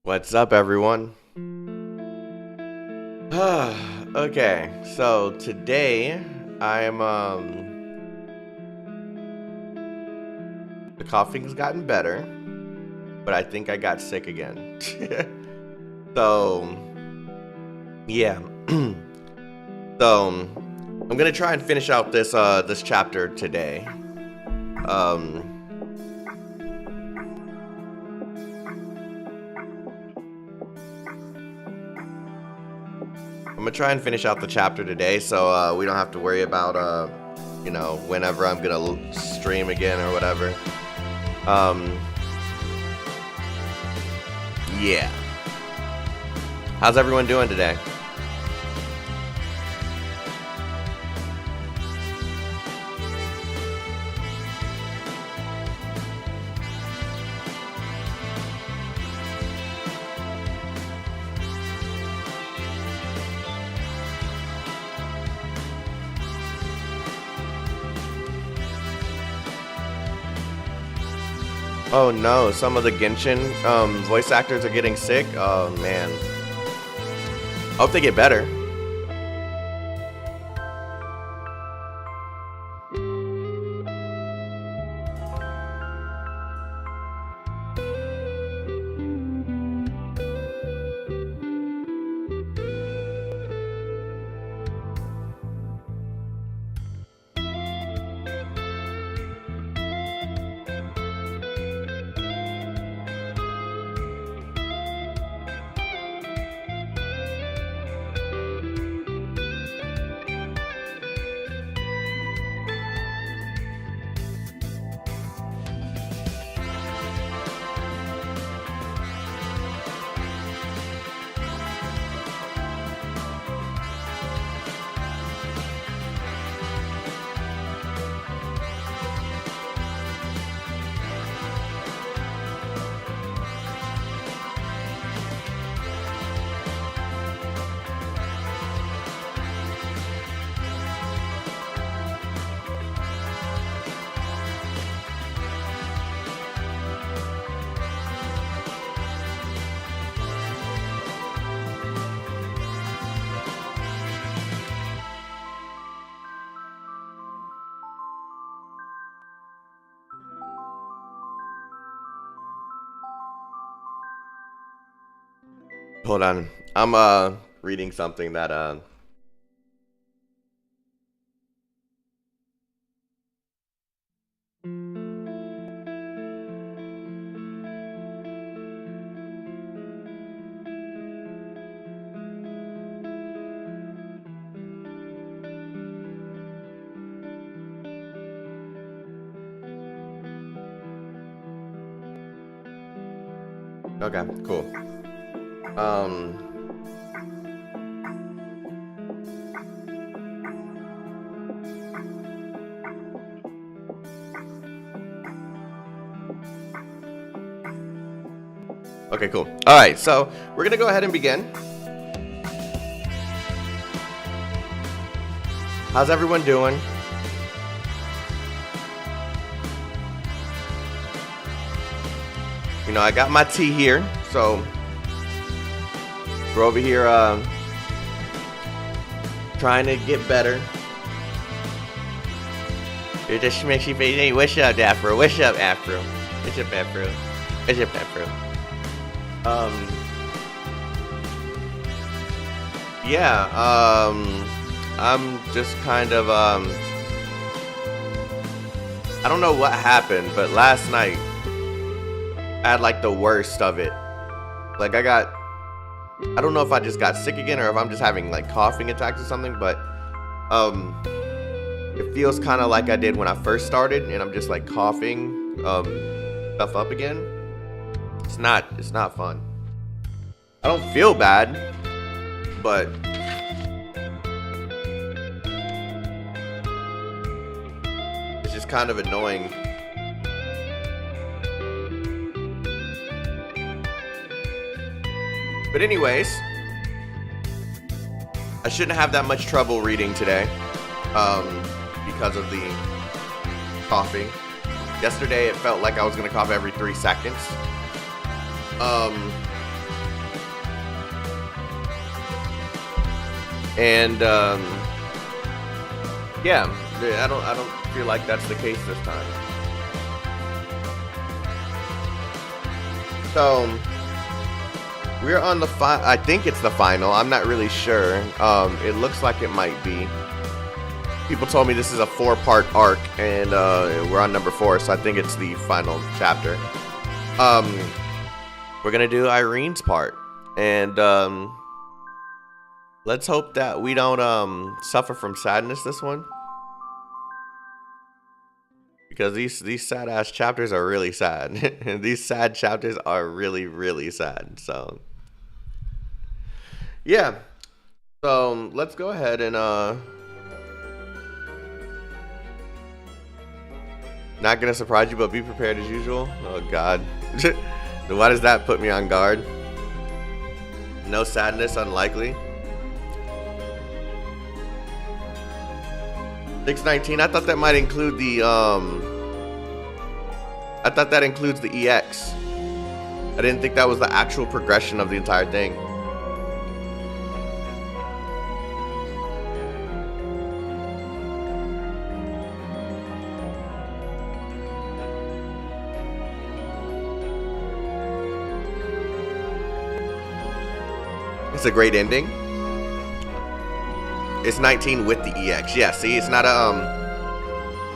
What's up, everyone? Okay, so today I'm the coughing's gotten better, but I think I got sick again. So yeah. So I'm gonna try and finish out this this chapter today. I'm gonna try and finish out the chapter today, so we don't have to worry about you know, whenever I'm gonna stream again or whatever. Yeah. How's everyone doing today? Oh no, some of the Genshin voice actors are getting sick. Oh man. I hope they get better. Hold on. I'm reading something that okay, cool. Okay, cool. All right, so we're gonna go ahead and begin. How's everyone doing? You know, I got my tea here, so we're over here trying to get better. It just makes you feel, hey, what's up, Afro? What's up, Afro? What's up, Afro? What's up, Afro? Yeah, I'm just kind of, I don't know what happened, but last night, I had like the worst of it. Like I don't know if I just got sick again or if I'm just having like coughing attacks or something, but, it feels kind of like I did when I first started and I'm just like coughing, stuff up again. It's not fun. I don't feel bad, but it's just kind of annoying. But anyways, I shouldn't have that much trouble reading today, because of the coughing. Yesterday it felt like I was gonna cough every 3 seconds. And yeah, I don't feel like that's the case this time. So we're on the I think it's the final. I'm not really sure. It looks like it might be. People told me this is a 4-part arc, and we're on number 4, so I think it's the final chapter. We're gonna do Irene's part, and let's hope that we don't suffer from sadness this one, because these sad ass chapters are really sad. These sad chapters are really, really sad. So yeah, so let's go ahead and not gonna surprise you, but be prepared as usual. Oh God. Why does that put me on guard? No sadness, unlikely. 619. I thought that might include the I thought that includes the EX. I didn't think that was the actual progression of the entire thing. It's a great ending. It's 19 with the EX. Yeah, see, it's not a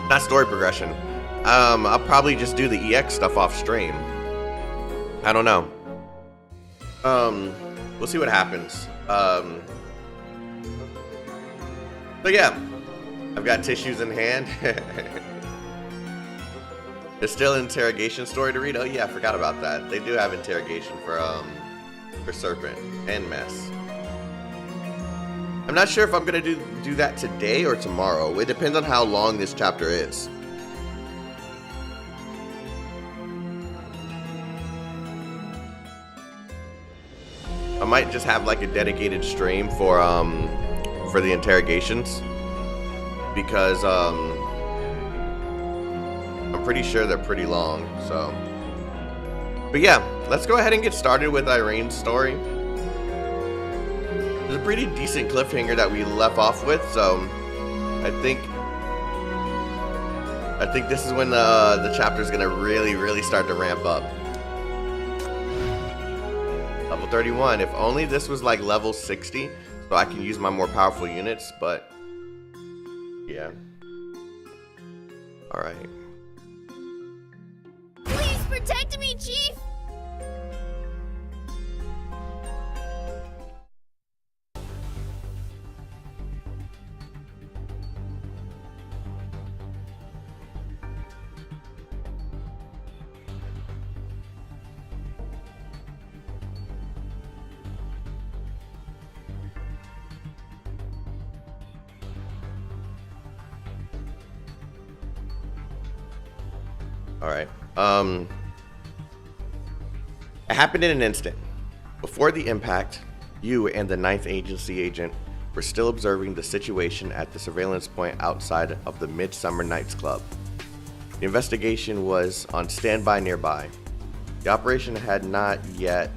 not story progression. I'll probably just do the EX stuff off stream. I don't know. We'll see what happens. So yeah, I've got tissues in hand. There's still an interrogation story to read. Oh yeah, I forgot about that. They do have interrogation for Serpent and Mess. I'm not sure if I'm gonna do that today or tomorrow. It depends on how long this chapter is. I might just have like a dedicated stream for the interrogations, because I'm pretty sure they're pretty long. So, but yeah, let's go ahead and get started with Irene's story. There's a pretty decent cliffhanger that we left off with, so I think this is when the chapter is gonna really start to ramp up. Level 31. If only this was like level 60, so I can use my more powerful units. But yeah. All right. Please protect me, Chief. All right. It happened in an instant. Before the impact, you and the 9th Agency agent were still observing the situation at the surveillance point outside of the Midsummer Nights Club. The investigation was on standby nearby. The operation had not yet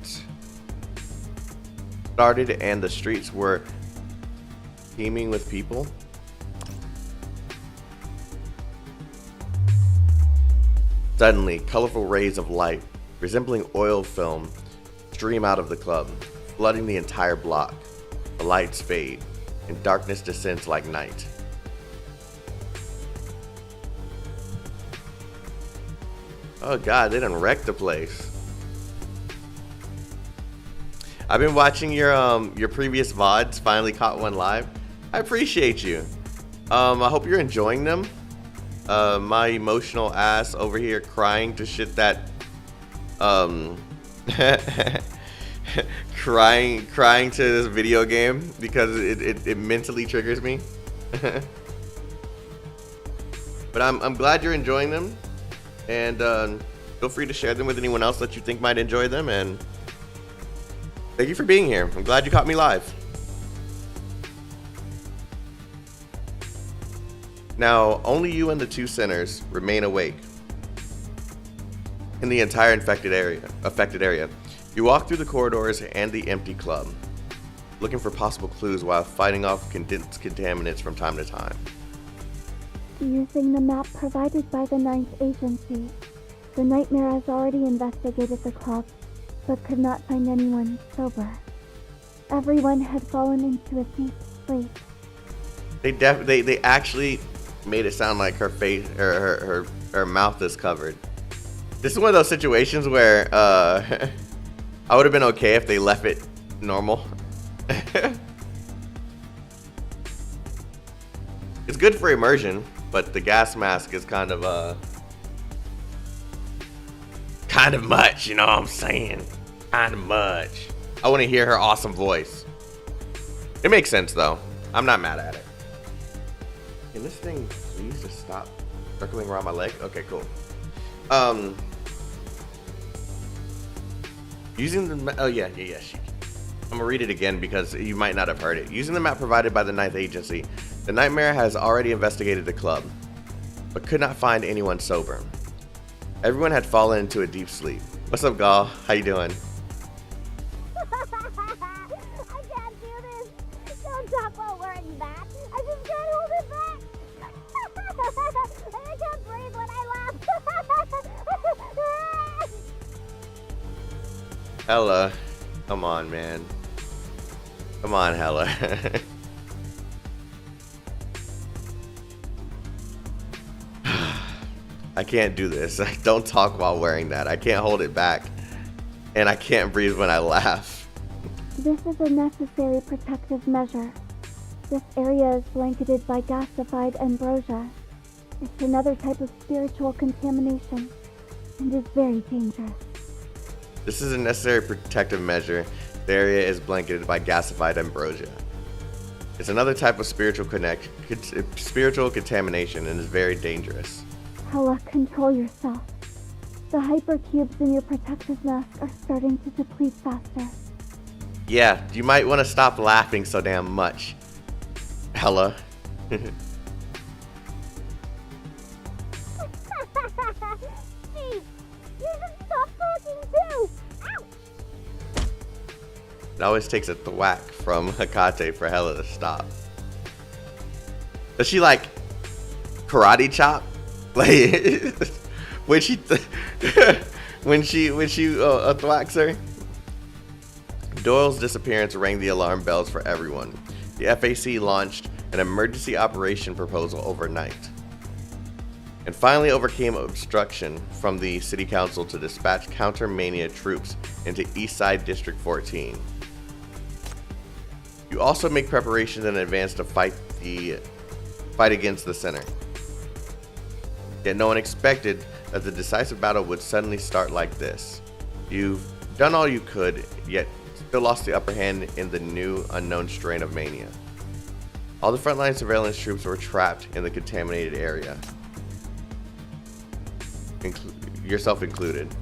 started, and the streets were teeming with people. Suddenly, colorful rays of light, resembling oil film, stream out of the club, flooding the entire block. The lights fade, and darkness descends like night. Oh God, they done wrecked the place. I've been watching your previous VODs, finally caught one live. I appreciate you. I hope you're enjoying them. My emotional ass over here crying to shit that crying to this video game because it mentally triggers me. But I'm glad you're enjoying them, and feel free to share them with anyone else that you think might enjoy them, and thank you for being here. I'm glad you caught me live. Now, only you and the 2 sinners remain awake in the entire affected area. You walk through the corridors and the empty club. looking for possible clues while fighting off condensed contaminants from time to time. Using the map provided by the Ninth Agency, the Nightmare has already investigated the club, but could not find anyone sober. Everyone had fallen into a deep sleep. They actually made it sound like her face, her mouth is covered. This is one of those situations where I would have been okay if they left it normal. It's good for immersion, but the gas mask is kind of much, you know what I'm saying? Kind of much. I want to hear her awesome voice. It makes sense though. I'm not mad at it. Can this thing please just stop circling around my leg? Okay, cool. Using the I'm gonna read it again because you might not have heard it. Using the map provided by the Ninth Agency, the Nightmare has already investigated the club, but could not find anyone sober. Everyone had fallen into a deep sleep. What's up, Gal? How you doing? I can't do this. Don't talk while wearing that. I just can't hold it back. I can't breathe when I laugh. Hella. Come on, man. Come on, Hella. I can't do this. I don't talk while wearing that. I can't hold it back. And I can't breathe when I laugh. This is a necessary protective measure. This area is blanketed by gasified ambrosia. It's another type of spiritual contamination and is very dangerous. This is a necessary protective measure. The area is blanketed by gasified ambrosia. It's another type of spiritual contamination and is very dangerous. Hella, control yourself. The hypercubes in your protective mask are starting to deplete faster. Yeah, you might want to stop laughing so damn much. Hella. Steve, you should stop talking too! Ow! It always takes a thwack from Hecate for Hella to stop. Does she like karate chop? Like when she thwacks her? Doyle's disappearance rang the alarm bells for everyone. The FAC launched an emergency operation proposal overnight and finally overcame obstruction from the city council to dispatch counter-mania troops into Eastside District 14. You also make preparations in advance to fight against the center. Yet no one expected that the decisive battle would suddenly start like this. You've done all you could, yet still lost the upper hand in the new unknown strain of mania. All the frontline surveillance troops were trapped in the contaminated area, yourself included.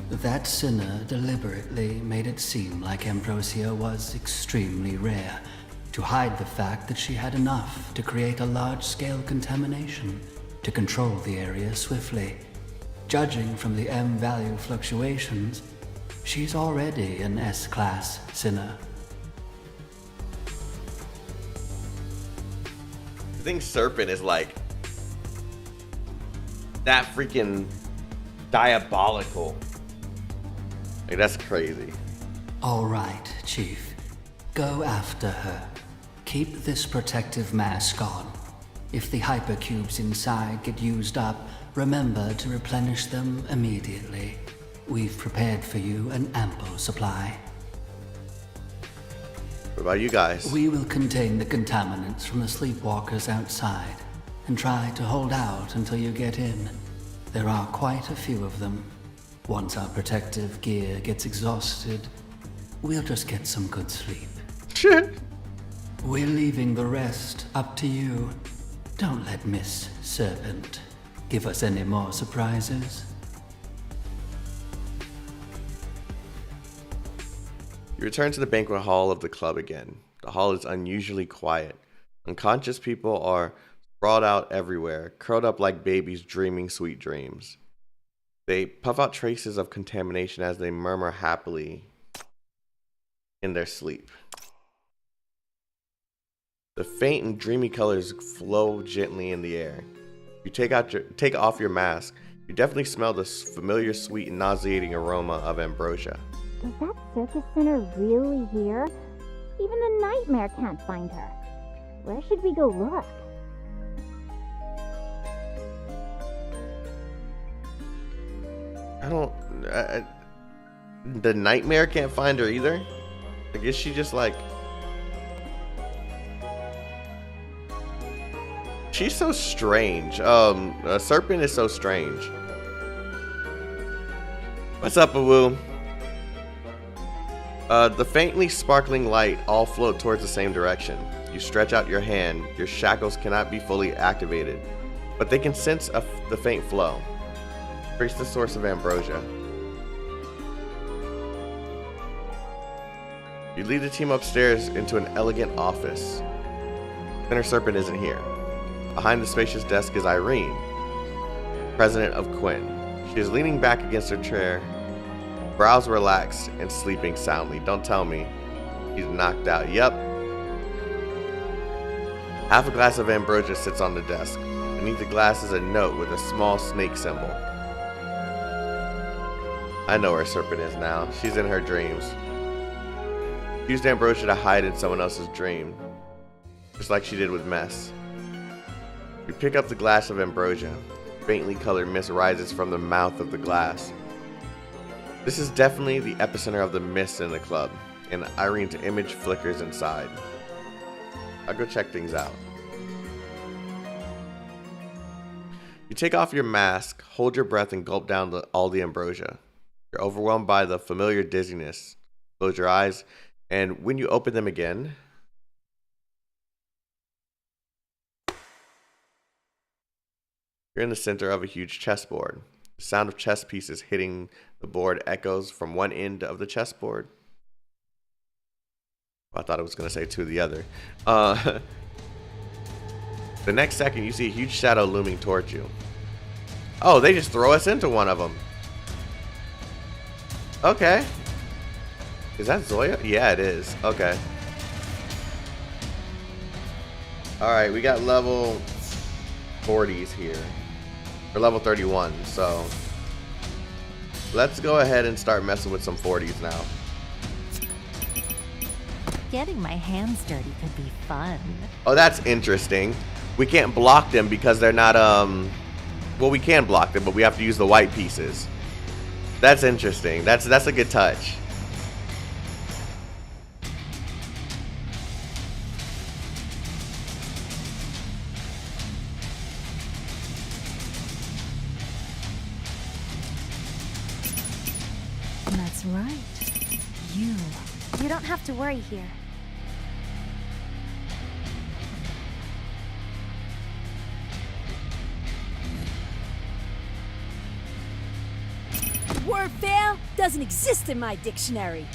That sinner deliberately made it seem like ambrosia was extremely rare, to hide the fact that she had enough to create a large-scale contamination to control the area swiftly. Judging from the M-value fluctuations, she's already an S-class sinner. I think Serpent is like that freaking diabolical. Like, that's crazy. All right, Chief. Go after her. Keep this protective mask on. If the hypercubes inside get used up, remember to replenish them immediately. We've prepared for you an ample supply. What about you guys? We will contain the contaminants from the sleepwalkers outside and try to hold out until you get in. There are quite a few of them. Once our protective gear gets exhausted, we'll just get some good sleep. We're leaving the rest up to you. Don't let Miss Serpent give us any more surprises. You return to the banquet hall of the club again. The hall is unusually quiet. Unconscious people are sprawled out everywhere, curled up like babies dreaming sweet dreams. They puff out traces of contamination as they murmur happily in their sleep. The faint and dreamy colors flow gently in the air. You take off your mask, you definitely smell the familiar sweet and nauseating aroma of ambrosia. Is that circus center really here? Even the nightmare can't find her. Where should we go look? The nightmare can't find her either? I guess she just like... She's so strange. Serpent is so strange. What's up, Awoo? The faintly sparkling light all float towards the same direction. You stretch out your hand. Your shackles cannot be fully activated, but they can sense the faint flow. Trace the source of ambrosia. You lead the team upstairs into an elegant office. Center Serpent isn't here. Behind the spacious desk is Irene, president of Quinn. She is leaning back against her chair, brows relaxed and sleeping soundly. Don't tell me she's knocked out. Yep. Half a glass of ambrosia sits on the desk. Beneath the glass is a note with a small snake symbol. I know where Serpent is now. She's in her dreams. She used ambrosia to hide in someone else's dream, just like she did with Mess. You pick up the glass of ambrosia. Faintly colored mist rises from the mouth of the glass. This is definitely the epicenter of the mist in the club, and Irene's image flickers inside. I'll go check things out. You take off your mask, hold your breath, and gulp down all the ambrosia. You're overwhelmed by the familiar dizziness. Close your eyes, and when you open them again, you're in the center of a huge chessboard. The sound of chess pieces hitting the board echoes from one end of the chessboard. I thought it was going to say to the other. The next second, you see a huge shadow looming towards you. Oh, they just throw us into one of them. Okay. Is that Zoya? Yeah, it is. Okay. Alright, we got level 40s here. Or level 31, so let's go ahead and start messing with some 40s now. Getting my hands dirty could be fun. Oh, that's interesting. We can't block them because they're not, well, we can block them, but we have to use the white pieces. That's interesting. That's a good touch. That's right. You don't have to worry here. Word fail doesn't exist in my dictionary.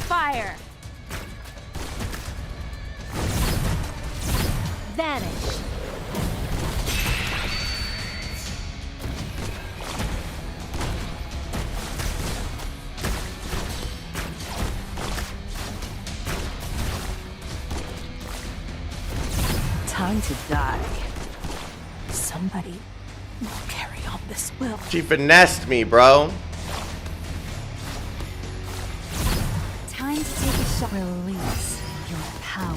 Fire. Vanish. Time to die. Somebody will carry on this will. She finessed me, bro. Time to take a shot. Release your power.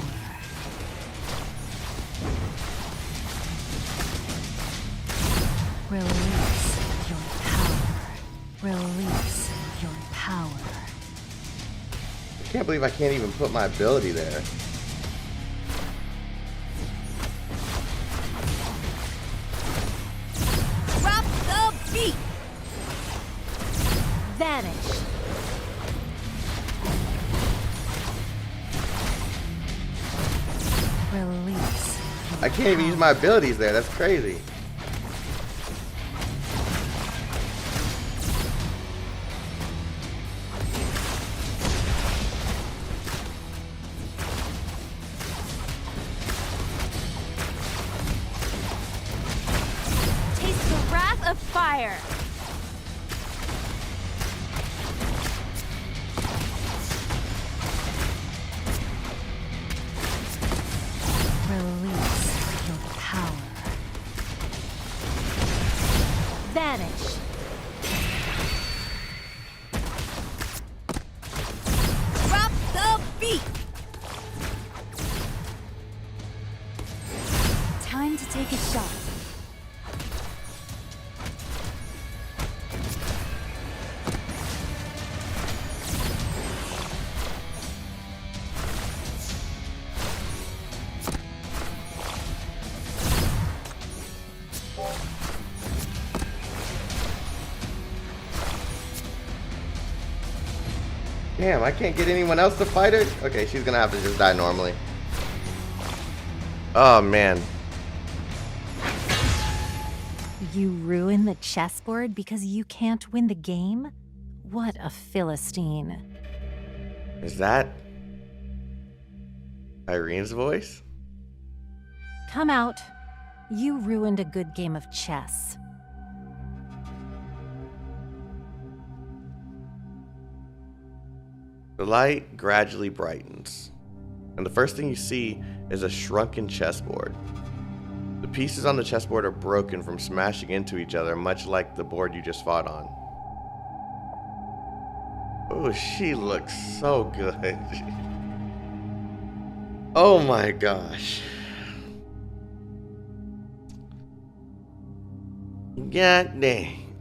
Release your power. Release your power. I can't believe I can't even put my ability there. Drop the beat! Vanish. Release. I can't even use my abilities there. That's crazy. Taste the wrath of fire. Release your power. Vanish. Drop the beat! Time to take a shot. Damn, I can't get anyone else to fight her? Okay, she's gonna have to just die normally. Oh, man. You ruin the chessboard because you can't win the game? What a Philistine. Is that Irene's voice? Come out. You ruined a good game of chess. The light gradually brightens, and the first thing you see is a shrunken chessboard. The pieces on the chessboard are broken from smashing into each other, much like the board you just fought on. Oh, she looks so good. Oh my gosh. God dang.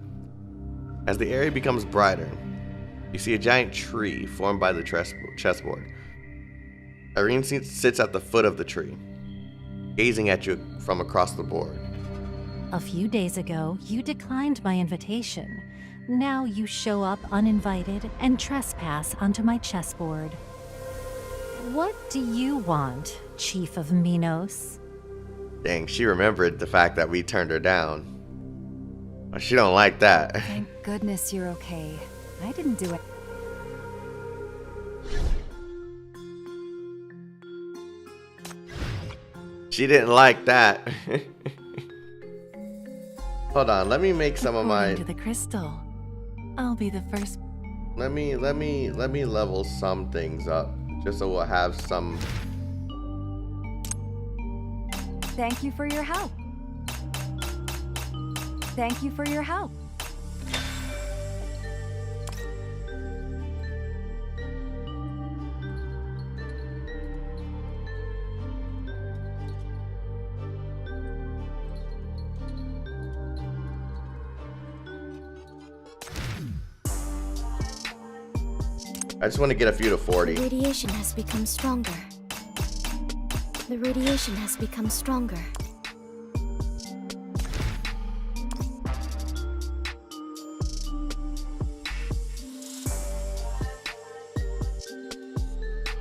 As the area becomes brighter, you see a giant tree formed by the chessboard. Irene sits at the foot of the tree, gazing at you from across the board. A few days ago, you declined my invitation. Now you show up uninvited and trespass onto my chessboard. What do you want, Chief of Minos? Dang, she remembered the fact that we turned her down. She don't like that. Thank goodness you're okay. I didn't do it. She didn't like that. Hold on, let me make some of my. To the crystal. I'll be the first. Let me level some things up, just so we'll have some. Thank you for your help. Thank you for your help. I just want to get a few to 40. The radiation has become stronger. The radiation has become stronger.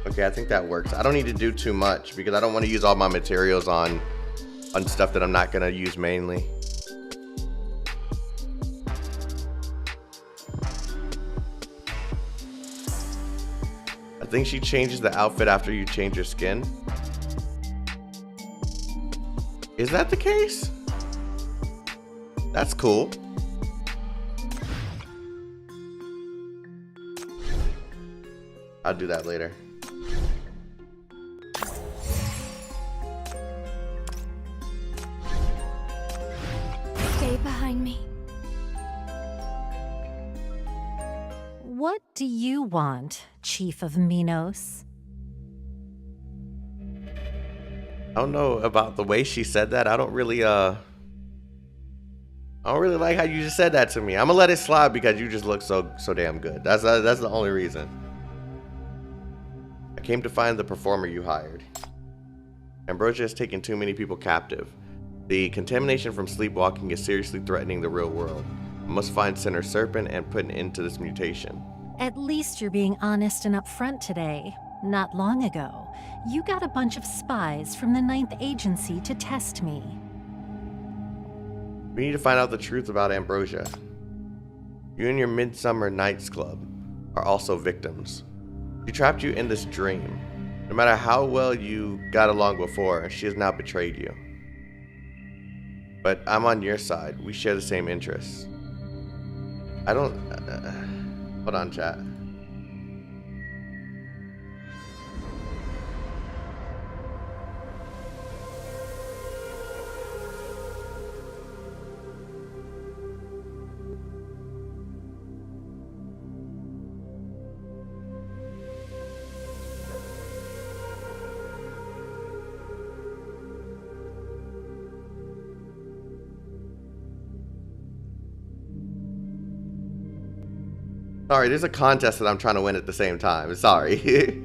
Okay, I think that works. I don't need to do too much because I don't want to use all my materials on stuff that I'm not going to use mainly. I think she changes the outfit after you change your skin. Is that the case? That's cool. I'll do that later. Stay behind me. What do you want, Chief of Minos? I don't know about the way she said that. I don't really I don't really like how you just said that to me. I'm gonna let it slide because you just look so damn good. That's the only reason. I came to find the performer you hired. Ambrosia has taken too many people captive. The contamination from sleepwalking is seriously threatening the real world. I must find Center Serpent and put an end to this mutation. At least you're being honest and upfront today. Not long ago, you got a bunch of spies from the 9th Agency to test me. We need to find out the truth about Ambrosia. You and your Midsummer Nights Club are also victims. She trapped you in this dream. No matter how well you got along before, she has now betrayed you. But I'm on your side. We share the same interests. I don't... hold on, chat. Sorry, there's a contest that I'm trying to win at the same time. Sorry.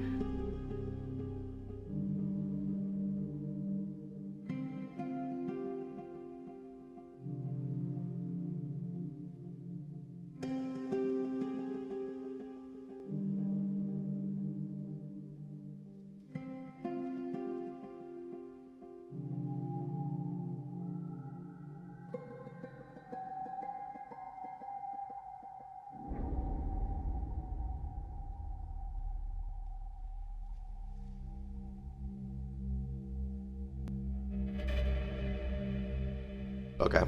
Okay.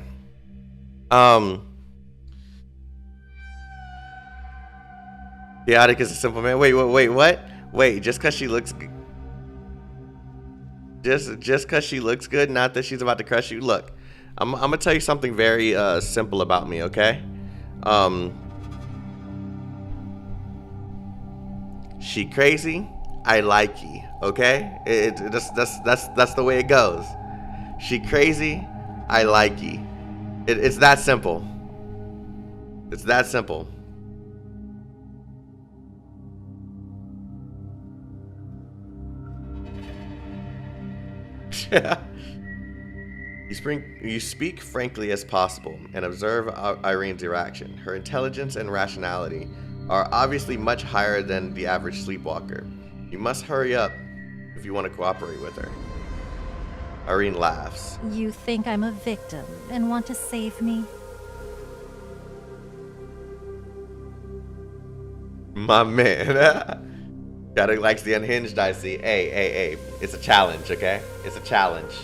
Chaotic is a simple man. Wait, what? Wait, just because she looks good. Just because she looks good, not that she's about to crush you. Look, I'm gonna tell you something very simple about me, okay? She crazy, I like you, okay? That's the way it goes. She crazy, I like you. It's that simple. It's that simple. You speak frankly as possible and observe Irene's reaction. Her intelligence and rationality are obviously much higher than the average sleepwalker. You must hurry up if you want to cooperate with her. Irene laughs. You think I'm a victim and want to save me? My man. Chaotic likes the unhinged, I see. Hey. It's a challenge, okay? It's a challenge.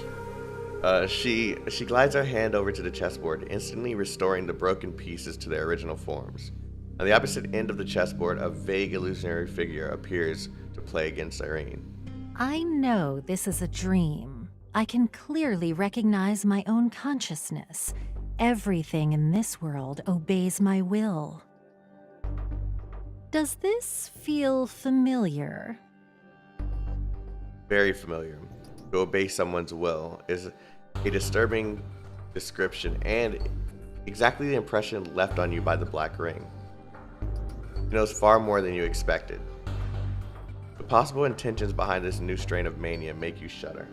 She glides her hand over to the chessboard, instantly restoring the broken pieces to their original forms. On the opposite end of the chessboard, a vague illusionary figure appears to play against Irene. I know this is a dream. I can clearly recognize my own consciousness. Everything in this world obeys my will. Does this feel familiar? Very familiar. To obey someone's will is a disturbing description and exactly the impression left on you by the Black Ring. It knows far more than you expected. The possible intentions behind this new strain of mania make you shudder.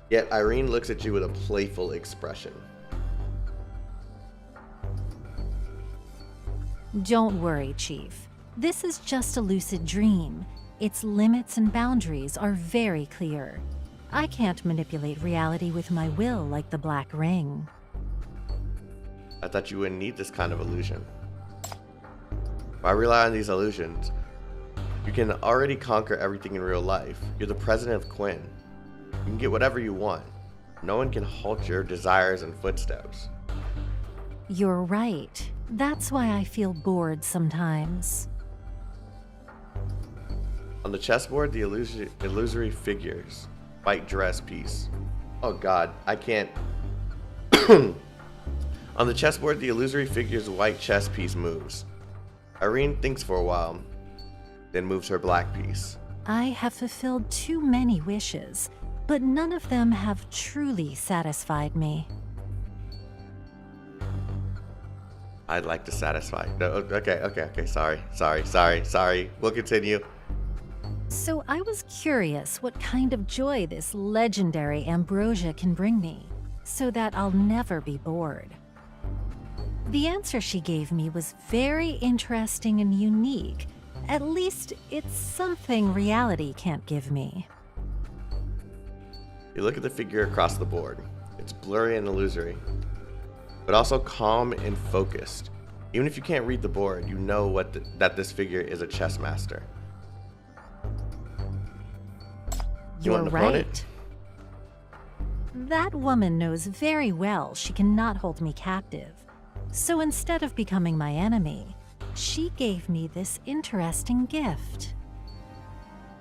Yet Irene looks at you with a playful expression. Don't worry, Chief. This is just a lucid dream. Its limits and boundaries are very clear. I can't manipulate reality with my will like the Black Ring. I thought you wouldn't need this kind of illusion. Why rely on these illusions? You can already conquer everything in real life. You're the president of Quinn. You can get whatever you want. No one can halt your desires and footsteps. You're right. That's why I feel bored sometimes. On the chessboard, the illusory figures. White dress piece. Oh god, I can't. On the chessboard, the illusory figure's white chess piece moves. Irene thinks for a while, then moves her black piece. I have fulfilled too many wishes. but none of them have truly satisfied me. I'd like to satisfy. No, okay. Sorry. We'll continue. So I was curious what kind of joy this legendary ambrosia can bring me, so that I'll never be bored. The answer she gave me was very interesting and unique. At least it's something reality can't give me. You look at the figure across the board. It's blurry and illusory, but also calm and focused. Even if you can't read the board, you know that this figure is a chess master. You're right. That woman knows very well she cannot hold me captive. So instead of becoming my enemy, she gave me this interesting gift.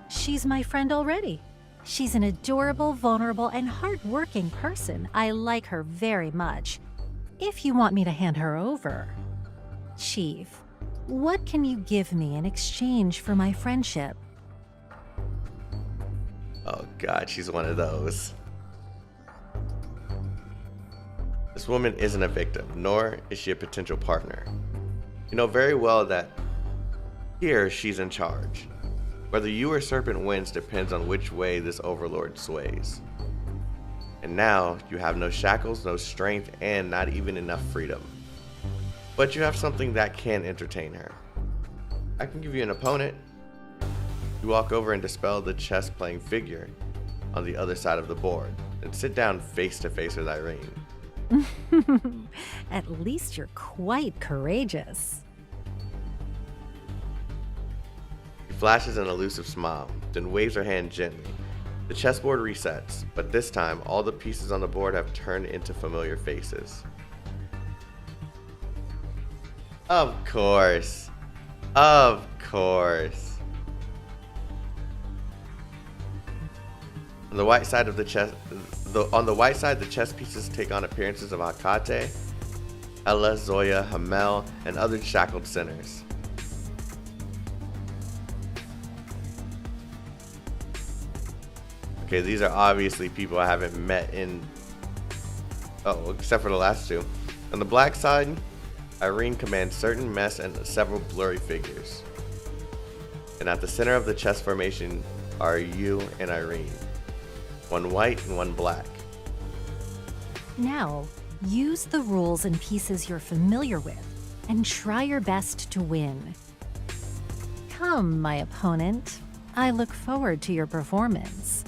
She's my friend already. She's an adorable, vulnerable, and hardworking person. I like her very much. If you want me to hand her over. Chief, what can you give me in exchange for my friendship? Oh God, she's one of those. This woman isn't a victim, nor is she a potential partner. You know very well that here she's in charge. Whether you or Serpent wins depends on which way this overlord sways. And now you have no shackles, no strength, and not even enough freedom. But you have something that can entertain her. I can give you an opponent. You walk over and dispel the chess-playing figure on the other side of the board, and sit down face to face with Irene. At least you're quite courageous. She flashes an elusive smile, then waves her hand gently. The chessboard resets, but this time all the pieces on the board have turned into familiar faces. Of course. Of course. On the white side, the chess pieces take on appearances of Akate, Ella, Zoya, Hamel, and other shackled sinners. Okay, these are obviously people I haven't met in... Oh, except for the last two. On the black side, Irene commands certain mess and several blurry figures. And at the center of the chess formation are you and Irene. One white and one black. Now, use the rules and pieces you're familiar with, and try your best to win. Come, my opponent. I look forward to your performance.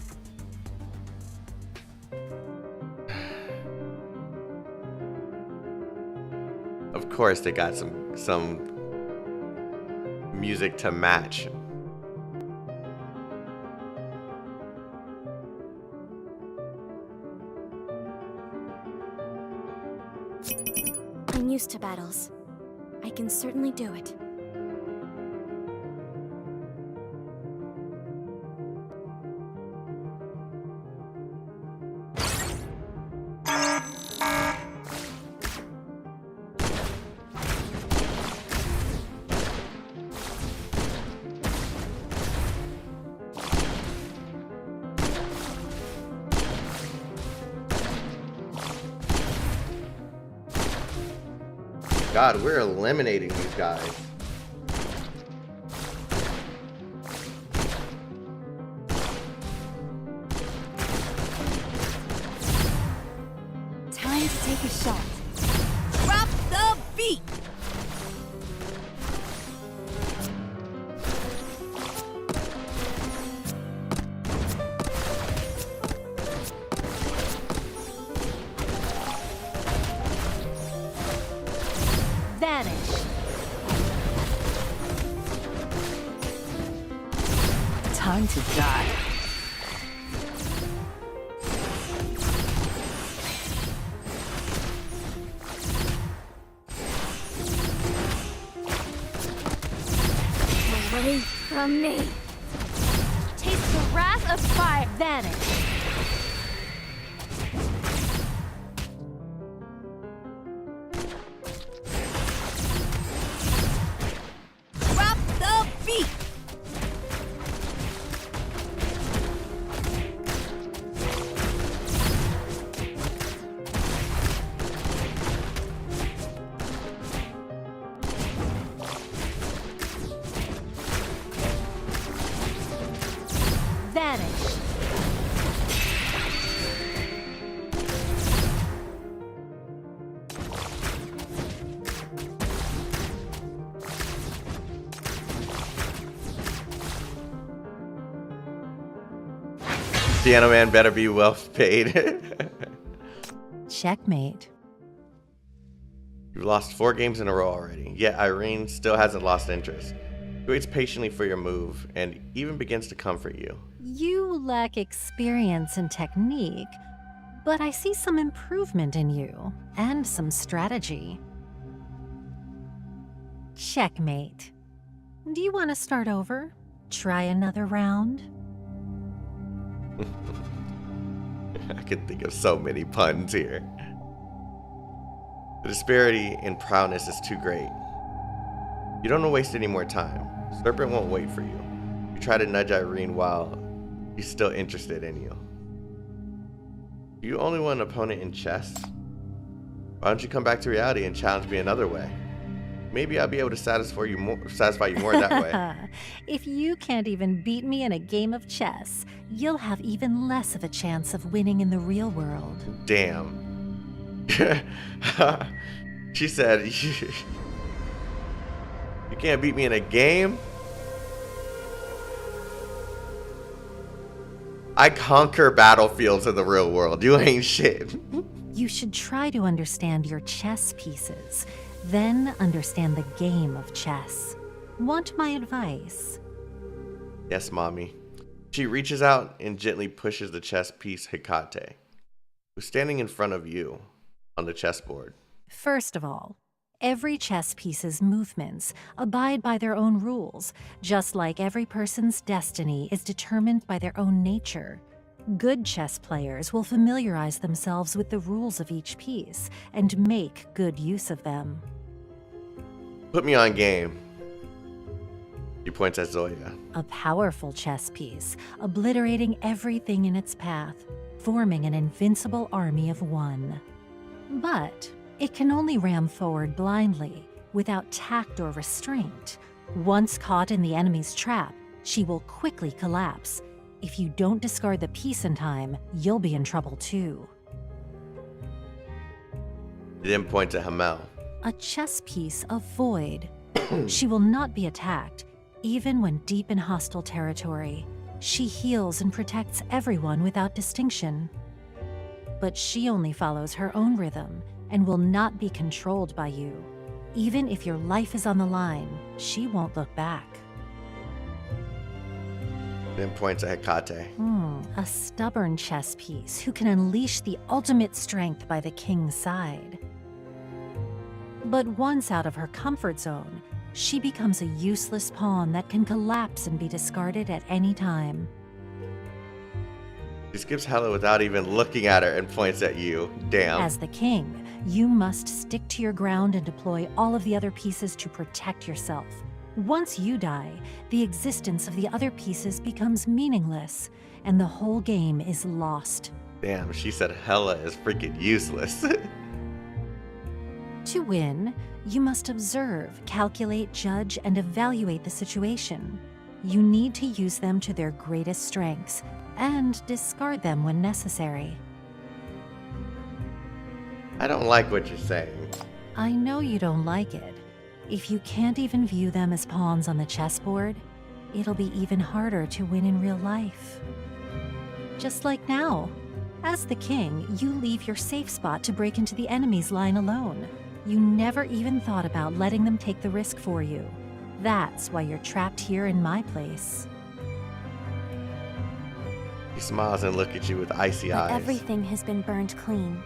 Of course, they got some music to match. I'm used to battles. I can certainly do it. God, we're eliminating these guys. Time to take a shot. Drop the beat! Vanish. Time to die. Away from me. Taste the wrath of fire. Vanish. Drop the beat! vanish. Piano Man better be well paid. Checkmate. You've lost 4 games in a row already, yet Irene still hasn't lost interest. She waits patiently for your move and even begins to comfort you. You lack experience and technique, but I see some improvement in you and some strategy. Checkmate. Do you want to start over? Try another round? I can think of so many puns here. The disparity in prowess is too great. You don't want to waste any more time. Serpent won't wait for you. You try to nudge Irene while he's still interested in you. Do you only want an opponent in chess? Why don't you come back to reality and challenge me another way? Maybe I'll be able to satisfy you more that way. If you can't even beat me in a game of chess, you'll have even less of a chance of winning in the real world. Damn. She said, you can't beat me in a game? I conquer battlefields in the real world. You ain't shit. You should try to understand your chess pieces, then understand the game of chess. Want my advice? Yes, mommy. She reaches out and gently pushes the chess piece Hecate, who's standing in front of you on the chessboard. First of all, every chess piece's movements abide by their own rules, just like every person's destiny is determined by their own nature. Good chess players will familiarize themselves with the rules of each piece and make good use of them. Put me on game. She points at Zoya. A powerful chess piece, obliterating everything in its path, forming an invincible army of one. But it can only ram forward blindly, without tact or restraint. Once caught in the enemy's trap, she will quickly collapse. If you don't discard the piece in time, you'll be in trouble too. She then points at Hamel. A chess piece of void. She will not be attacked, even when deep in hostile territory. She heals and protects everyone without distinction. But she only follows her own rhythm and will not be controlled by you. Even if your life is on the line, she won't look back. Then points at Hecate. A stubborn chess piece who can unleash the ultimate strength by the king's side. But once out of her comfort zone, she becomes a useless pawn that can collapse and be discarded at any time. She skips Hela without even looking at her and points at you. Damn. As the king, you must stick to your ground and deploy all of the other pieces to protect yourself. Once you die, the existence of the other pieces becomes meaningless, and the whole game is lost. Damn, she said Hela is freaking useless. To win, you must observe, calculate, judge, and evaluate the situation. You need to use them to their greatest strengths, and discard them when necessary. I don't like what you're saying. I know you don't like it. If you can't even view them as pawns on the chessboard, it'll be even harder to win in real life. Just like now. As the king, you leave your safe spot to break into the enemy's line alone. You never even thought about letting them take the risk for you. That's why you're trapped here in my place. She smiles and looks at you with icy But eyes. everything has been burned clean.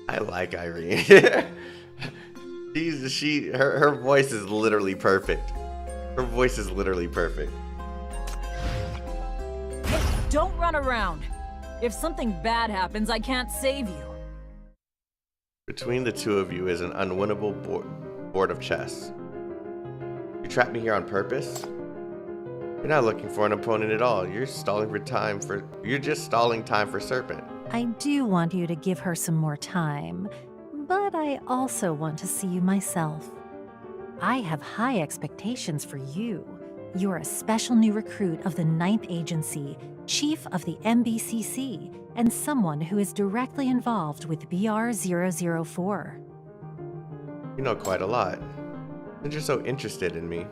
I like Irene. Her voice is literally perfect. Her voice is literally perfect. Hey, don't run around. If something bad happens, I can't save you. Between the two of you is an unwinnable board of chess. You trapped me here on purpose? You're not looking for an opponent at all. You're just stalling time for Serpent. I do want you to give her some more time, but I also want to see you myself. I have high expectations for you. You're a special new recruit of the 9th Agency, Chief of the MBCC, and someone who is directly involved with BR-004. You know quite a lot. Since you're so interested in me,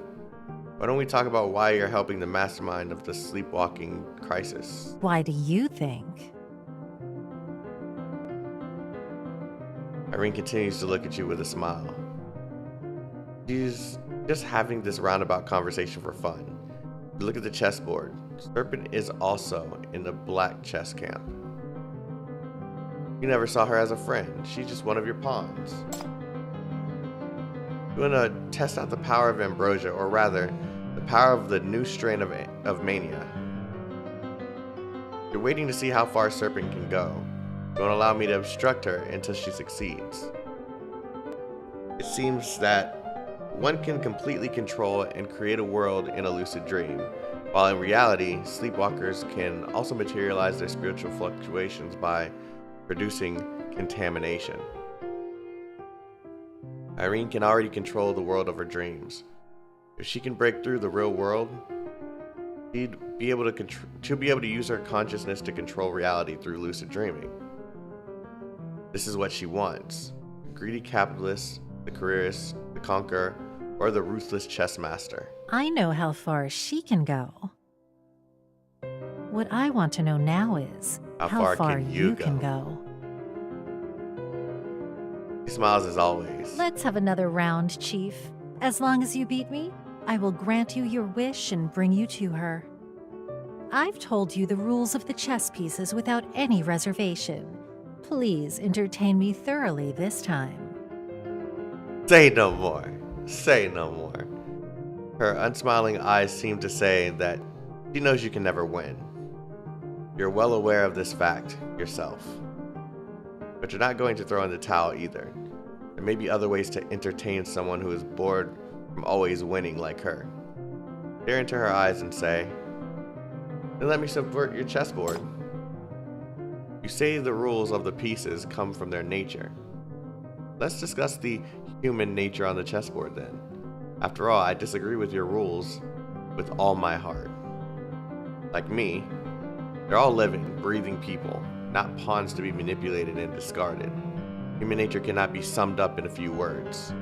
why don't we talk about why you're helping the mastermind of the sleepwalking crisis? Why do you think? Irene continues to look at you with a smile. She's just having this roundabout conversation for fun. You look at the chessboard. Serpent is also in the black chess camp. You never saw her as a friend. She's just one of your pawns. You want to test out the power of ambrosia, or rather, the power of the new strain of mania. You're waiting to see how far Serpent can go. You won't allow me to obstruct her until she succeeds. It seems that one can completely control and create a world in a lucid dream, while in reality, sleepwalkers can also materialize their spiritual fluctuations by producing contamination. Irene can already control the world of her dreams. If she can break through the real world, she'll be able to use her consciousness to control reality through lucid dreaming. This is what she wants: the greedy capitalist, the careerist, the conqueror, or the ruthless chess master. I know how far she can go. What I want to know now is how far you can go. He smiles as always. Let's have another round, Chief. As long as you beat me, I will grant you your wish and bring you to her. I've told you the rules of the chess pieces without any reservation. Please entertain me thoroughly this time. Say no more. Say no more. Her unsmiling eyes seem to say that she knows you can never win. You're well aware of this fact yourself. But you're not going to throw in the towel either. There may be other ways to entertain someone who is bored from always winning like her. Stare into her eyes and say, "Then let me subvert your chessboard." You say the rules of the pieces come from their nature. Let's discuss the human nature on the chessboard then. After all, I disagree with your rules with all my heart. Like me, they're all living, breathing people, not pawns to be manipulated and discarded. Human nature cannot be summed up in a few words.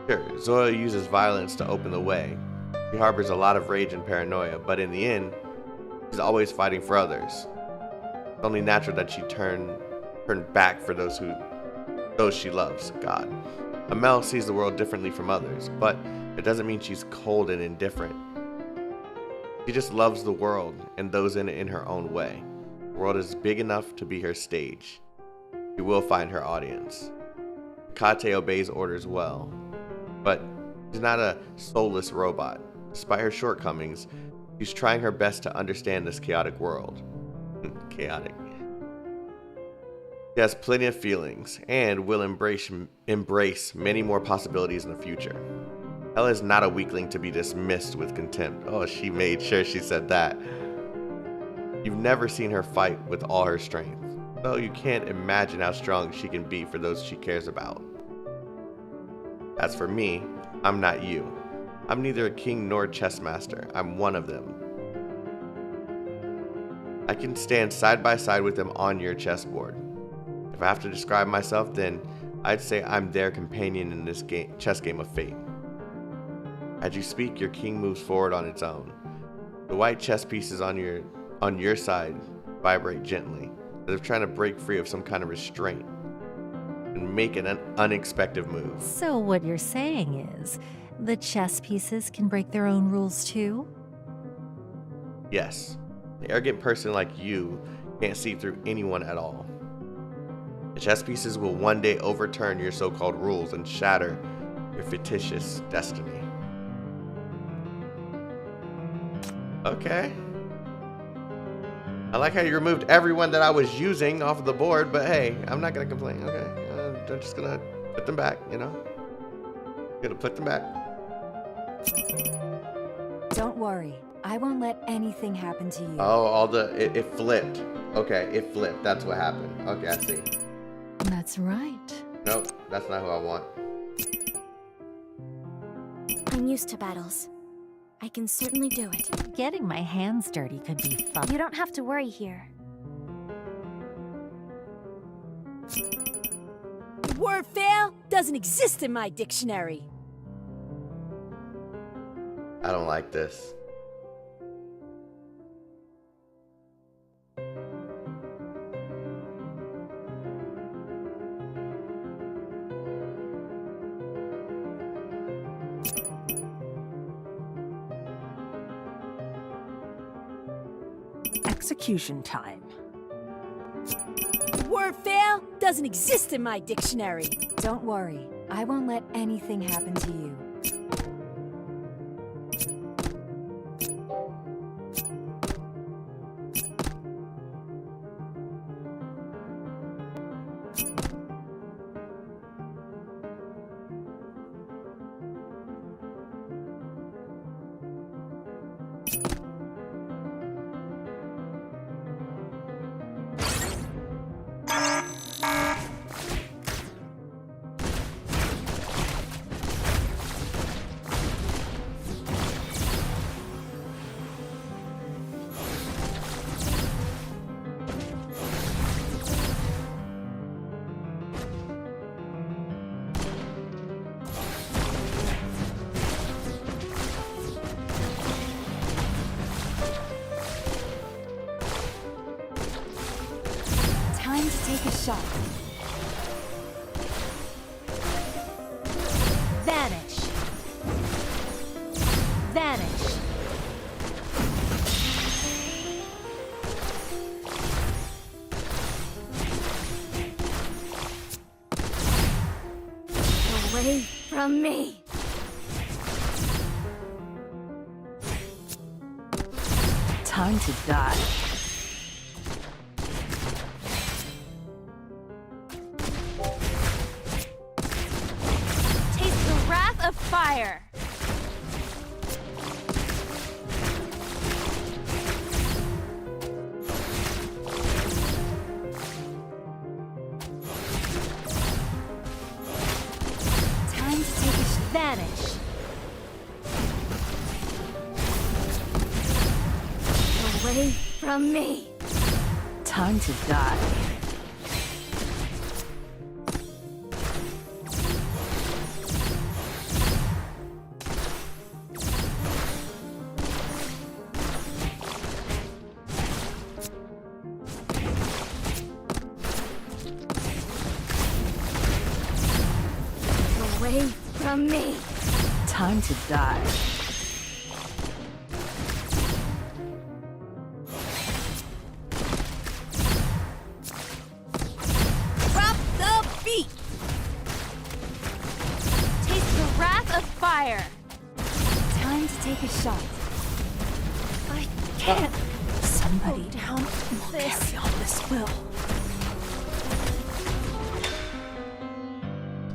Sure, Doyle uses violence to open the way. He harbors a lot of rage and paranoia, but in the end, she's always fighting for others. It's only natural that she turn back for those she loves. God. Amel sees the world differently from others, but it doesn't mean she's cold and indifferent. She just loves the world and those in it in her own way. The world is big enough to be her stage. She will find her audience. Kate obeys orders well, but she's not a soulless robot. Despite her shortcomings, she's trying her best to understand this chaotic world. Chaotic. She has plenty of feelings and will embrace many more possibilities in the future. Ella is not a weakling to be dismissed with contempt. Oh, she made sure she said that. You've never seen her fight with all her strength, so you can't imagine how strong she can be for those she cares about. As for me, I'm not you. I'm neither a king nor a chess master. I'm one of them. I can stand side by side with them on your chessboard. If I have to describe myself, then I'd say I'm their companion in this chess game of fate. As you speak, your king moves forward on its own. The white chess pieces on your side vibrate gently, as if trying to break free of some kind of restraint and make an unexpected move. So what you're saying is, the chess pieces can break their own rules too? Yes. An arrogant person like you can't see through anyone at all. The chess pieces will one day overturn your so-called rules and shatter your fictitious destiny. Okay. I like how you removed everyone that I was using off of the board, but hey, I'm not gonna complain, okay? I'm just gonna put them back, you know? Gonna put them back. Don't worry, I won't let anything happen to you. Oh, it flipped. Okay, it flipped. That's what happened. Okay, I see. That's right. Nope, that's not who I want. I'm used to battles. I can certainly do it. Getting my hands dirty could be fun. You don't have to worry here. The word fail doesn't exist in my dictionary. I don't like this. Execution time. The word fail doesn't exist in my dictionary. Don't worry. I won't let anything happen to you. Time to take a shot. Vanish. Vanish. Away from me. Time to die. Taste the wrath of fire. Time to take a vanish. Away from me. Time to die. Away from me. Time to die. Drop the beat. Taste the wrath of fire. Time to take a shot. I can't. Somebody down will carry on this will.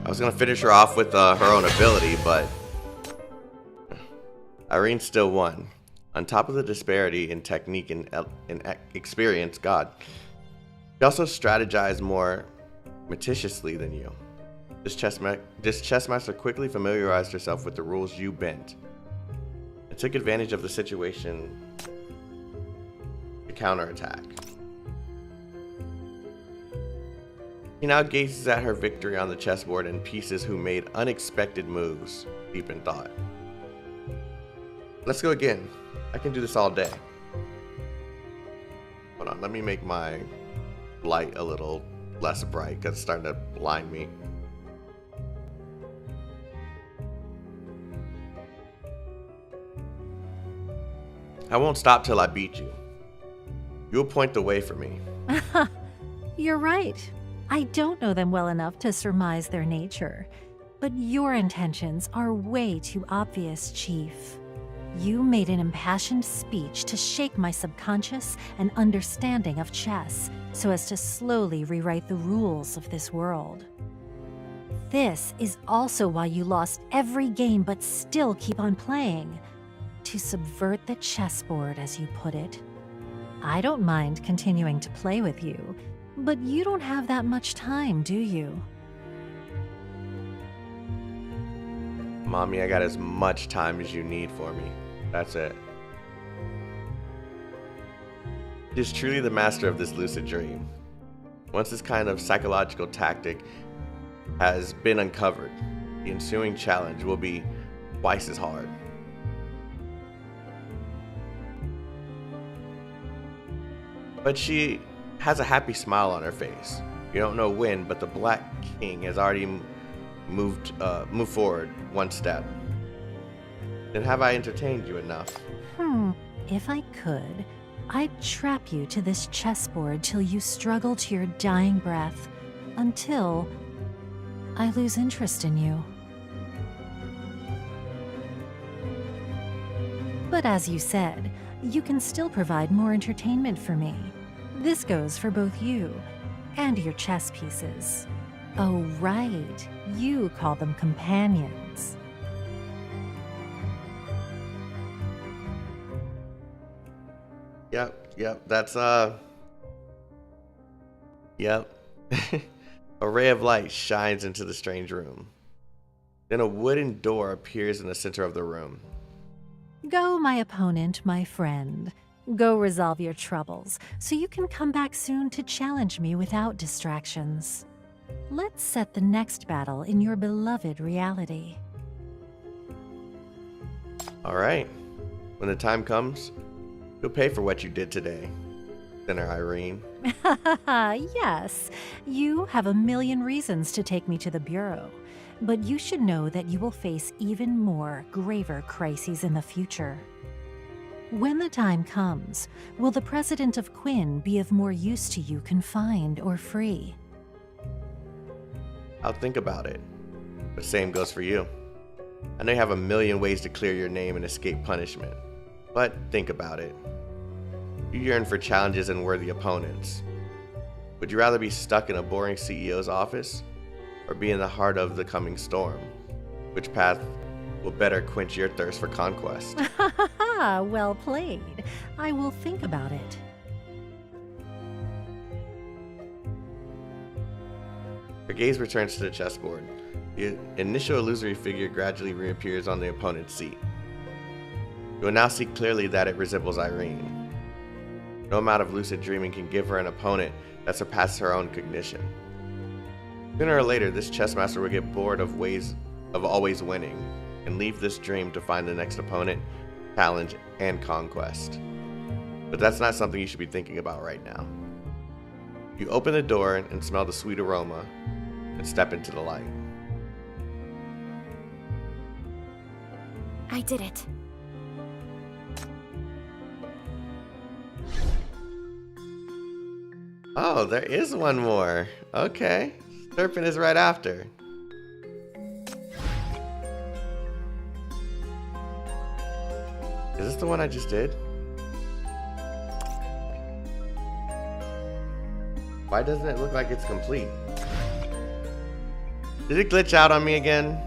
I was gonna finish her off with her own ability, but Irene still won. On top of the disparity in technique and experience, God, she also strategized more meticulously than you. This chess master quickly familiarized herself with the rules you bent and took advantage of the situation to counterattack. He now gazes at her victory on the chessboard and pieces who made unexpected moves, deep in thought. Let's go again. I can do this all day. Hold on, let me make my light a little less bright because it's starting to blind me. I won't stop till I beat you. You'll point the way for me. You're right. I don't know them well enough to surmise their nature, but your intentions are way too obvious, Chief. You made an impassioned speech to shake my subconscious and understanding of chess so as to slowly rewrite the rules of this world. This is also why you lost every game but still keep on playing. To subvert the chessboard, as you put it. I don't mind continuing to play with you, but you don't have that much time, do you? Mommy, I got as much time as you need for me. That's it. He is truly the master of this lucid dream. Once this kind of psychological tactic has been uncovered, the ensuing challenge will be twice as hard. But she has a happy smile on her face. You don't know when, but the Black King has already moved forward one step. Then have I entertained you enough? If I could, I'd trap you to this chessboard till you struggle to your dying breath, until I lose interest in you. But as you said, you can still provide more entertainment for me. This goes for both you and your chess pieces. Oh, right. You call them companions. Yep, that's, yep. A ray of light shines into the strange room. Then a wooden door appears in the center of the room. Go, my opponent, my friend. Go resolve your troubles, so you can come back soon to challenge me without distractions. Let's set the next battle in your beloved reality. All right. When the time comes, you'll pay for what you did today, Sinner Irene. Yes, you have a million reasons to take me to the Bureau, but you should know that you will face even more graver crises in the future. When the time comes, will the president of Quinn be of more use to you confined or free? I'll think about it. But same goes for you. I know you have a million ways to clear your name and escape punishment, but think about it. You yearn for challenges and worthy opponents. Would you rather be stuck in a boring CEO's office or be in the heart of the coming storm? Which path will better quench your thirst for conquest? Well played. I will think about it. Her gaze returns to the chessboard. The initial illusory figure gradually reappears on the opponent's seat. You will now see clearly that it resembles Irene. No amount of lucid dreaming can give her an opponent that surpasses her own cognition. Sooner or later, this chessmaster will get bored of always winning and leave this dream to find the next opponent, challenge, and conquest. But that's not something you should be thinking about right now. You open the door and smell the sweet aroma and step into the light. I did it. Oh, there is one more. Okay. Serpent is right after. Is this the one I just did? Why doesn't it look like it's complete? Did it glitch out on me again?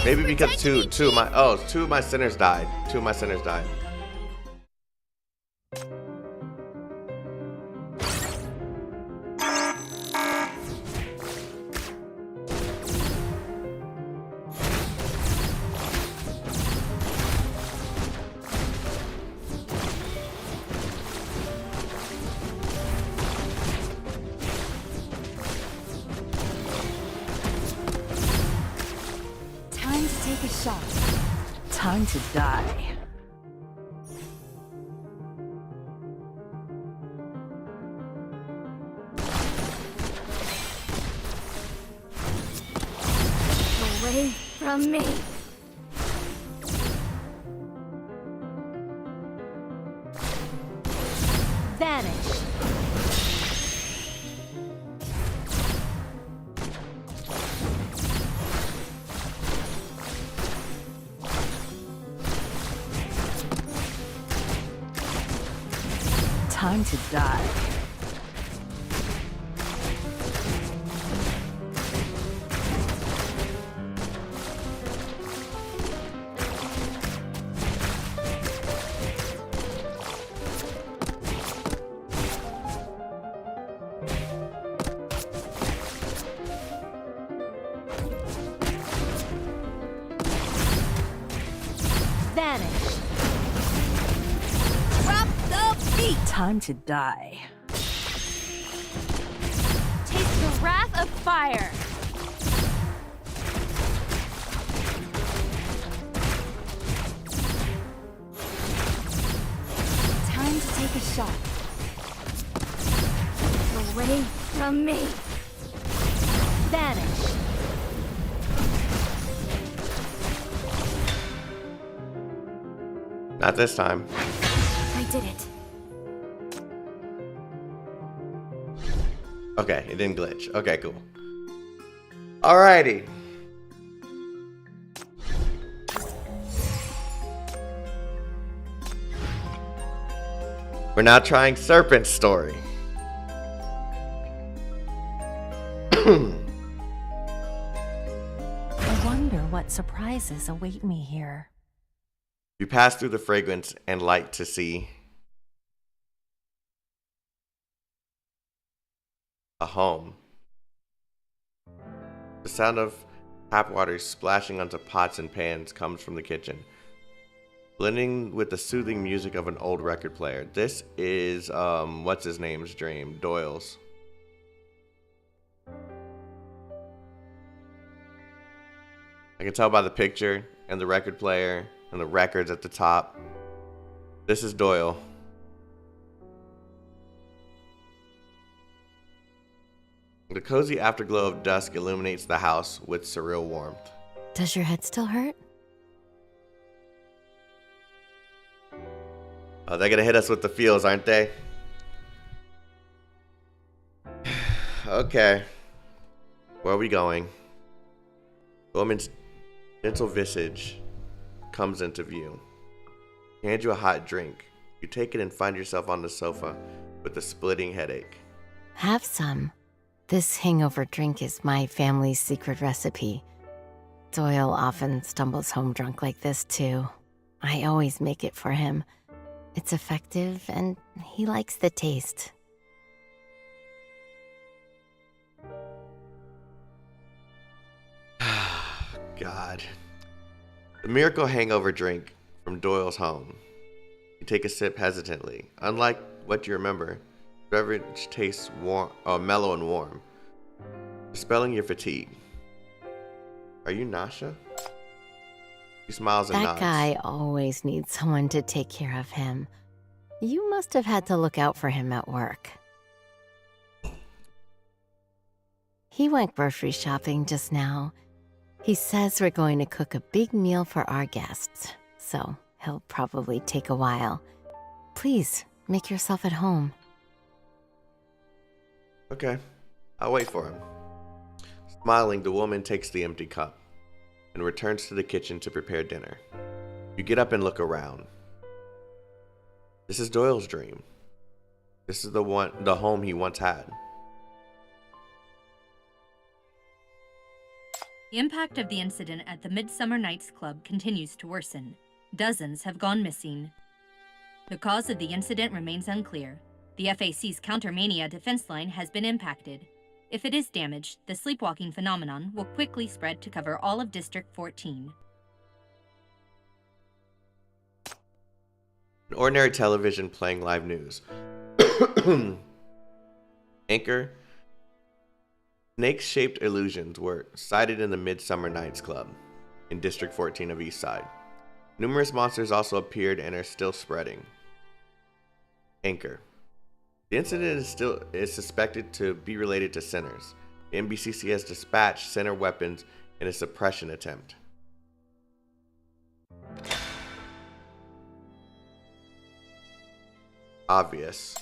Maybe because two of my sinners died. Two of my sinners died. Take a shot. Time to die. Away from me. Vanish. Time to die. Vanish. Drop the beat! Time to die. Taste the wrath of fire. Time to take a shot. Away from me. Vanish. Not this time. I did it. Okay, it didn't glitch. Okay, cool. Alrighty. We're now trying Serpent's story. I wonder what surprises await me here. You pass through the fragrance and light to see a home. The sound of tap water splashing onto pots and pans comes from the kitchen, blending with the soothing music of an old record player. This is, what's his name's dream? Doyle's. I can tell by the picture and the record player and the records at the top. This is Doyle. The cozy afterglow of dusk illuminates the house with surreal warmth. Does your head still hurt? Oh, they're gonna hit us with the feels, aren't they? Okay. Where are we going? The woman's gentle visage comes into view. She hands you a hot drink. You take it and find yourself on the sofa with a splitting headache. Have some. This hangover drink is my family's secret recipe. Doyle often stumbles home drunk like this, too. I always make it for him. It's effective, and he likes the taste. God. The miracle hangover drink from Doyle's home. You take a sip hesitantly. Unlike what you remember, the beverage tastes warm, mellow and warm, dispelling your fatigue. Are you Nasha? He smiles and nods. That guy always needs someone to take care of him. You must have had to look out for him at work. He went grocery shopping just now. He says we're going to cook a big meal for our guests, so he'll probably take a while. Please, make yourself at home. Okay, I'll wait for him. Smiling, the woman takes the empty cup and returns to the kitchen to prepare dinner. You get up and look around. This is Doyle's dream. This is the home he once had. The impact of the incident at the Midsummer Nights Club continues to worsen. Dozens have gone missing. The cause of the incident remains unclear. The FAC's countermania defense line has been impacted. If it is damaged, the sleepwalking phenomenon will quickly spread to cover all of District 14. An ordinary television playing live news. Anchor. Snake-shaped illusions were sighted in the Midsummer Nights Club in District 14 of Eastside. Numerous monsters also appeared and are still spreading. Anchor. The incident is suspected to be related to sinners. The MBCC has dispatched sinner weapons in a suppression attempt. Obvious.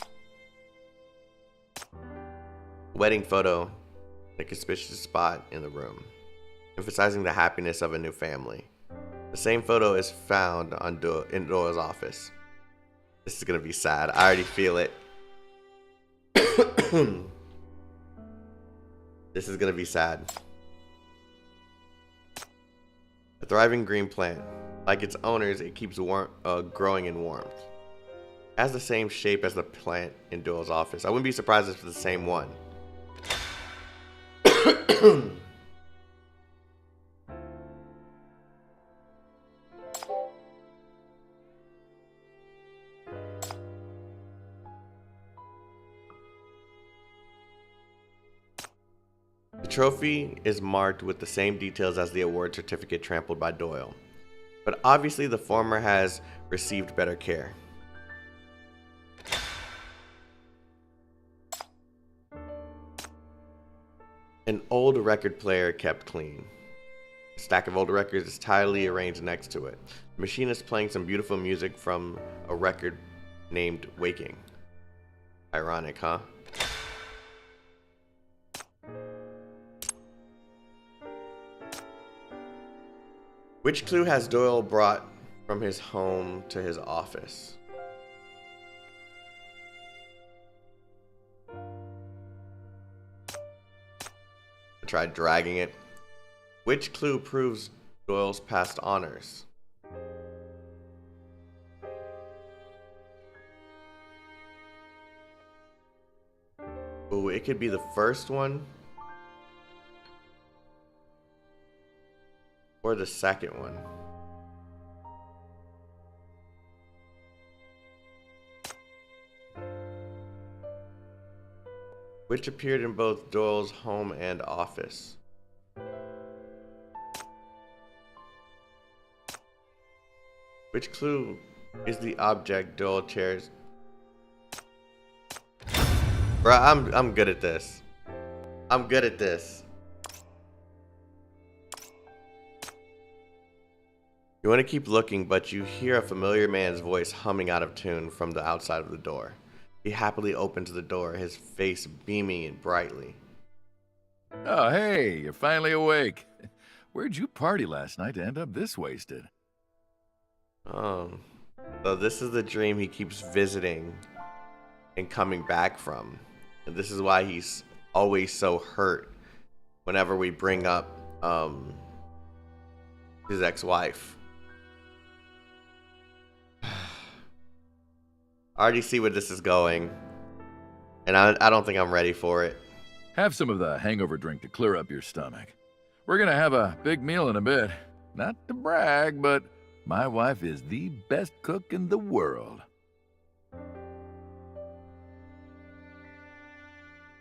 Wedding photo. A conspicuous spot in the room, emphasizing the happiness of a new family. The same photo is found in Doyle's office. This is gonna be sad. I already feel it. This is gonna be sad. A thriving green plant. Like its owners, it keeps growing in warmth. It has the same shape as the plant in Doyle's office. I wouldn't be surprised if it's the same one. trophy is marked with the same details as the award certificate trampled by Doyle, but obviously the former has received better care. An old record player kept clean. A stack of old records is tidily arranged next to it. The machine is playing some beautiful music from a record named Waking. Ironic, huh? Which clue has Doyle brought from his home to his office? I tried dragging it. Which clue proves Doyle's past honors? Oh, it could be the first one. Or the second one. Which appeared in both Doyle's home and office. Which clue is the object Doyle cherished? Bruh, I'm good at this. I'm good at this. You want to keep looking, but you hear a familiar man's voice humming out of tune from the outside of the door. He happily opens the door, his face beaming and brightly. Oh, hey, you're finally awake. Where'd you party last night to end up this wasted? So this is the dream he keeps visiting and coming back from. And this is why he's always so hurt whenever we bring up his ex-wife. I already see where this is going, and I don't think I'm ready for it. Have some of the hangover drink to clear up your stomach. We're gonna have a big meal in a bit. Not to brag, but my wife is the best cook in the world.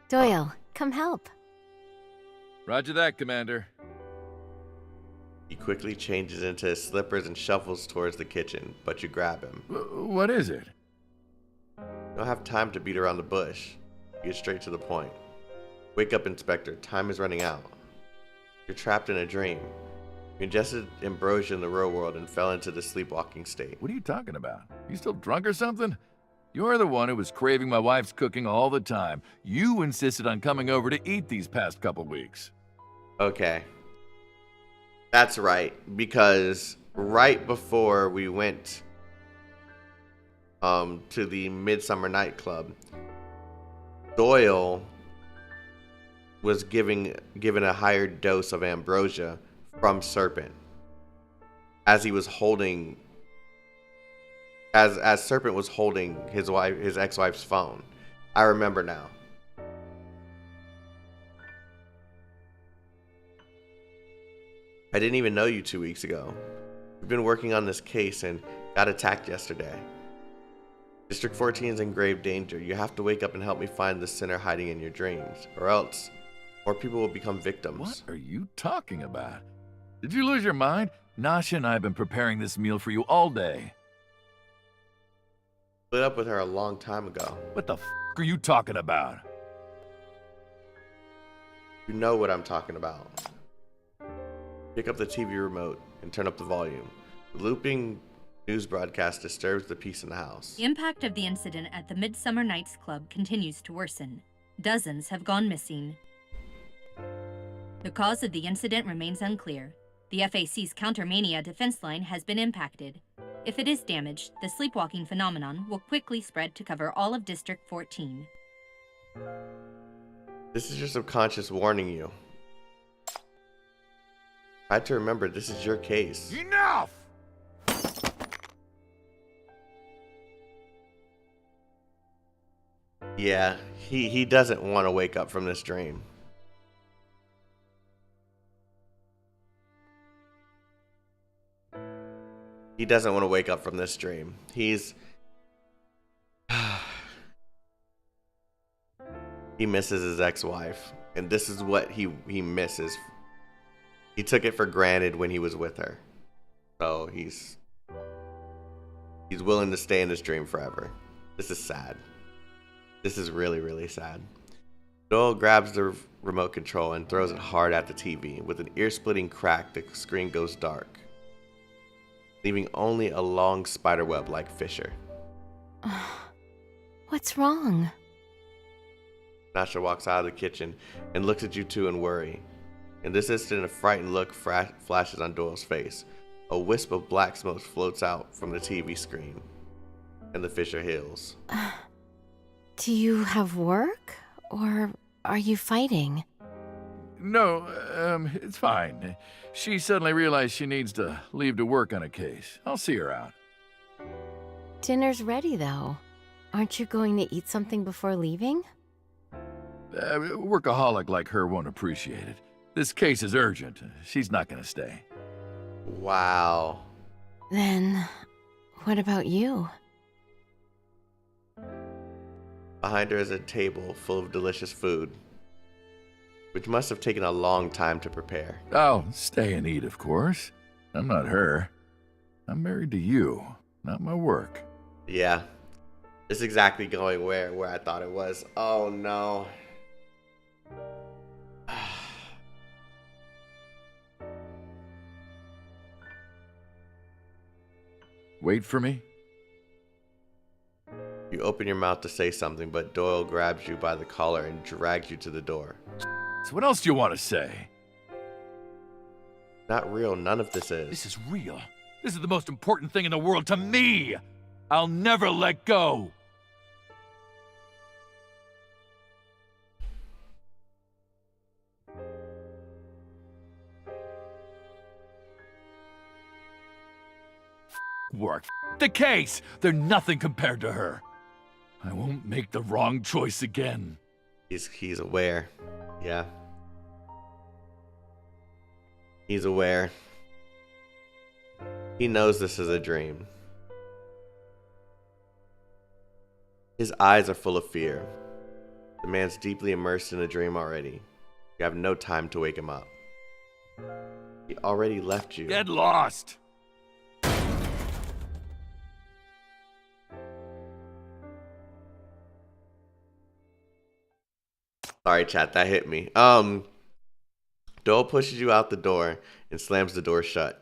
Doyle, come help. Roger that, Commander. He quickly changes into his slippers and shuffles towards the kitchen, but you grab him. What is it? You don't have time to beat around the bush. Get straight to the point. Wake up, Inspector. Time is running out. You're trapped in a dream. You ingested ambrosia in the real world and fell into the sleepwalking state. What are you talking about? You still drunk or something? You're the one who was craving my wife's cooking all the time. You insisted on coming over to eat these past couple weeks. Okay. That's right, because right before we went to the Midsummer Nightclub, Doyle was given a higher dose of ambrosia from Serpent as he was holding as Serpent was holding his ex-wife's phone. I remember now. I didn't even know you 2 weeks ago. We've been working on this case and got attacked yesterday. District 14 is in grave danger. You have to wake up and help me find the sinner hiding in your dreams, or else more people will become victims. What are you talking about? Did you lose your mind? Nasha and I have been preparing this meal for you all day. Split up with her a long time ago. What the f*** are you talking about? You know what I'm talking about. Pick up the TV remote and turn up the volume. The looping news broadcast disturbs the peace in the house. The impact of the incident at the Midsummer Night's Club continues to worsen. Dozens have gone missing. The cause of the incident remains unclear. The FAC's countermania defense line has been impacted. If it is damaged, the sleepwalking phenomenon will quickly spread to cover all of District 14. This is your subconscious warning you. Try to remember this is your case. Enough! Yeah, he doesn't want to wake up from this dream. He doesn't want to wake up from this dream. He's He misses his ex-wife, and this is what he misses. He took it for granted when he was with her. So he's willing to stay in his dream forever. This is sad. This is really, really sad. Doyle grabs the remote control and throws it hard at the TV. With an ear-splitting crack, the screen goes dark, leaving only a long spiderweb like fissure. What's wrong? Nasha walks out of the kitchen and looks at you two in worry. In this instant, a frightened look flashes on Doyle's face. A wisp of black smoke floats out from the TV screen, and the fissure heals. Do you have work? Or are you fighting? No, it's fine. She suddenly realized she needs to leave to work on a case. I'll see her out. Dinner's ready, though. Aren't you going to eat something before leaving? A workaholic like her won't appreciate it. This case is urgent. She's not gonna stay. Wow. Then, what about you? Behind her is a table full of delicious food, which must have taken a long time to prepare. I'll stay and eat, of course. I'm not her. I'm married to you, not my work. Yeah. It's exactly going where I thought it was. Oh no. Wait for me? You open your mouth to say something, but Doyle grabs you by the collar and drags you to the door. So what else do you want to say? Not real, none of this is. This is real. This is the most important thing in the world to me. I'll never let go. Work. The case. They're nothing compared to her. I won't make the wrong choice again. He's aware. Yeah. He's aware. He knows this is a dream. His eyes are full of fear. The man's deeply immersed in a dream already. You have no time to wake him up. He already left you. Get lost. Sorry, chat, that hit me. Doyle pushes you out the door and slams the door shut.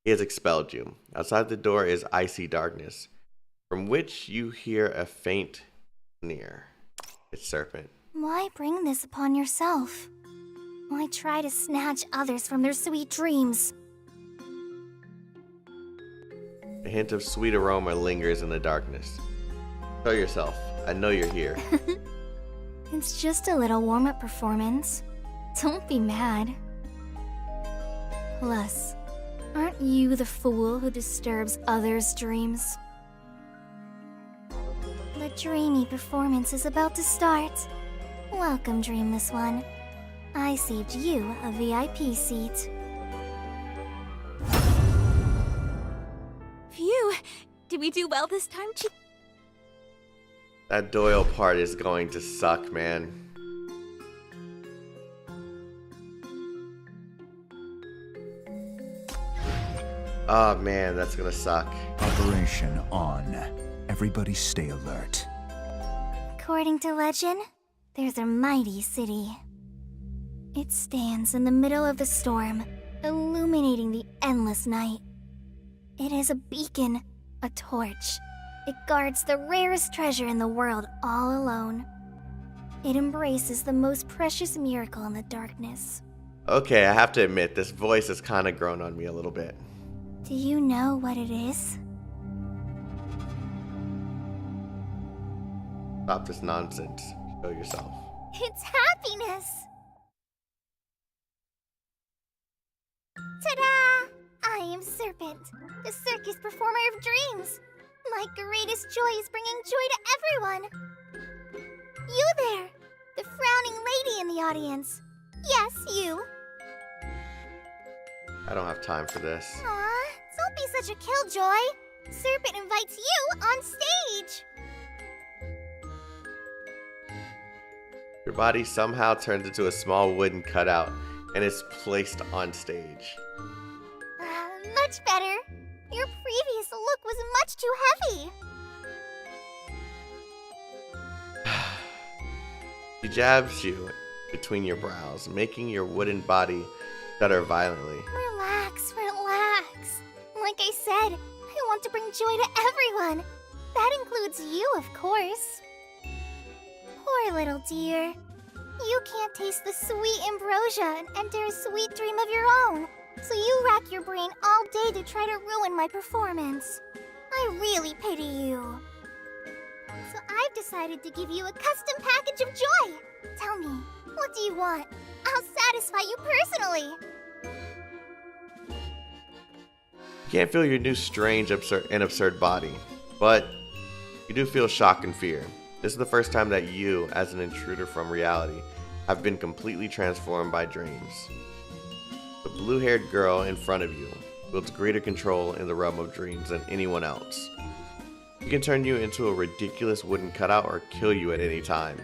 He has expelled you. Outside the door is icy darkness, from which you hear a faint sneer. It's Serpent. Why bring this upon yourself? Why try to snatch others from their sweet dreams? A hint of sweet aroma lingers in the darkness. Show yourself. I know you're here. It's just a little warm-up performance. Don't be mad. Plus, aren't you the fool who disturbs others' dreams? The Dreamy performance is about to start. Welcome, Dreamless One. I saved you a VIP seat. Phew! Did we do well this time, Chief? That Doyle part is going to suck, man. Oh man, that's gonna suck. Operation on. Everybody stay alert. According to legend, there's a mighty city. It stands in the middle of the storm, illuminating the endless night. It is a beacon, a torch. It guards the rarest treasure in the world all alone. It embraces the most precious miracle in the darkness. Okay, I have to admit, this voice has kind of grown on me a little bit. Do you know what it is? Stop this nonsense. Show yourself. It's happiness! Ta-da! I am Serpent, the circus performer of dreams. My greatest joy is bringing joy to everyone. You there, the frowning lady in the audience. Yes, you. I don't have time for this. Aw, don't be such a killjoy. Serpent invites you on stage. body somehow turns into a small wooden cutout and is placed on stage. Much better. Your previous look was much too heavy. She jabs you between your brows, making your wooden body shudder violently. Relax, relax. Like I said, I want to bring joy to everyone. That includes you, of course. Poor little dear. You can't taste the sweet ambrosia and enter a sweet dream of your own. So you rack your brain all day to try to ruin my performance. I really pity you. So I've decided to give you a custom package of joy. Tell me, what do you want? I'll satisfy you personally. You can't feel your new strange and absurd body, but you do feel shock and fear. This is the first time that you, as an intruder from reality, have been completely transformed by dreams. The blue-haired girl in front of you wields greater control in the realm of dreams than anyone else. She can turn you into a ridiculous wooden cutout or kill you at any time.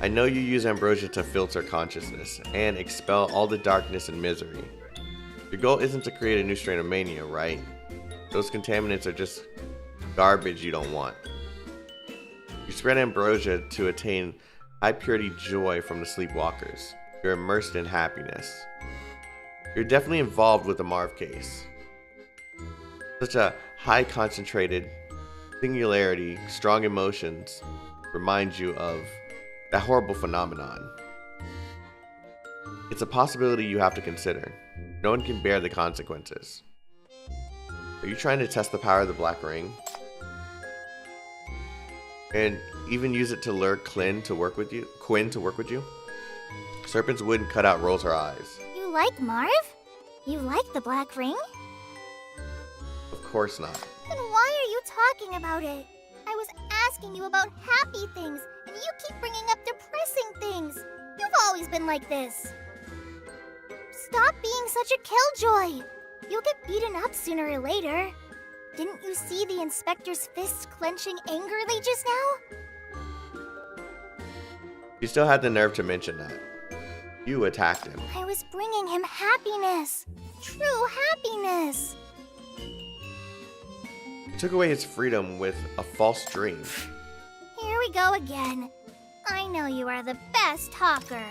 I know you use ambrosia to filter consciousness and expel all the darkness and misery. Your goal isn't to create a new strain of mania, right? Those contaminants are just garbage you don't want. You spread ambrosia to attain high purity joy from the sleepwalkers. You're immersed in happiness. You're definitely involved with the Marv case. Such a high concentrated singularity, strong emotions remind you of that horrible phenomenon. It's a possibility you have to consider. No one can bear the consequences. Are you trying to test the power of the Black Ring? And even use it to lure Quinn to work with you? Serpent's wooden cutout rolls her eyes. You like Marv? You like the Black Ring? Of course not. Then why are you talking about it? I was asking you about happy things, and you keep bringing up depressing things. You've always been like this. Stop being such a killjoy. You'll get beaten up sooner or later. Didn't you see the inspector's fists clenching angrily just now? You still had the nerve to mention that. You attacked him. I was bringing him happiness. True happiness. You took away his freedom with a false dream. Here we go again. I know you are the best talker.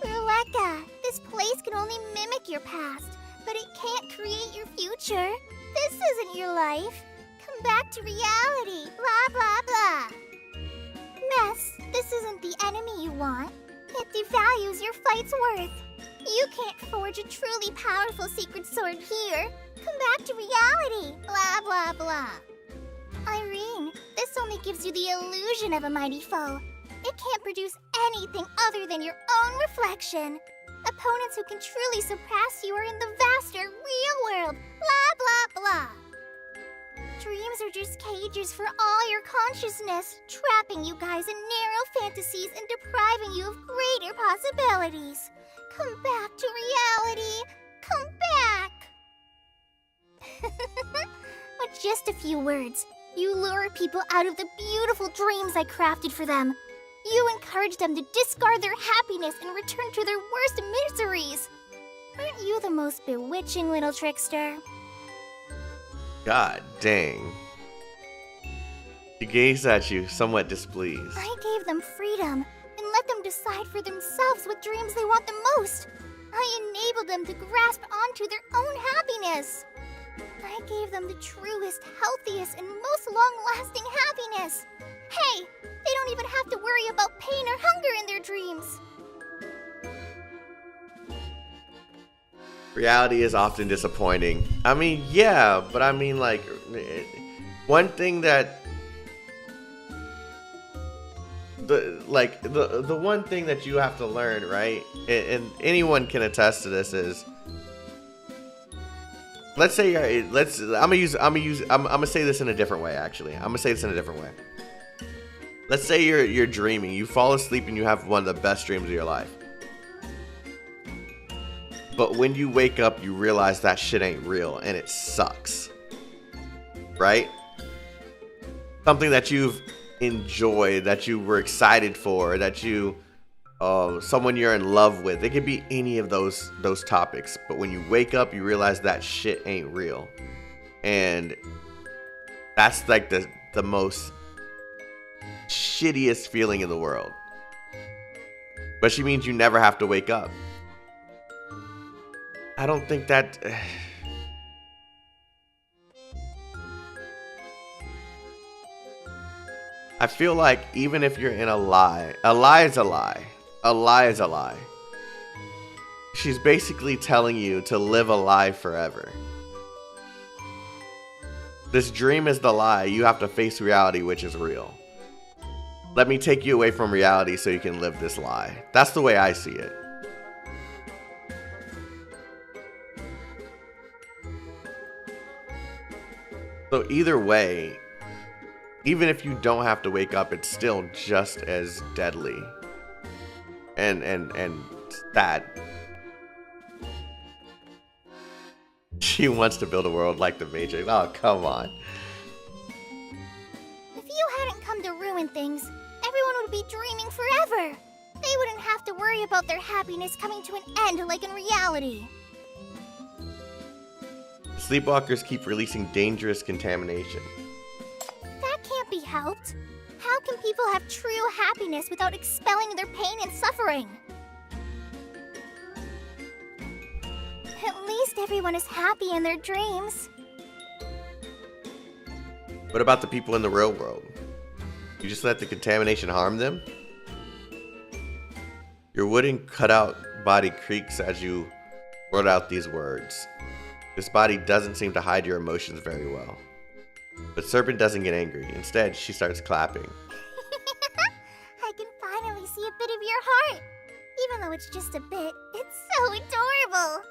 Rebecca, this place can only mimic your past, but it can't create your future. This isn't your life. Come back to reality. Blah, blah, blah. Mess, this isn't the enemy you want. It devalues your fight's worth. You can't forge a truly powerful secret sword here. Come back to reality. Blah, blah, blah. Irene, this only gives you the illusion of a mighty foe. It can't produce anything other than your own reflection. Opponents who can truly surpass you are in the vaster real world. Blah, blah, blah. Dreams are just cages for all your consciousness, trapping you guys in narrow fantasies and depriving you of greater possibilities. Come back to reality. Come back. With just a few words, you lure people out of the beautiful dreams I crafted for them. You encourage them to discard their happiness and return to their worst miseries. Aren't you the most bewitching little trickster? God dang. She gazed at you, somewhat displeased. I gave them freedom and let them decide for themselves what dreams they want the most. I enabled them to grasp onto their own happiness. I gave them the truest, healthiest, and most long-lasting happiness. Hey, they don't even have to worry about pain or hunger in their dreams. Reality is often disappointing. I mean, yeah, but I mean, like, one thing that the one thing that you have to learn, right? And anyone can attest to this is, let's say I'm gonna say this in a different way. Actually, I'm gonna say this in a different way. Let's say you're dreaming. You fall asleep and you have one of the best dreams of your life. But when you wake up, you realize that shit ain't real and it sucks. Right? something that you've enjoyed, that you were excited for, that you, someone you're in love with. It could be any of those topics. But when you wake up, you realize that shit ain't real. And that's like the most shittiest feeling in the world. But she means you never have to wake up. I don't think that... I feel like even if you're in a lie is a lie. A lie is a lie. She's basically telling you to live a lie forever. This dream is the lie. You have to face reality, which is real. Let me take you away from reality so you can live this lie. That's the way I see it. So either way, even if you don't have to wake up, it's still just as deadly and sad. She wants to build a world like the Matrix. Oh, come on. If you hadn't come to ruin things, everyone would be dreaming forever. They wouldn't have to worry about their happiness coming to an end like in reality. Sleepwalkers keep releasing dangerous contamination. That can't be helped. How can people have true happiness without expelling their pain and suffering? At least everyone is happy in their dreams. What about the people in the real world? You just let the contamination harm them? Your wooden cutout body creaks as you wrote out these words. This body doesn't seem to hide your emotions very well. But Serpent doesn't get angry. Instead, she starts clapping. I can finally see a bit of your heart. Even though it's just a bit, it's so adorable.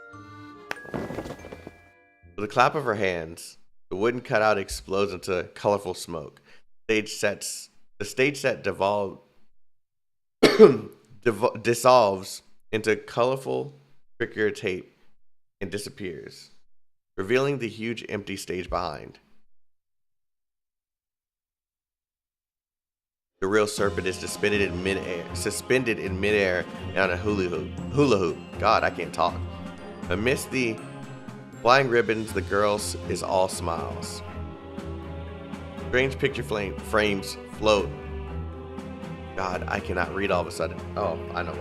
With a clap of her hands, the wooden cutout explodes into colorful smoke. The stage set dissolves into colorful trickier tape and disappears, revealing the huge empty stage behind. The real Serpent is suspended in midair on a hula hoop. God, I can't talk. Amidst the flying ribbons, the girl is all smiles. Strange picture frames float. God, I cannot read all of a sudden. Oh, I know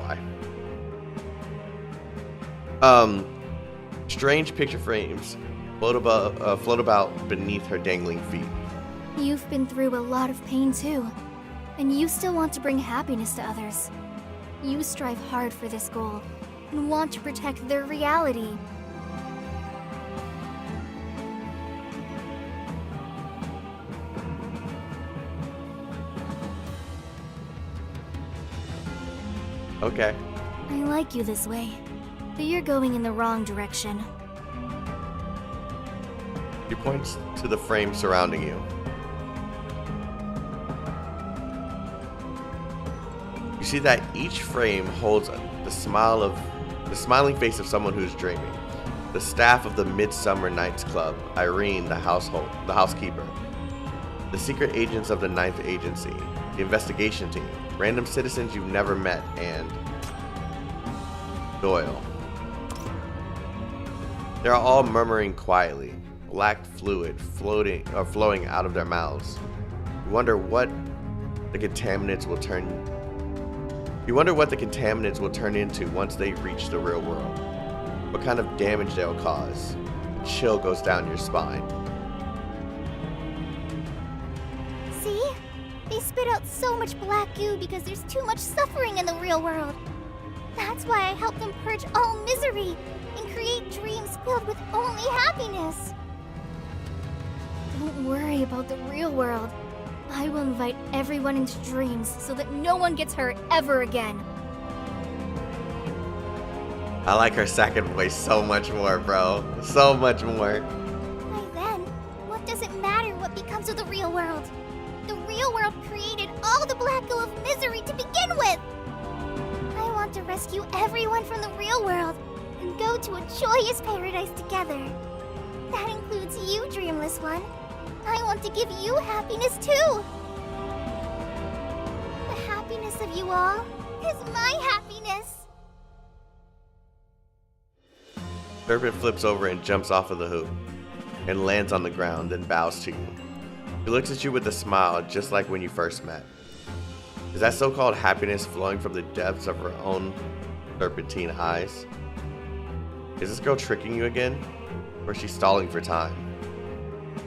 why. Strange picture frames float about beneath her dangling feet. You've been through a lot of pain too, and you still want to bring happiness to others. You strive hard for this goal and want to protect their reality. Okay. I like you this way, but you're going in the wrong direction. She points to the frame surrounding you. You see that each frame holds the smiling face of someone who's dreaming. The staff of the Midsummer Nights Club, Irene, the housekeeper, the secret agents of the 9th Agency, the investigation team, random citizens you've never met, and Doyle. They're all murmuring quietly, black fluid flowing out of their mouths. You wonder what the contaminants will turn into once they reach the real world. What kind of damage they'll cause. A chill goes down your spine. See? They spit out so much black goo because there's too much suffering in the real world. That's why I help them purge all misery and create dreams filled with only happiness. Don't worry about the real world. I will invite everyone into dreams so that no one gets hurt ever again. I like her second voice so much more, bro. So much more. By then, what does it matter what becomes of the real world? The real world created all the black goo of misery to begin with. I want to rescue everyone from the real world and go to a joyous paradise together. That includes you, Dreamless One, I want to give you happiness too. The happiness of you all is my happiness. Serpent flips over and jumps off of the hoop and lands on the ground, then bows to you. He looks at you with a smile, just like when you first met. Is that so-called happiness flowing from the depths of her own serpentine eyes? Is this girl tricking you again, or is she stalling for time?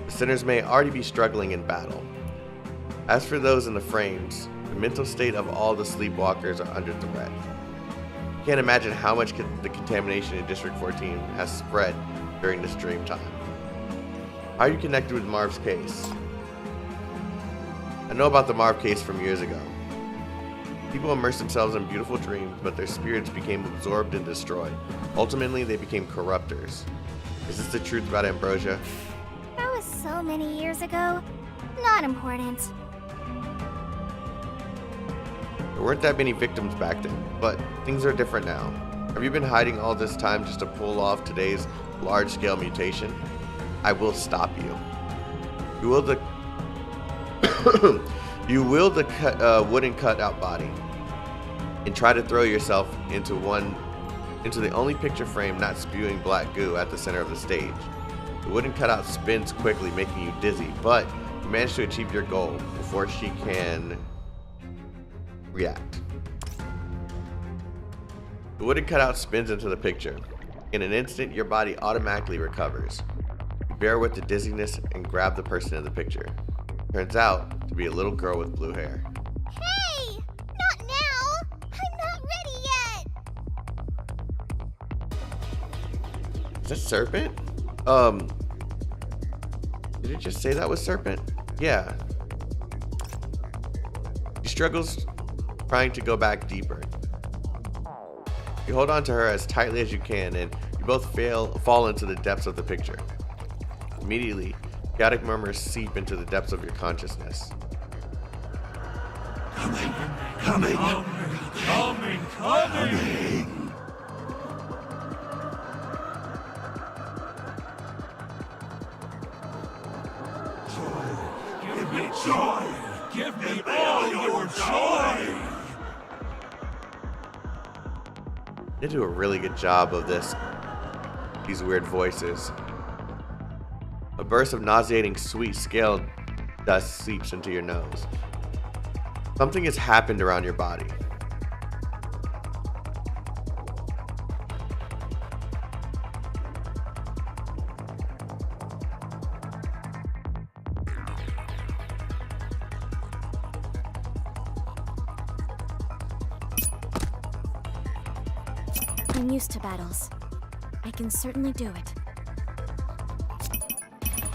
The sinners may already be struggling in battle. As for those in the frames, the mental state of all the sleepwalkers are under threat. You can't imagine how much the contamination in District 14 has spread during this dream time. How are you connected with Marv's case? I know about the Marv case from years ago. People immersed themselves in beautiful dreams, but their spirits became absorbed and destroyed. Ultimately, they became corruptors. Is this the truth about Ambrosia? That was so many years ago. Not important. There weren't that many victims back then, but things are different now. Have you been hiding all this time just to pull off today's large-scale mutation? I will stop you. You wield the wooden cutout body and try to throw yourself into the only picture frame not spewing black goo at the center of the stage. The wooden cutout spins quickly, making you dizzy, but you manage to achieve your goal before she can react. The wooden cutout spins into the picture. In an instant, your body automatically recovers. You bear with the dizziness and grab the person in the picture. Turns out to be a little girl with blue hair. Hey! Not now! I'm not ready yet! Is that Serpent? Did it just say that was Serpent? Yeah. She struggles trying to go back deeper. You hold on to her as tightly as you can, and you both fall into the depths of the picture. Immediately, chaotic murmurs seep into the depths of your consciousness. Coming! Give me joy! Give me all your joy! They do a really good job of these weird voices. A burst of nauseating sweet scale dust seeps into your nose. Something has happened around your body. I'm used to battles. I can certainly do it.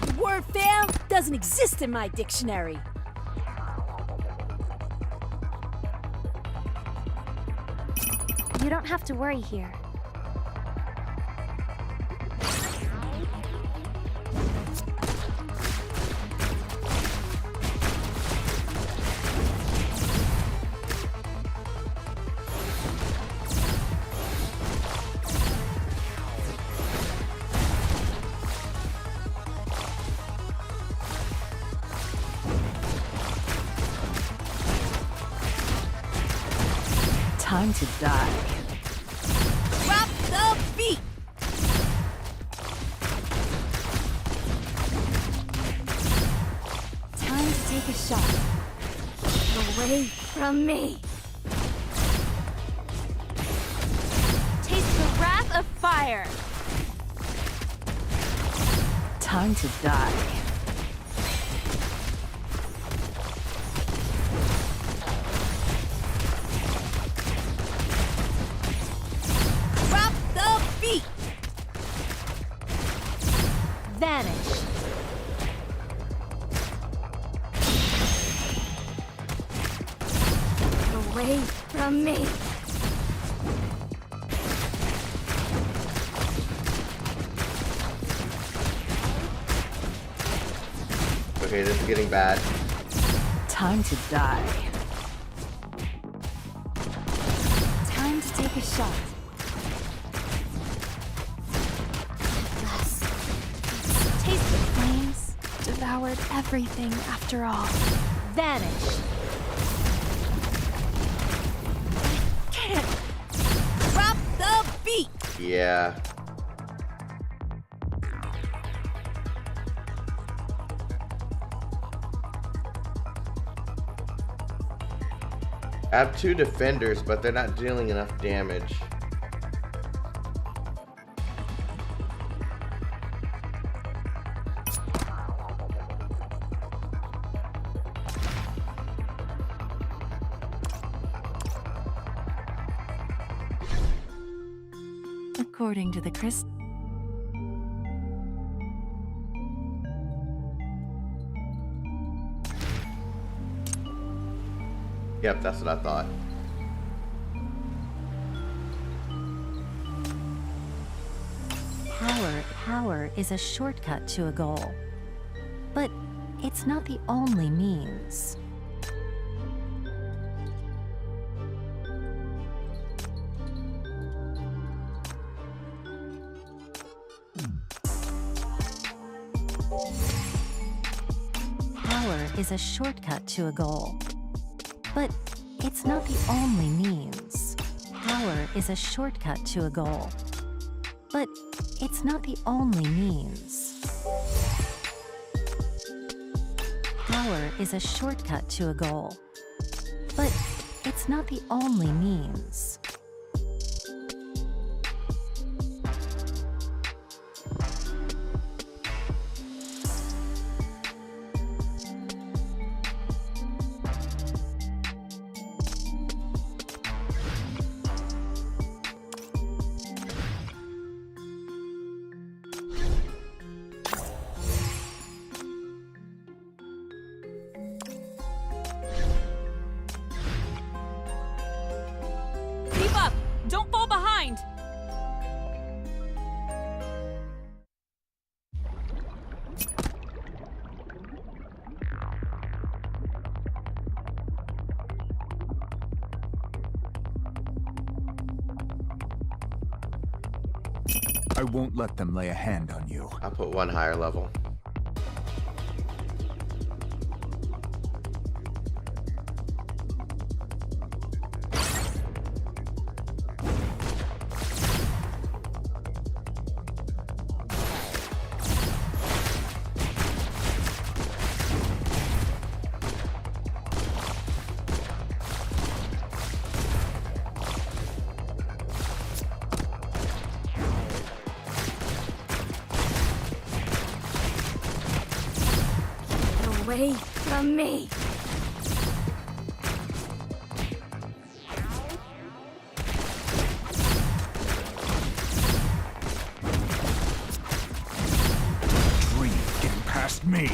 The word fail doesn't exist in my dictionary. You don't have to worry here. Time to die. Drop the beat! Time to take a shot. Away from me. Taste the wrath of fire. Time to die. Vanish. Away from me. Okay, this is getting bad. Time to die. Time to take a shot. Taste the flames, devoured everything after all. Vanish. Can't drop the beat. Yeah. I have 2 defenders, but they're not dealing enough damage. According to the crystal. Yep, that's what I thought. Power is a shortcut to a goal. But it's not the only means. Power is a shortcut to a goal. But it's not the only means. Power is a shortcut to a goal. But it's not the only means. Power is a shortcut to a goal. But it's not the only means. Don't fall behind! I won't let them lay a hand on you. I'll put 1 higher level. Away from me! Dreamy getting past me.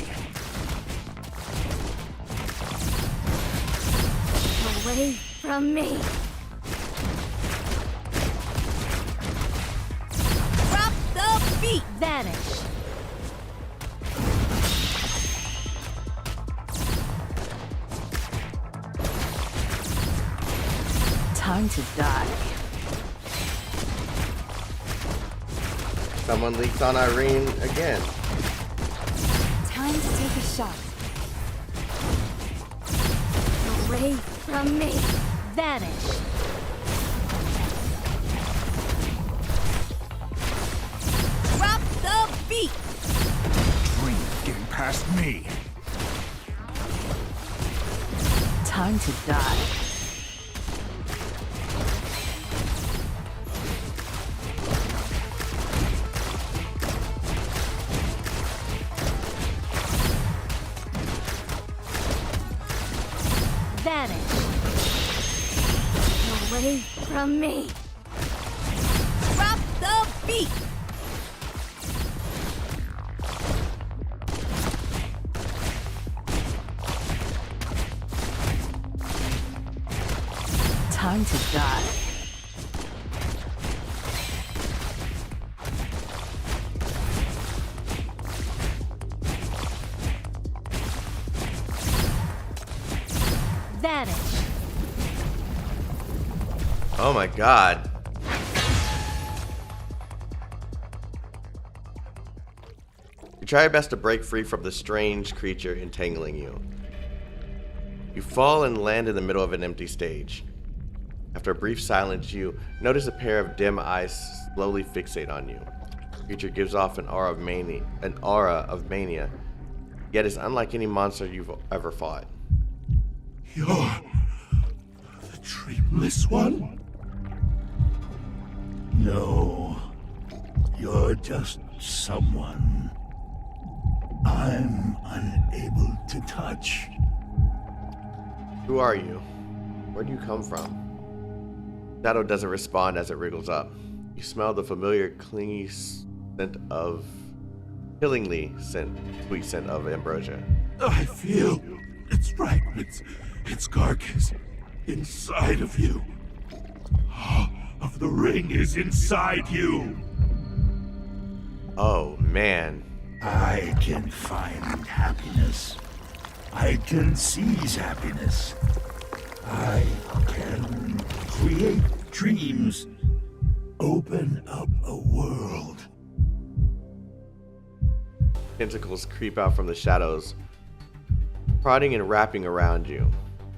Away from me! Drop the beat! Vanish. Time to die. Someone leaks on Irene again. Time to take a shot. Away from me! Vanish. Drop the beat! Dreamy getting past me. Time to die. Vanish. Away from me! Drop the beat! Time to die. Vanish. Oh my god. You're try your best to break free from the strange creature entangling you. You fall and land in the middle of an empty stage. After a brief silence, you notice a pair of dim eyes slowly fixate on you. The creature gives off an aura of mania, yet is unlike any monster you've ever fought. You're the dreamless one? No, you're just someone I'm unable to touch. Who are you? Where do you come from? Shadow doesn't respond as it wriggles up. You smell the familiar killingly sweet scent of ambrosia. I feel it's right. It's carcass inside of you. Of the ring is inside you. Oh man. I can find happiness. I can seize happiness. I can create dreams. Open up a world. Tentacles creep out from the shadows, prodding and wrapping around you.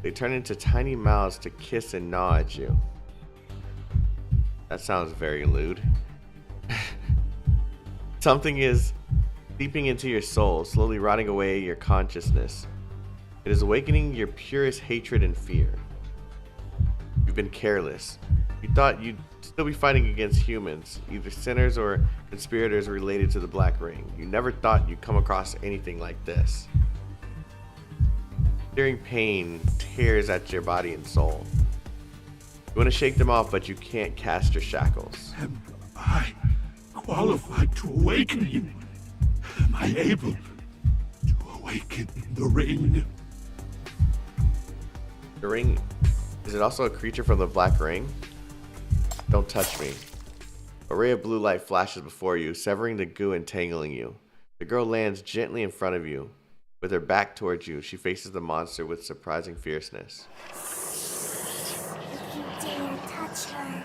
They turn into tiny mouths to kiss and gnaw at you. That sounds very lewd. Something is seeping into your soul, slowly rotting away your consciousness. It is awakening your purest hatred and fear. You've been careless. You thought you'd still be fighting against humans, either sinners or conspirators related to the Black Ring. You never thought you'd come across anything like this. Searing pain tears at your body and soul. You want to shake them off, but you can't cast your shackles. Am I qualified to awaken you? Am I able to awaken the ring? The ring, is it also a creature from the Black Ring? Don't touch me. A ray of blue light flashes before you, severing the goo entangling you. The girl lands gently in front of you. With her back towards you, she faces the monster with surprising fierceness. If you dare touch her,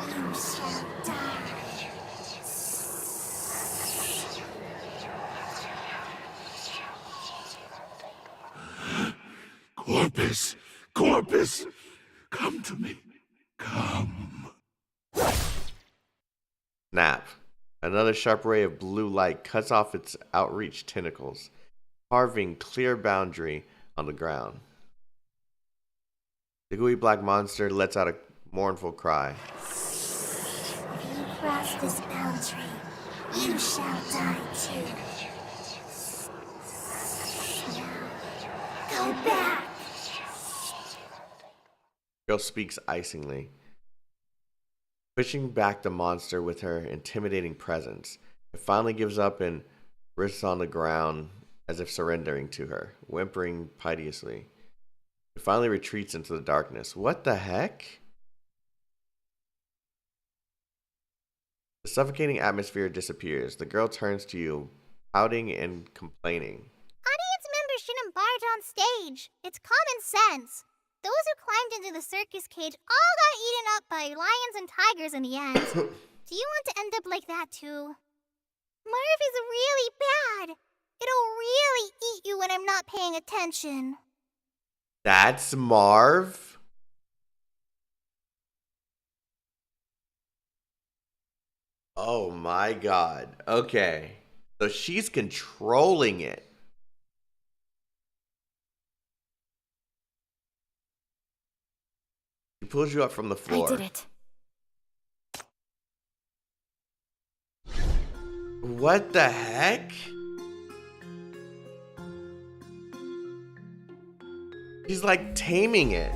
you shall die. Corpus! Corpus! Come to me. Come. Snap. Another sharp ray of blue light cuts off its outreached tentacles, carving clear boundary on the ground. The gooey black monster lets out a mournful cry. If you cross this boundary, you shall die too. Now, go back. The girl speaks icingly, pushing back the monster with her intimidating presence. It finally gives up and rests on the ground as if surrendering to her, whimpering piteously. It finally retreats into the darkness. What the heck? The suffocating atmosphere disappears. The girl turns to you, pouting and complaining. Audience members shouldn't barge on stage. It's common sense. Those who climbed into the circus cage all got eaten up by lions and tigers in the end. Do you want to end up like that too? Marv is really bad. It'll really eat you when I'm not paying attention. That's Marv? Oh my god. Okay. So she's controlling it. She pulls you up from the floor. I did it. What the heck? She's like taming it.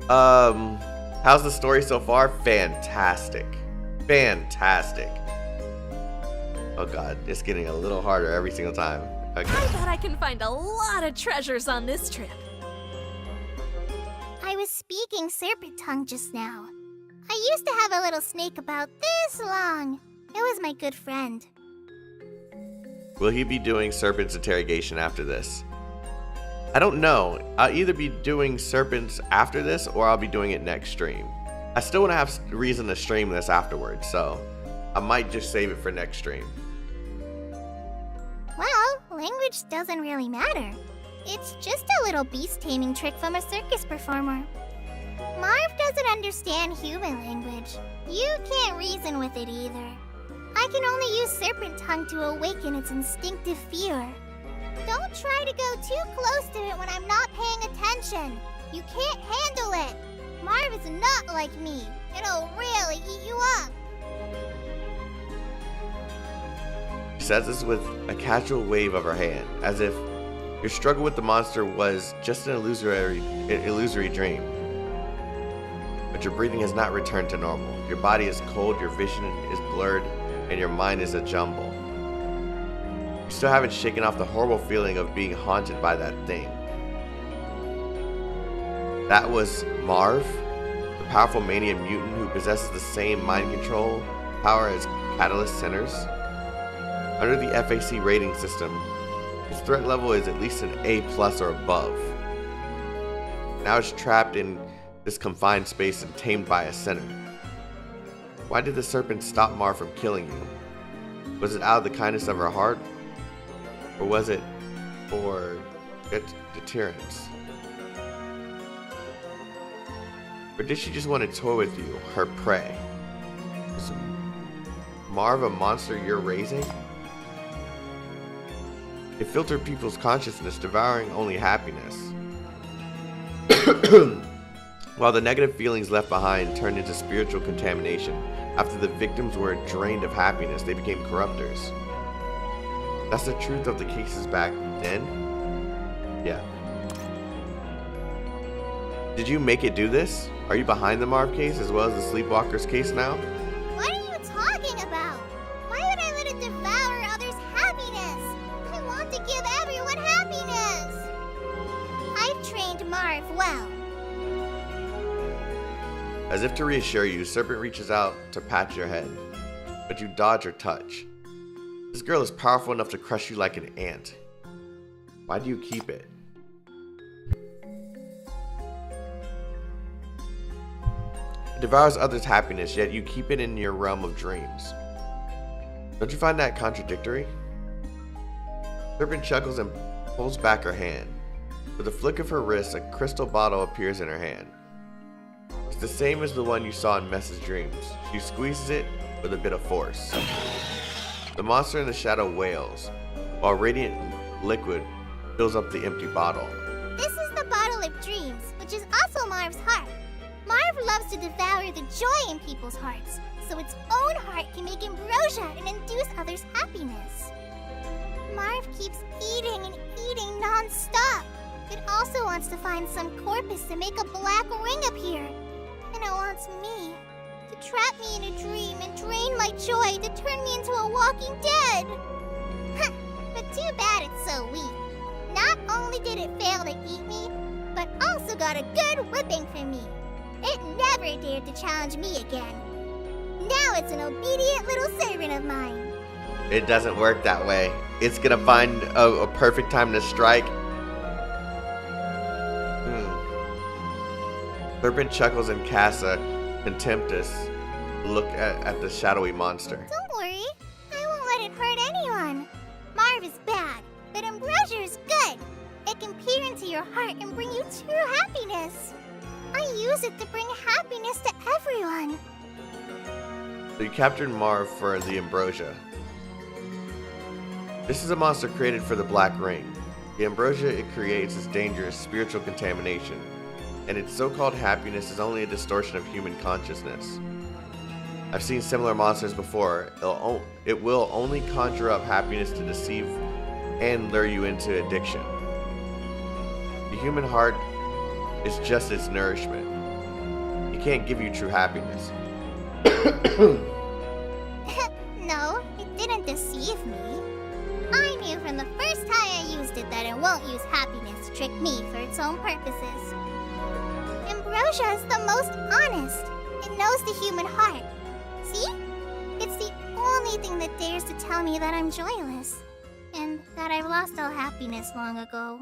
How's the story so far? Fantastic. Fantastic. Oh god, it's getting a little harder every single time. Okay. I bet I can find a lot of treasures on this trip. I was speaking Serpent tongue just now. I used to have a little snake about this long. It was my good friend. Will he be doing Serpent's interrogation after this? I don't know. I'll either be doing Serpent's after this or I'll be doing it next stream. I still want to have reason to stream this afterwards, so I might just save it for next stream. Well, language doesn't really matter. It's just a little beast taming trick from a circus performer. Marv doesn't understand human language. You can't reason with it either. I can only use serpent tongue to awaken its instinctive fear. Don't try to go too close to it when I'm not paying attention. You can't handle it. Marv is not like me. It'll really eat you up. She says this with a casual wave of her hand, as if your struggle with the monster was just an illusory dream. But your breathing has not returned to normal. Your body is cold, your vision is blurred, and your mind is a jumble. You still haven't shaken off the horrible feeling of being haunted by that thing. That was Marv, the powerful mania mutant who possesses the same mind control power as Catalyst Centers. Under the FAC rating system, his threat level is at least an A+ or above. Now it's trapped in this confined space and tamed by a center. Why did the Serpent stop Marv from killing you? Was it out of the kindness of her heart? Or was it for deterrence? Or did she just want to toy with you, her prey? Is Marv a monster you're raising? It filtered people's consciousness, devouring only happiness. While the negative feelings left behind turned into spiritual contamination. After the victims were drained of happiness, they became corruptors. That's the truth of the cases back then? Yeah. Did you make it do this? Are you behind the Marv case as well as the Sleepwalker's case now? What are you talking about? Why would I let it devour others' happiness? I want to give everyone happiness. I've trained Marv well. As if to reassure you, Serpent reaches out to pat your head, but you dodge her touch. This girl is powerful enough to crush you like an ant. Why do you keep it? It devours others' happiness, yet you keep it in your realm of dreams. Don't you find that contradictory? Serpent chuckles and pulls back her hand. With a flick of her wrist, a crystal bottle appears in her hand. It's the same as the one you saw in Mess's dreams. She squeezes it with a bit of force. The monster in the shadow wails, while radiant liquid fills up the empty bottle. This is the bottle of dreams, which is also Marv's heart. Marv loves to devour the joy in people's hearts, so its own heart can make ambrosia and induce others' happiness. Marv keeps eating and eating non-stop. It also wants to find some corpus to make a black ring appear. And it wants me to trap me in a dream and drain my joy to turn me into a walking dead. But too bad it's so weak. Not only did it fail to eat me, but also got a good whipping from me. It never dared to challenge me again. Now it's an obedient little servant of mine. It doesn't work that way. It's gonna find a perfect time to strike. Serpent chuckles and casts a contemptuous look at the shadowy monster. Don't worry. I won't let it hurt anyone. Marv is bad, but ambrosia is good. It can peer into your heart and bring you true happiness. I use it to bring happiness to everyone. So you captured Marv for the ambrosia. This is a monster created for the Black Ring. The ambrosia it creates is dangerous spiritual contamination, and its so-called happiness is only a distortion of human consciousness. I've seen similar monsters before. It will only conjure up happiness to deceive and lure you into addiction. The human heart is just its nourishment. It can't give you true happiness. No, it didn't deceive me. I knew from the first time I used it that it won't use happiness to trick me for its own purposes. Ambrosia is the most honest. It knows the human heart. See? It's the only thing that dares to tell me that I'm joyless, and that I've lost all happiness long ago.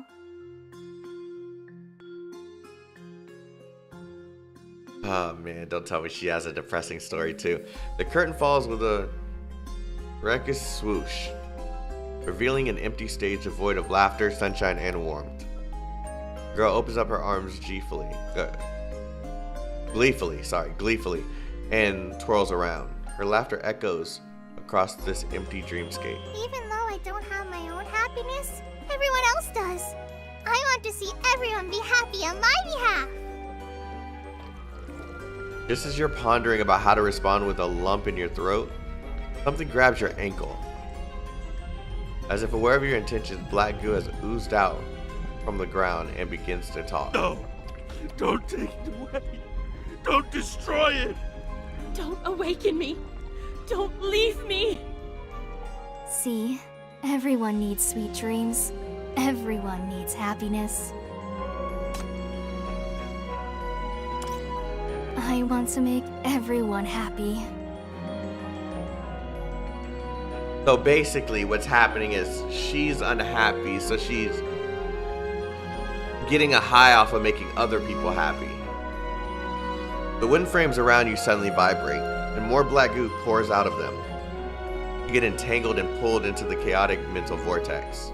Oh man, don't tell me she has a depressing story too. The curtain falls with a reckless swoosh, revealing an empty stage devoid of laughter, sunshine, and warmth. The girl opens up her arms gleefully, and twirls around. Her laughter echoes across this empty dreamscape. Even though I don't have my own happiness, everyone else does. I want to see everyone be happy on my behalf. Just as you're pondering about how to respond with a lump in your throat, something grabs your ankle. As if aware of your intentions, black goo has oozed out from the ground and begins to talk. No! Don't take it away! Don't destroy it! Don't awaken me! Don't leave me! See, everyone needs sweet dreams. Everyone needs happiness. I want to make everyone happy. So basically what's happening is she's unhappy, so she's getting a high off of making other people happy. The wind frames around you suddenly vibrate, and more black goo pours out of them. You get entangled and pulled into the chaotic mental vortex.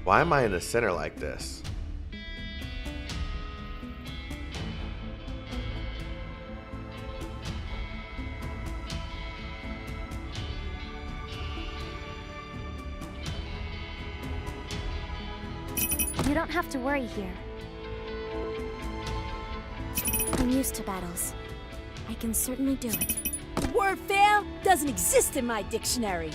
Why am I in the center like this? You don't have to worry here. I'm used to battles. I can certainly do it. The word fail doesn't exist in my dictionary.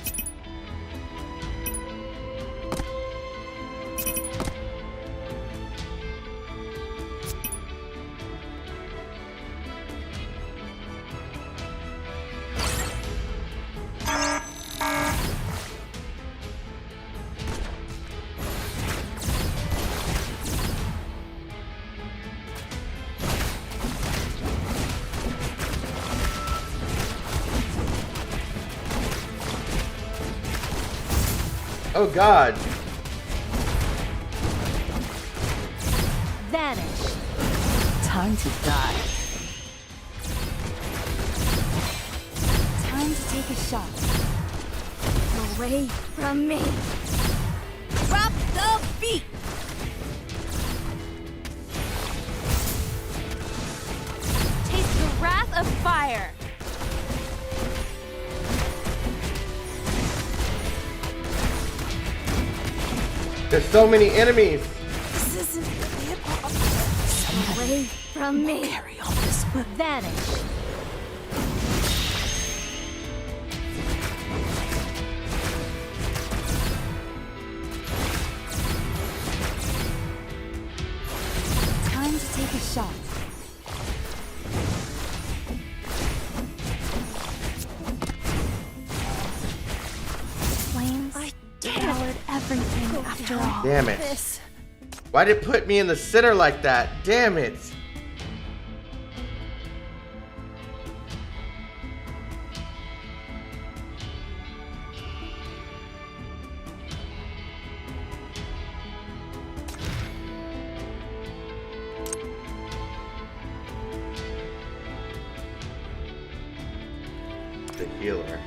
Oh God. Vanish. Time to die. Time to take a shot. Away from me. Drop the beat. Taste the wrath of fire. There's so many enemies. This isn't hip-hop. Away from me. Carry on this one. Vanish. Time to take a shot. Flames devoured everything after all. Damn it. Why did it put me in the center like that? Damn it. The healer.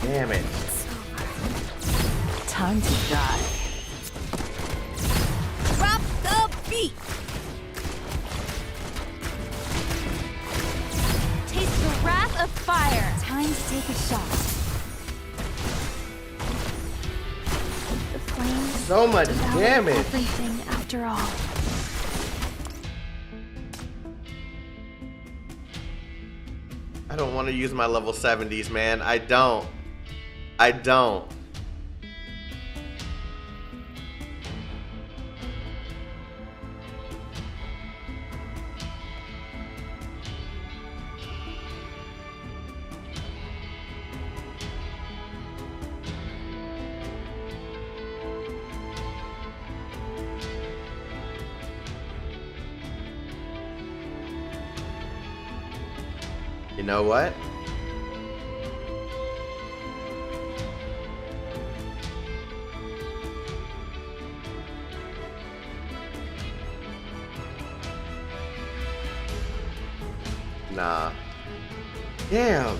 Damn it. Time to die. Drop the beat! Taste the wrath of fire. Time to take a shot. The flames So much devour damage. everything after all. I don't want to use my level 70s, man. I don't. You know what? Nah. Damn.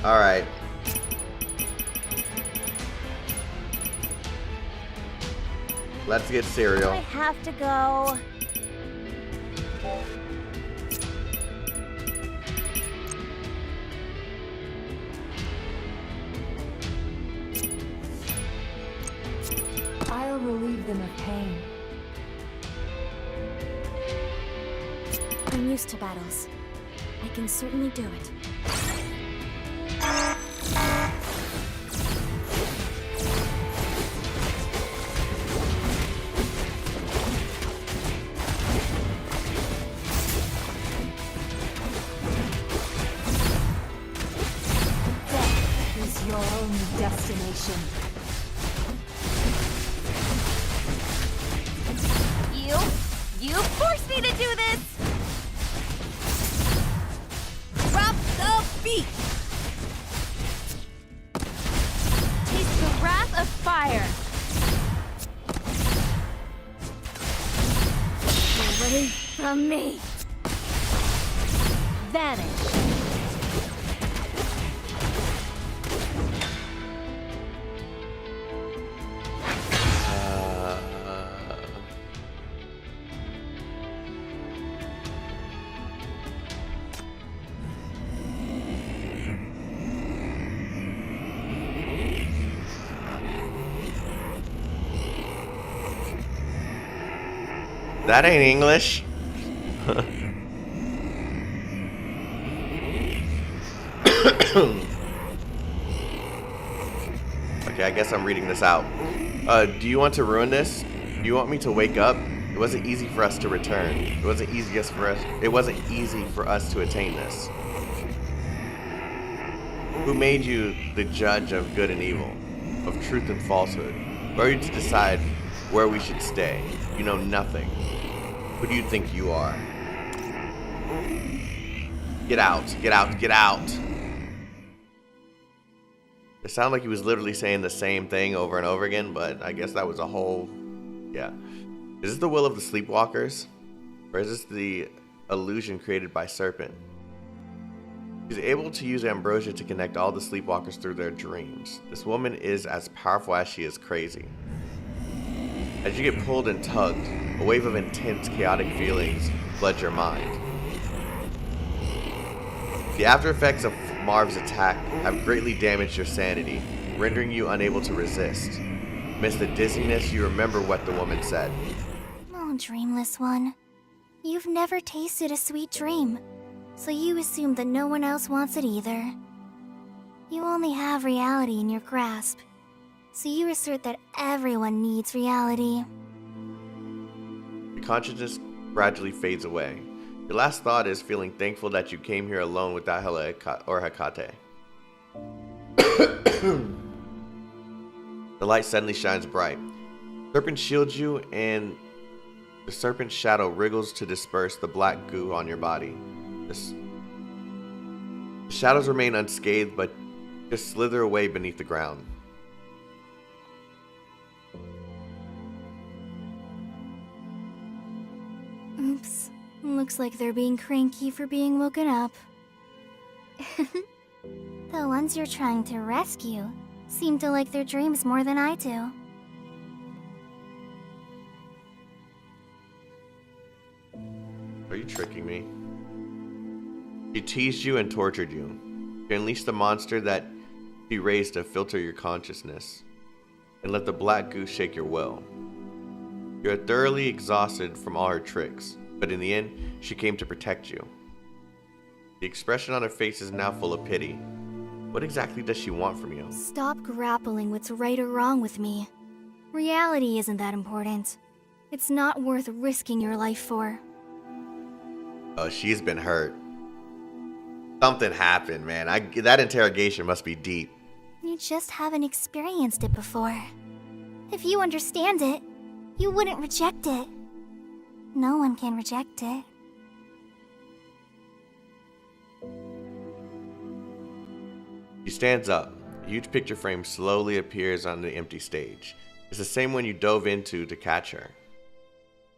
All right. Let's get cereal. I have to go. I'll relieve them of pain. I'm used to battles. I can certainly do it. Death is your only destination. You forced me to do this! Drop the beat! Taste the wrath of fire. Away from me! Vanish. That ain't English. Okay, I guess I'm reading this out. Do you want to ruin this? Do you want me to wake up? It wasn't easy for us to return. It wasn't easy for us to attain this. Who made you the judge of good and evil, of truth and falsehood? Who are you to decide where we should stay? You know nothing. Who do you think you are? Get out, get out, get out. It sounded like he was literally saying the same thing over and over again, but I guess that was a whole, yeah. Is this the will of the sleepwalkers? Or is this the illusion created by Serpent? She's able to use ambrosia to connect all the sleepwalkers through their dreams. This woman is as powerful as she is crazy. As you get pulled and tugged, a wave of intense, chaotic feelings flood your mind. The after effects of Marv's attack have greatly damaged your sanity, rendering you unable to resist. Amidst the dizziness, you remember what the woman said. Oh, dreamless one. You've never tasted a sweet dream, so you assume that no one else wants it either. You only have reality in your grasp, so you assert that everyone needs reality. Your consciousness gradually fades away. Your last thought is feeling thankful that you came here alone without Hela or Hecate. The light suddenly shines bright. Serpent shields you, and the serpent's shadow wriggles to disperse the black goo on your body. The shadows remain unscathed, but just slither away beneath the ground. Oops. Looks like they're being cranky for being woken up. The ones you're trying to rescue seem to like their dreams more than I do. Are you tricking me? She teased you and tortured you. She unleashed the monster that she raised to filter your consciousness and let the black goose shake your will. You're thoroughly exhausted from all her tricks, but in the end, she came to protect you. The expression on her face is now full of pity. What exactly does she want from you? Stop grappling what's right or wrong with me. Reality isn't that important. It's not worth risking your life for. Oh, she's been hurt. Something happened, man. That interrogation must be deep. You just haven't experienced it before. If you understand it, you wouldn't reject it. No one can reject it. She stands up. A huge picture frame slowly appears on the empty stage. It's the same one you dove into to catch her.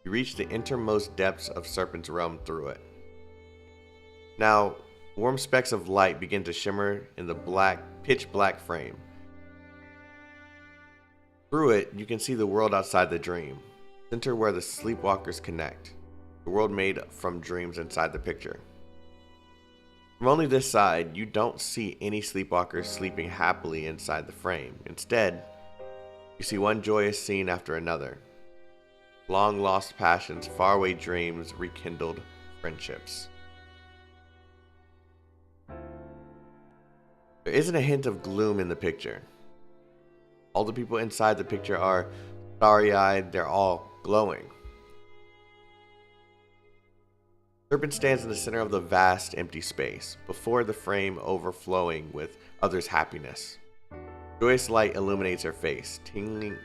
You reach the innermost depths of Serpent's realm through it. Now, warm specks of light begin to shimmer in the pitch black frame. Through it, you can see the world outside the dream, center where the sleepwalkers connect, the world made from dreams inside the picture. From only this side, you don't see any sleepwalkers sleeping happily inside the frame. Instead, you see one joyous scene after another. Long lost passions, faraway dreams, rekindled friendships. There isn't a hint of gloom in the picture. All the people inside the picture are starry-eyed, they're all glowing. Serpent stands in the center of the vast empty space, before the frame overflowing with others' happiness. Joyous light illuminates her face, tinging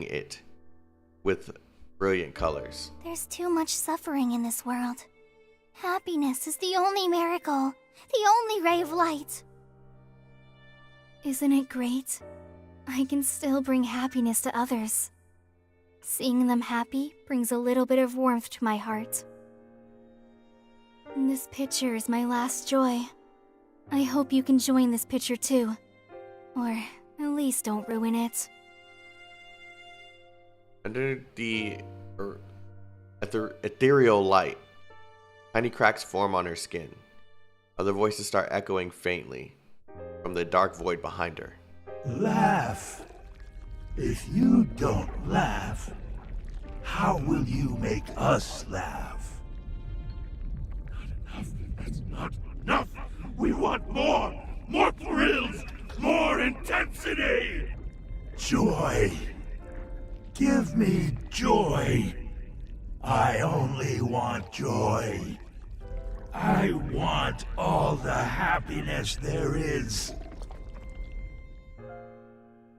it with brilliant colors. There's too much suffering in this world. Happiness is the only miracle, the only ray of light. Isn't it great? I can still bring happiness to others. Seeing them happy brings a little bit of warmth to my heart. This picture is my last joy. I hope you can join this picture too. Or at least don't ruin it. Under the ethereal light, tiny cracks form on her skin. Other voices start echoing faintly from the dark void behind her. Laugh. If you don't laugh, how will you make us laugh? Not enough. That's not enough. We want more. More thrills. More intensity. Joy. Give me joy. I only want joy. I want all the happiness there is.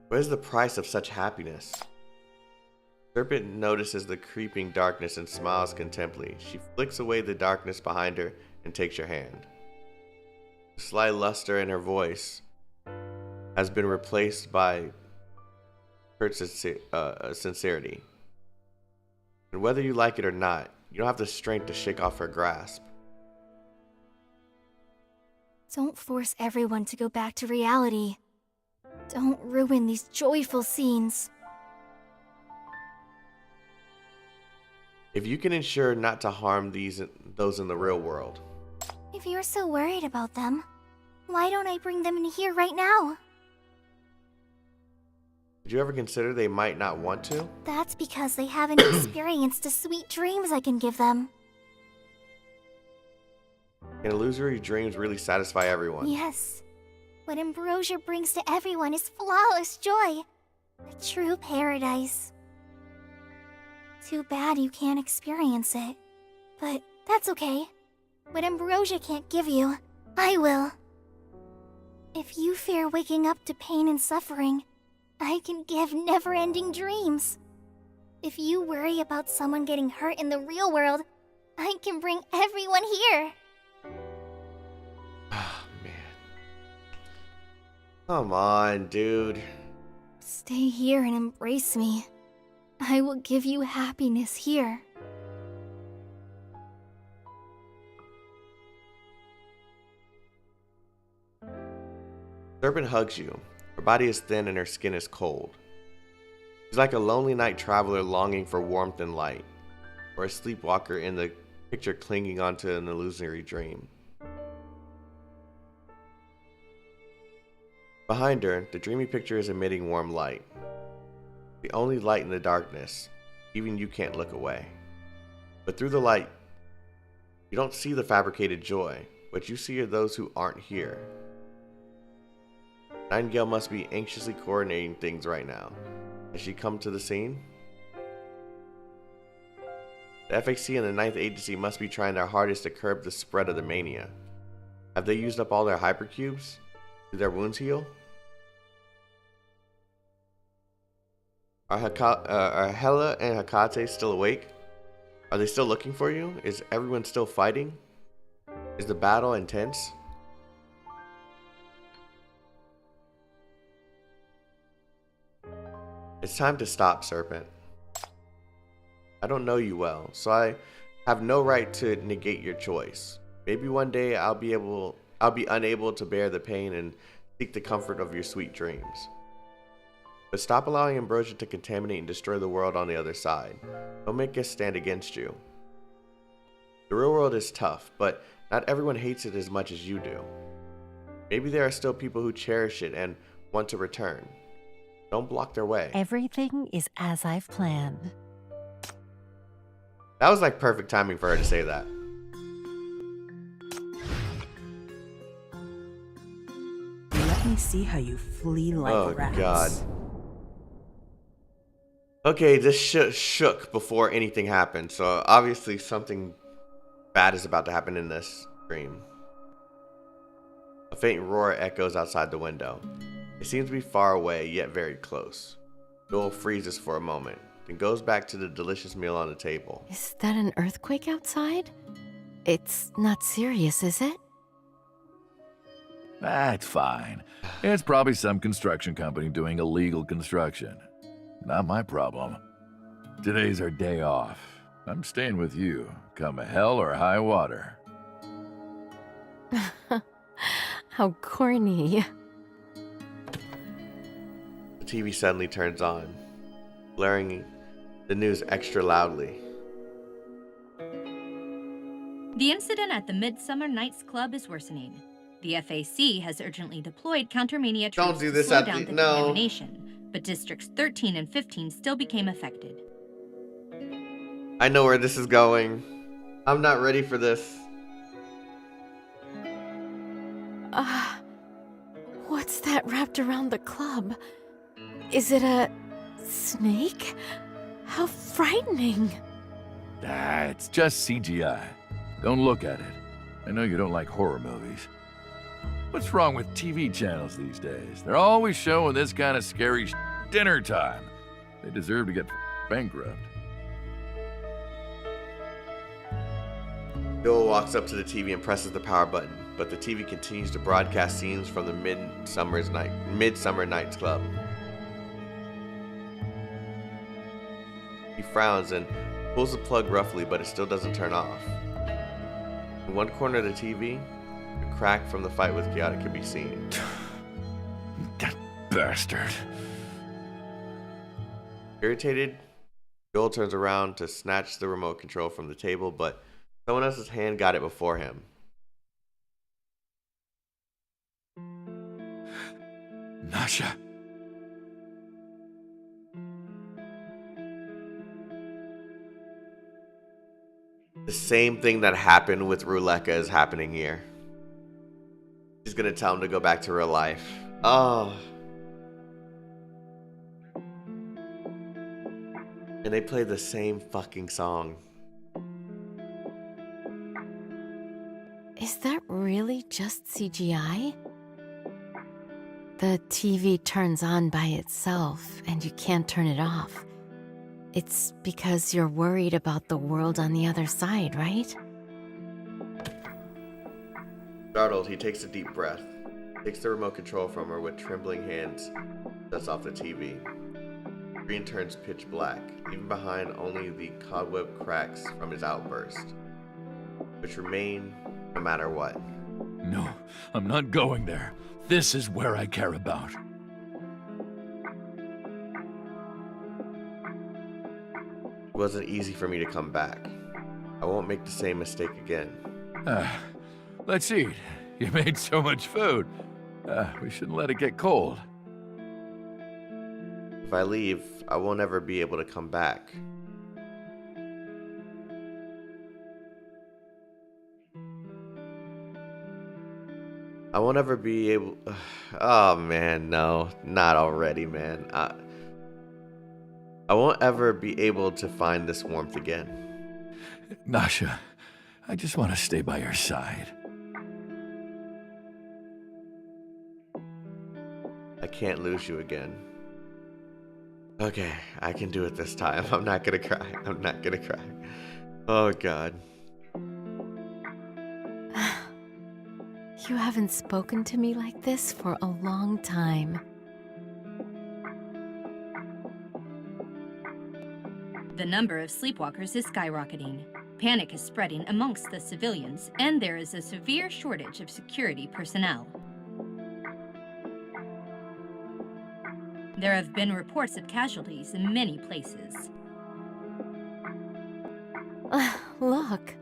What is the price of such happiness? Serpent notices the creeping darkness and smiles contemptibly. She flicks away the darkness behind her and takes your hand. The sly luster in her voice has been replaced by hurt sincerity. And whether you like it or not, you don't have the strength to shake off her grasp. Don't force everyone to go back to reality. Don't ruin these joyful scenes. If you can ensure not to harm those in the real world. If you're so worried about them, why don't I bring them in here right now? Did you ever consider they might not want to? That's because they haven't experienced the sweet dreams I can give them. Can illusory dreams really satisfy everyone? Yes. What ambrosia brings to everyone is flawless joy. A true paradise. Too bad you can't experience it. But that's okay. What ambrosia can't give you, I will. If you fear waking up to pain and suffering, I can give never-ending dreams. If you worry about someone getting hurt in the real world, I can bring everyone here. Ah, man. Come on, dude. Stay here and embrace me. I will give you happiness here. Serpent hugs you. Her body is thin and her skin is cold. She's like a lonely night traveler longing for warmth and light, or a sleepwalker in the picture clinging onto an illusory dream. Behind her, the dreamy picture is emitting warm light. The only light in the darkness. Even you can't look away. But through the light, you don't see the fabricated joy. What you see are those who aren't here. Nightingale must be anxiously coordinating things right now. Has she come to the scene? The FAC and the Ninth Agency must be trying their hardest to curb the spread of the mania. Have they used up all their hypercubes? Do their wounds heal? Are Hela and Hecate still awake? Are they still looking for you? Is everyone still fighting? Is the battle intense? It's time to stop, Serpent. I don't know you well, so I have no right to negate your choice. Maybe one day I'll be unable to bear the pain and seek the comfort of your sweet dreams. But stop allowing ambrosia to contaminate and destroy the world on the other side. Don't make us stand against you. The real world is tough, but not everyone hates it as much as you do. Maybe there are still people who cherish it and want to return. Don't block their way. Everything is as I've planned. That was like perfect timing for her to say that. Let me see how you flee like rats. Oh god. Okay, this shook before anything happened, so obviously something bad is about to happen in this dream. A faint roar echoes outside the window. It seems to be far away, yet very close. Doyle freezes for a moment, then goes back to the delicious meal on the table. Is that an earthquake outside? It's not serious, is it? That's fine. It's probably some construction company doing illegal construction. Not my problem. Today's our day off. I'm staying with you, come hell or high water. How corny. The TV suddenly turns on, blaring the news extra loudly. The incident at the Midsummer Nights Club is worsening. The FAC has urgently deployed countermania troops to slow down the contamination, but districts 13 and 15 still became affected. I know where this is going. I'm not ready for this. What's that wrapped around the club? Is it a snake? How frightening. It's just CGI. Don't look at it. I know you don't like horror movies. What's wrong with TV channels these days? They're always showing this kind of scary dinner time. They deserve to get bankrupt. Doyle walks up to the TV and presses the power button, but the TV continues to broadcast scenes from the Midsummer Nights Club. He frowns and pulls the plug roughly, but it still doesn't turn off. In one corner of the TV, a crack from the fight with Chaotic can be seen. That bastard. Irritated, Doyle turns around to snatch the remote control from the table, but someone else's hand got it before him. Nasha. The same thing that happened with Ruleka is happening here. She's gonna tell him to go back to real life. Oh. And they play the same fucking song. Is that really just CGI? The TV turns on by itself and you can't turn it off. It's because you're worried about the world on the other side, right? Startled, he takes a deep breath. Takes the remote control from her with trembling hands, shuts off the TV. The screen turns pitch black, leaving behind only the cobweb cracks from his outburst, which remain no matter what. No, I'm not going there. This is where I care about. It wasn't easy for me to come back. I won't make the same mistake again. Let's eat. You made so much food. We shouldn't let it get cold. If I leave, I won't ever be able to come back. I won't ever be able... Oh man, no. Not already, man. I won't ever be able to find this warmth again. Nasha, I just want to stay by your side. I can't lose you again. Okay, I can do it this time. I'm not gonna cry. I'm not gonna cry. Oh God. You haven't spoken to me like this for a long time. The number of sleepwalkers is skyrocketing. Panic is spreading amongst the civilians, and there is a severe shortage of security personnel. There have been reports of casualties in many places. Look,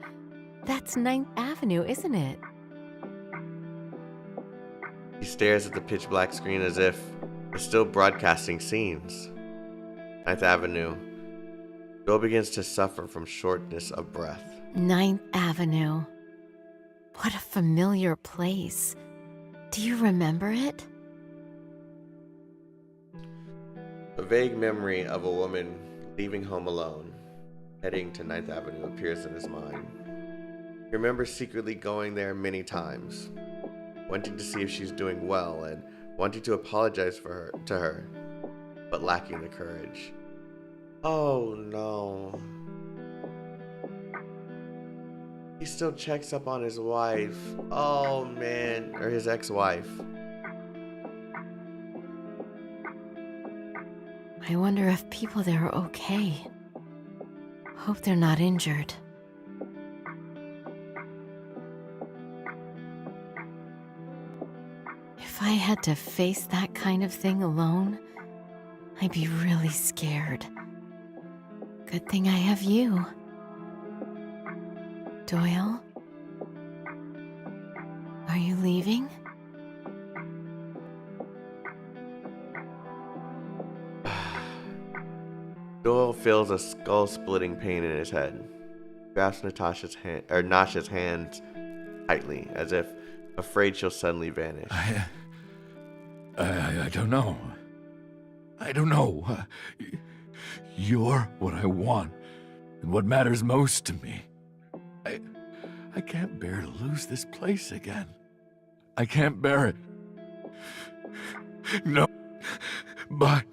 that's 9th Avenue, isn't it? He stares at the pitch black screen as if it's still broadcasting scenes. 9th Avenue. Doyle begins to suffer from shortness of breath. 9th Avenue. What a familiar place. Do you remember it? A vague memory of a woman leaving home alone, heading to 9th Avenue appears in his mind. He remembers secretly going there many times, wanting to see if she's doing well and wanting to apologize to her, but lacking the courage. Oh no. He still checks up on his wife. Oh man, or his ex-wife. I wonder if people there are okay. Hope they're not injured. If I had to face that kind of thing alone, I'd be really scared. Good thing I have you. Doyle? Are you leaving? Doyle feels a skull-splitting pain in his head. Grasps Nasha's hands tightly, as if afraid she'll suddenly vanish. I don't know. I don't know. You're what I want, and what matters most to me. I can't bear to lose this place again. I can't bear it. No, but...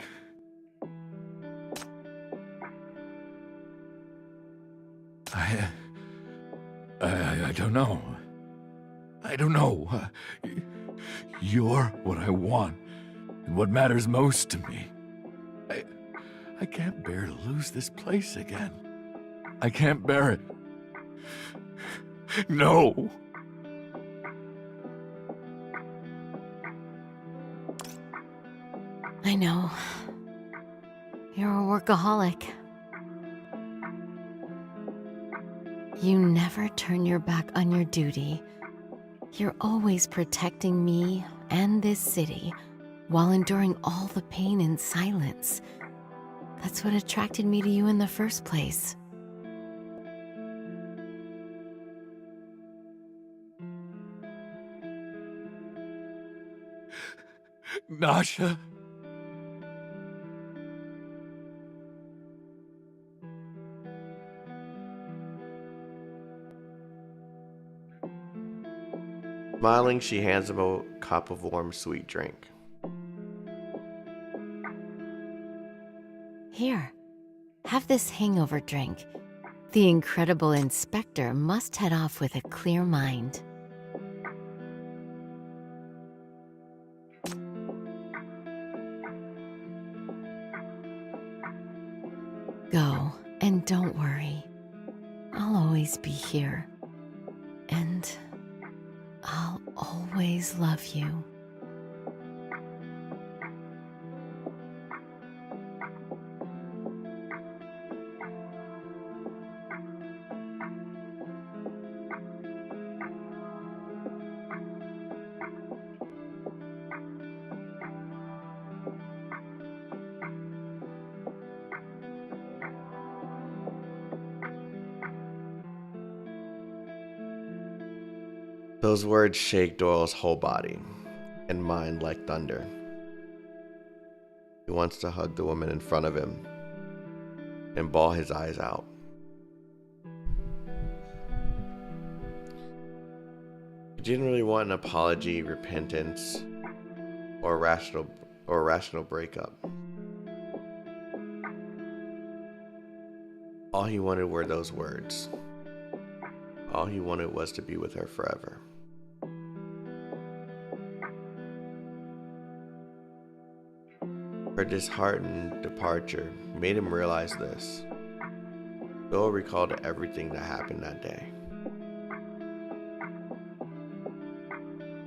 I don't know. I don't know. You're what I want, and what matters most to me. I can't bear to lose this place again. I can't bear it. No. I know. You're a workaholic. You never turn your back on your duty. You're always protecting me and this city while enduring all the pain in silence. That's what attracted me to you in the first place. Nasha. Smiling, she hands him a cup of warm, sweet drink. Here, have this hangover drink. The incredible inspector must head off with a clear mind. Go, and don't worry. I'll always be here. And I'll always love you. Those words shake Doyle's whole body and mind like thunder. He wants to hug the woman in front of him and bawl his eyes out. He didn't really want an apology, repentance, or a rational breakup. All he wanted were those words. All he wanted was to be with her forever. Her disheartened departure made him realize this. Doyle recalled everything that happened that day.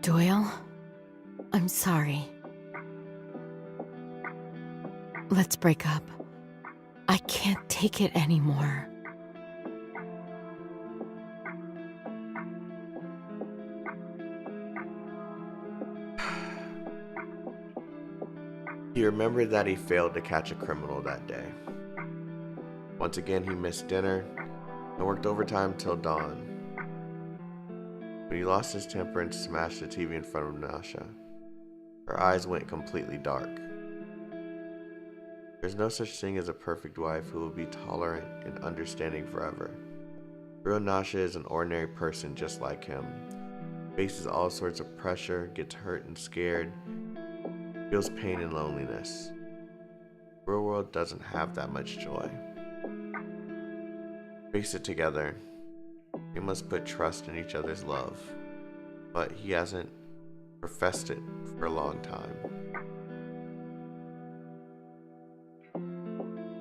Doyle, I'm sorry. Let's break up. I can't take it anymore. He remembered that he failed to catch a criminal that day. Once again, he missed dinner and worked overtime till dawn. When he lost his temper and smashed the TV in front of Nasha, her eyes went completely dark. There's no such thing as a perfect wife who will be tolerant and understanding forever. Real Nasha is an ordinary person just like him. Faces all sorts of pressure, gets hurt and scared, feels pain and loneliness. The real world doesn't have that much joy. Face it together. They must put trust in each other's love, but he hasn't professed it for a long time.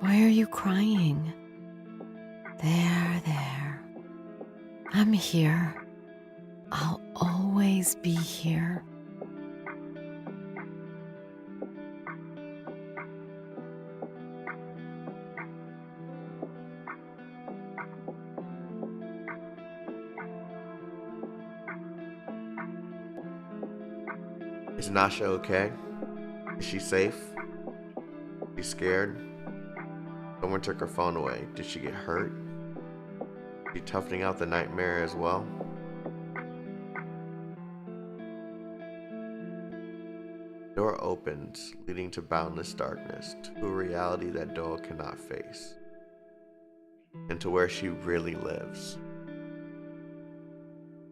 Why are you crying? There. I'm here. I'll always be here. Is Nasha okay? Is she safe? She's scared? Someone took her phone away. Did she get hurt? Is she toughening out the nightmare as well? The door opens, leading to boundless darkness, to a reality that Doyle cannot face, and to where she really lives.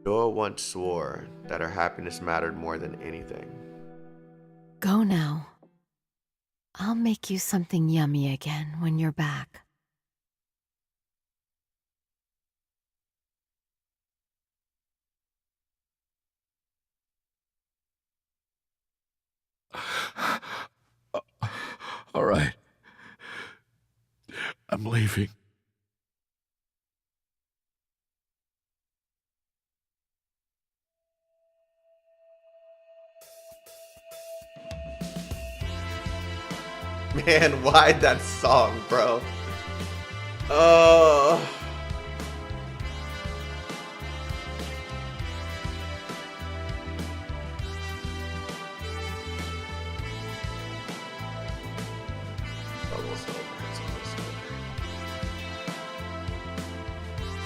Doyle once swore that her happiness mattered more than anything. Go now. I'll make you something yummy again when you're back. All right. I'm leaving. Man, why that song, bro? Oh.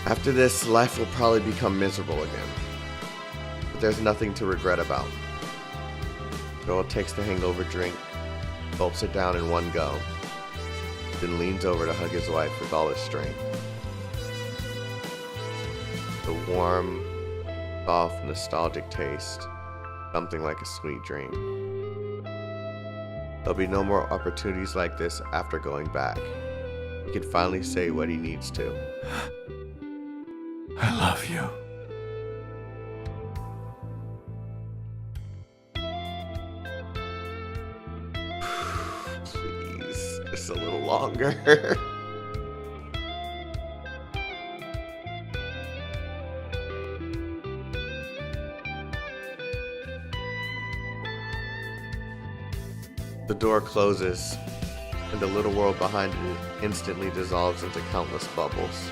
After this, life will probably become miserable again. But there's nothing to regret about. Doyle takes the hangover drink, gulps it down in one go, then leans over to hug his wife with all his strength. The warm, soft, nostalgic taste, something like a sweet dream. There'll be no more opportunities like this after going back. He can finally say what he needs to. I love you. Please, just a little longer. The door closes, and the little world behind it instantly dissolves into countless bubbles.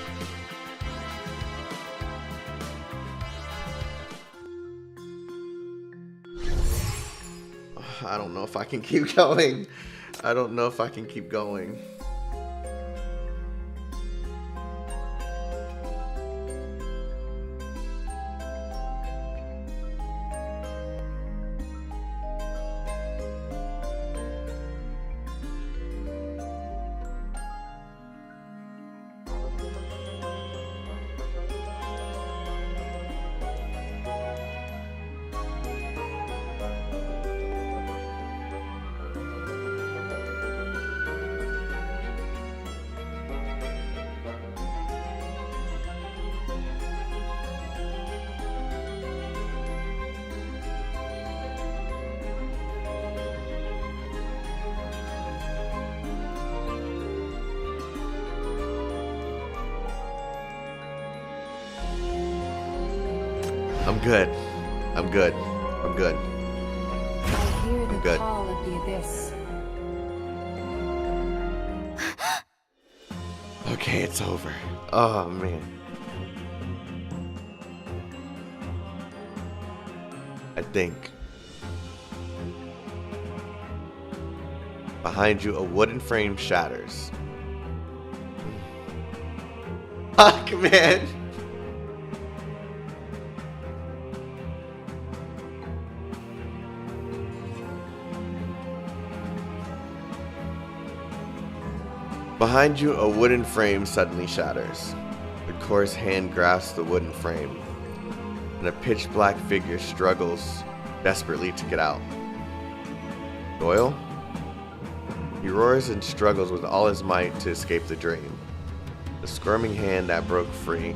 I don't know if I can keep going. I don't know if I can keep going. I'm good. I'm good. I'm good. I hear the Good. call of the abyss. Okay, it's over. Oh, man. I think. Behind you, a wooden frame shatters. Fuck, man. Behind you, a wooden frame suddenly shatters. The coarse hand grasps the wooden frame, and a pitch-black figure struggles desperately to get out. Doyle? He roars and struggles with all his might to escape the dream. The squirming hand that broke free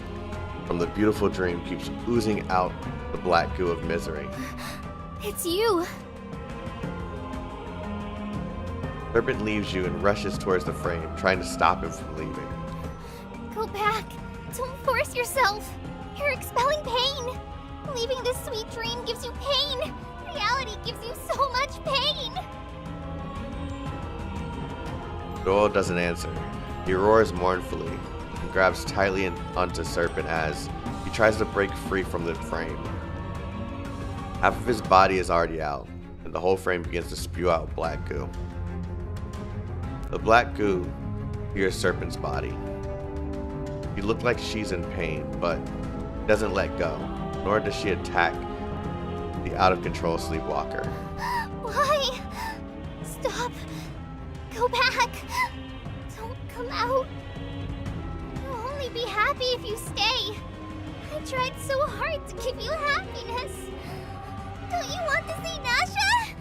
from the beautiful dream keeps oozing out the black goo of misery. It's you! Serpent leaves you and rushes towards the frame, trying to stop him from leaving. Go back! Don't force yourself! You're expelling pain! Leaving this sweet dream gives you pain! Reality gives you so much pain! Doyle doesn't answer. He roars mournfully and grabs tightly onto Serpent as he tries to break free from the frame. Half of his body is already out, and the whole frame begins to spew out black goo. The black goo pierces Serpent's body. She looks like she's in pain, but doesn't let go, nor does she attack the out-of-control sleepwalker. Why? Stop! Go back! Don't come out! You'll only be happy if you stay! I tried so hard to give you happiness! Don't you want to see Nasha?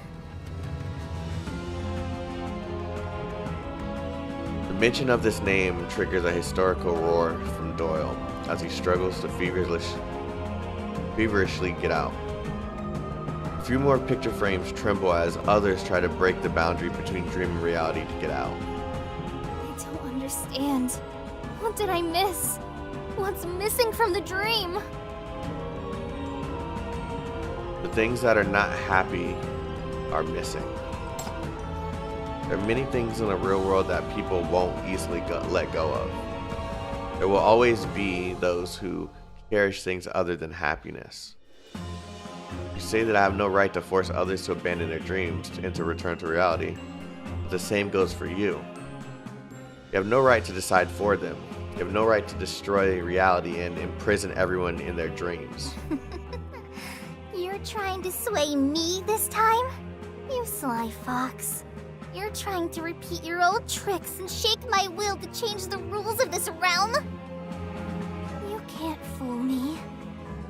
The mention of this name triggers a hysterical roar from Doyle as he struggles to feverishly get out. A few more picture frames tremble as others try to break the boundary between dream and reality to get out. I don't understand. What did I miss? What's missing from the dream? The things that are not happy are missing. There are many things in the real world that people won't easily let go of. There will always be those who cherish things other than happiness. You say that I have no right to force others to abandon their dreams and to return to reality. But the same goes for you. You have no right to decide for them. You have no right to destroy reality and imprison everyone in their dreams. You're trying to sway me this time? You sly fox. You're trying to repeat your old tricks and shake my will to change the rules of this realm? You can't fool me.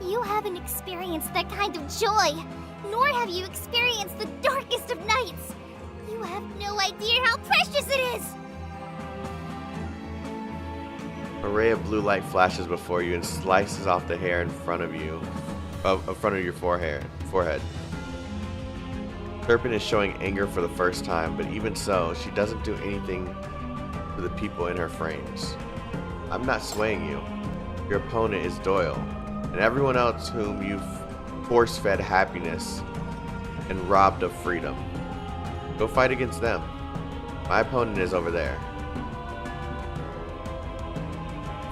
You haven't experienced that kind of joy, nor have you experienced the darkest of nights. You have no idea how precious it is! A ray of blue light flashes before you and slices off the hair in front of you, in front of your forehead. Serpent is showing anger for the first time, but even so, she doesn't do anything to the people in her frames. I'm not swaying you. Your opponent is Doyle, and everyone else whom you've force-fed happiness and robbed of freedom. Go fight against them. My opponent is over there.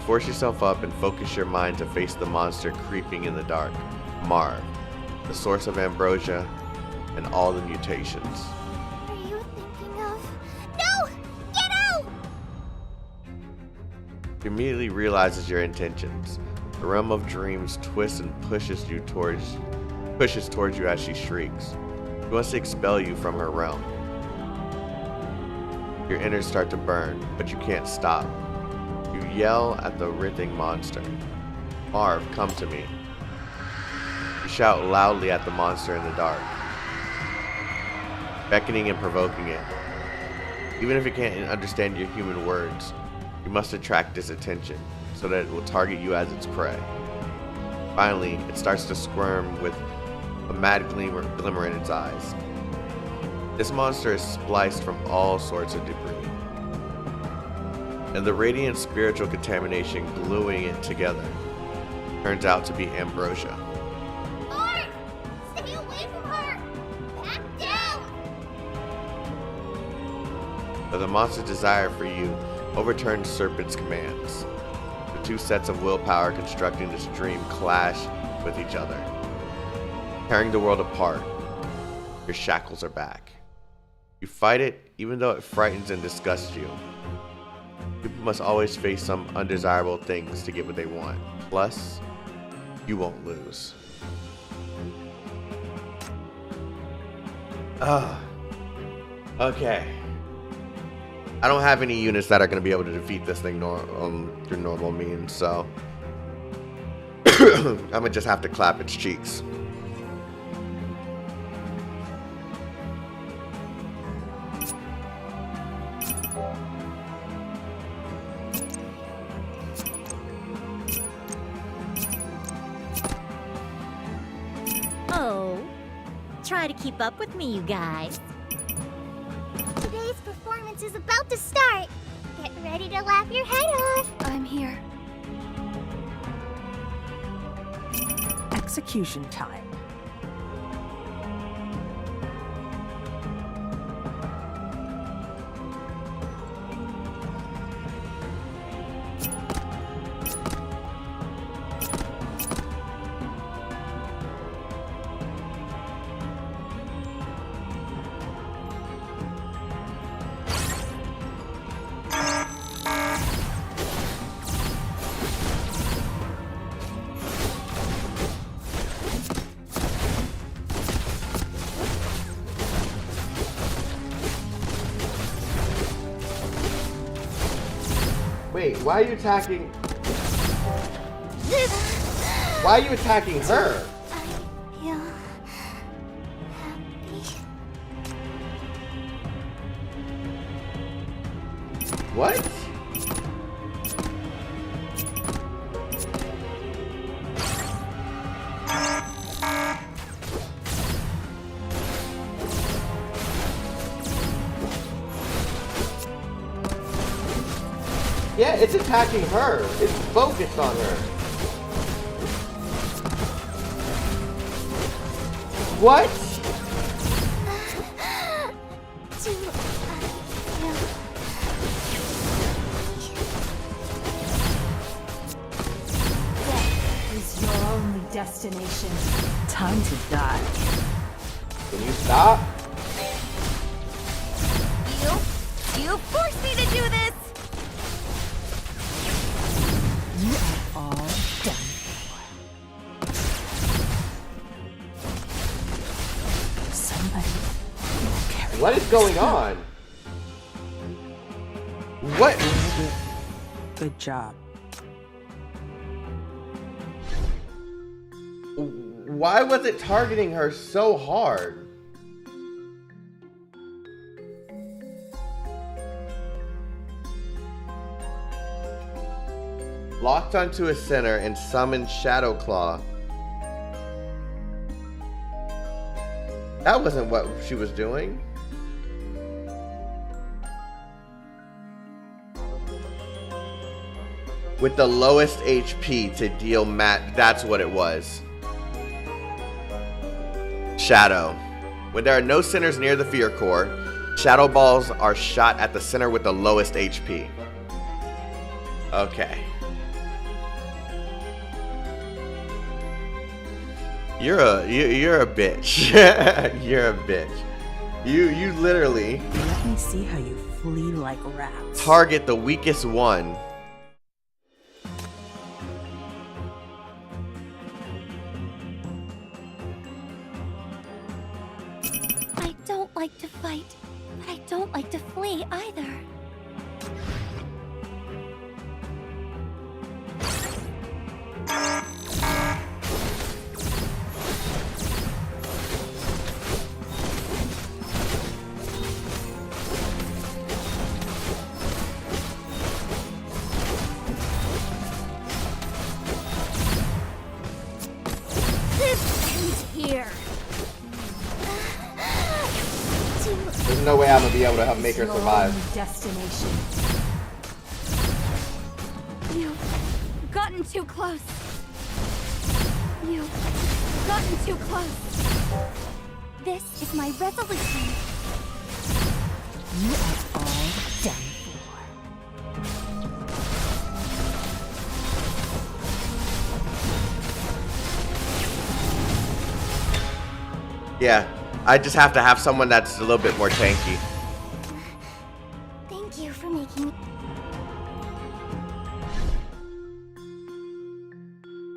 Force yourself up and focus your mind to face the monster creeping in the dark. Marv, the source of ambrosia and all the mutations. Are you thinking of... No! Get out! He immediately realizes your intentions. The realm of dreams twists and pushes towards you as she shrieks. She wants to expel you from her realm. Your innards start to burn, but you can't stop. You yell at the writhing monster. Marv, come to me. You shout loudly at the monster in the dark, beckoning and provoking it. Even if it can't understand your human words, you must attract its attention so that it will target you as its prey. Finally, it starts to squirm with a mad glimmer in its eyes. This monster is spliced from all sorts of debris, and the radiant spiritual contamination gluing it together turns out to be ambrosia. Marv! Stay away from her! Back down! But the monster's desire for you overturns Serpent's commands. The two sets of willpower constructing this dream clash with each other, tearing the world apart. Your shackles are back. You fight it even though it frightens and disgusts you. People must always face some undesirable things to get what they want. Plus, you won't lose. Okay. I don't have any units that are going to be able to defeat this thing through normal means, so I'm going to just have to clap its cheeks. Oh, try to keep up with me, you guys. Today's performance is about to start. Get ready to laugh your head off. I'm here. Execution time. Wait, why are you attacking? Why are you attacking her? I feel happy. What? Yeah, it's attacking her. It's focused on her. What? Death is your only destination. Time to die. Can you stop? You forced me to do this! You are all done for. Somebody will carry. What is going on? What? Good job. Why was it targeting her so hard? Locked onto a center and summoned Shadow Claw. That wasn't what she was doing. With the lowest HP to deal that's what it was. Shadow. When there are no centers near the fear core, shadow balls are shot at the center with the lowest HP. Okay. You're a bitch. You're a bitch. You literally Let me see how you flee like rats. target the weakest one. I don't like to fight, but I don't like to flee either. There's no way I'm gonna be able to help make her survive. Destination. You've gotten too close. You've gotten too close. This is my resolution. You are all done Yeah, I just have to have someone that's a little bit more tanky. Thank you for making me.